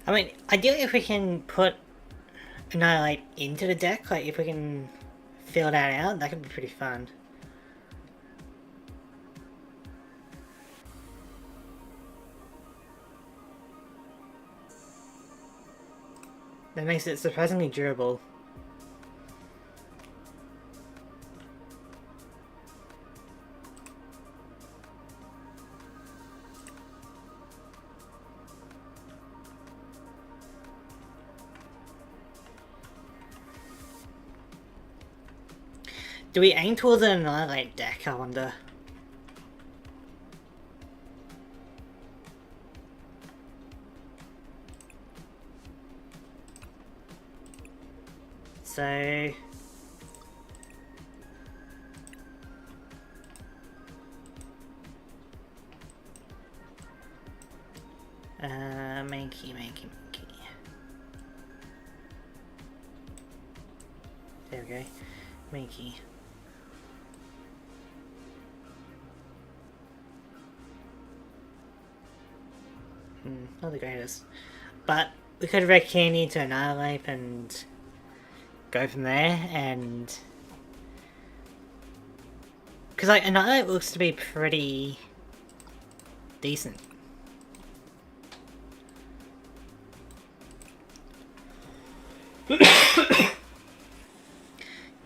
I mean, ideally if we can put Annihilate into the deck, like if we can fill that out, that could be pretty fun. That makes it surprisingly durable. Do we aim towards an Annihilate deck, I wonder? So... main key. There we go. Main key. Not the greatest. But we could wreck Candy to Annihilate and go from there, and... because like Annihilate looks to be pretty decent.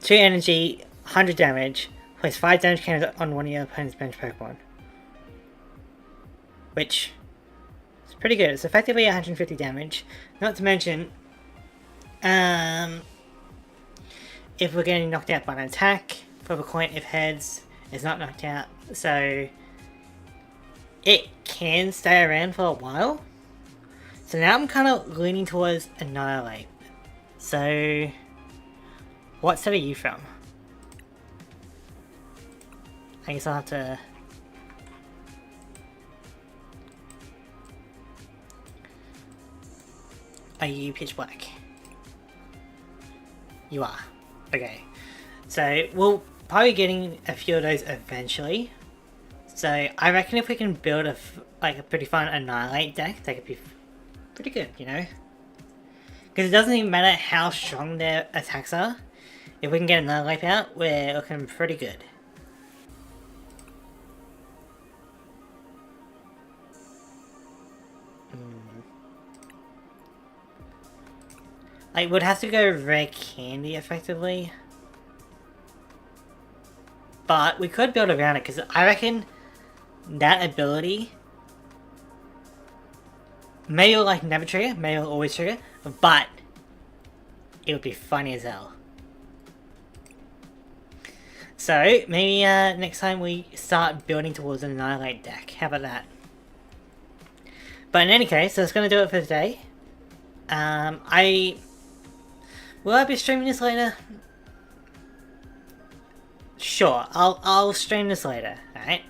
Two energy, 100 damage. Place 5 damage cannons on one of your opponent's bench Pokemon. Which is pretty good. It's effectively 150 damage. Not to mention, If we're getting knocked out by an attack, flip a coin if heads is not knocked out. So it can stay around for a while. So now I'm kind of leaning towards Annihilate. So what set are you from? I guess I'll have to... Are you pitch black? You are. Okay. So we'll probably getting a few of those eventually. So I reckon if we can build a pretty fun Annihilate deck, that could be pretty good, you know? Because it doesn't even matter how strong their attacks are. If we can get another life out, we're looking pretty good. Like, would have to go rare candy effectively. But we could build around it, because I reckon that ability maybe it'll like never trigger, maybe it'll always trigger, but it would be funny as hell. So maybe next time we start building towards an Annihilate deck. How about that? But in any case, that's going to do it for today. Will I be streaming this later? Sure, I'll stream this later, alright?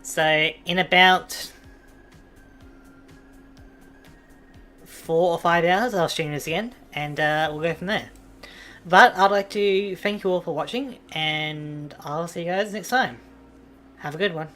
So, in about 4 or 5 hours, I'll stream this again, and we'll go from there. But I'd like to thank you all for watching, and I'll see you guys next time. Have a good one.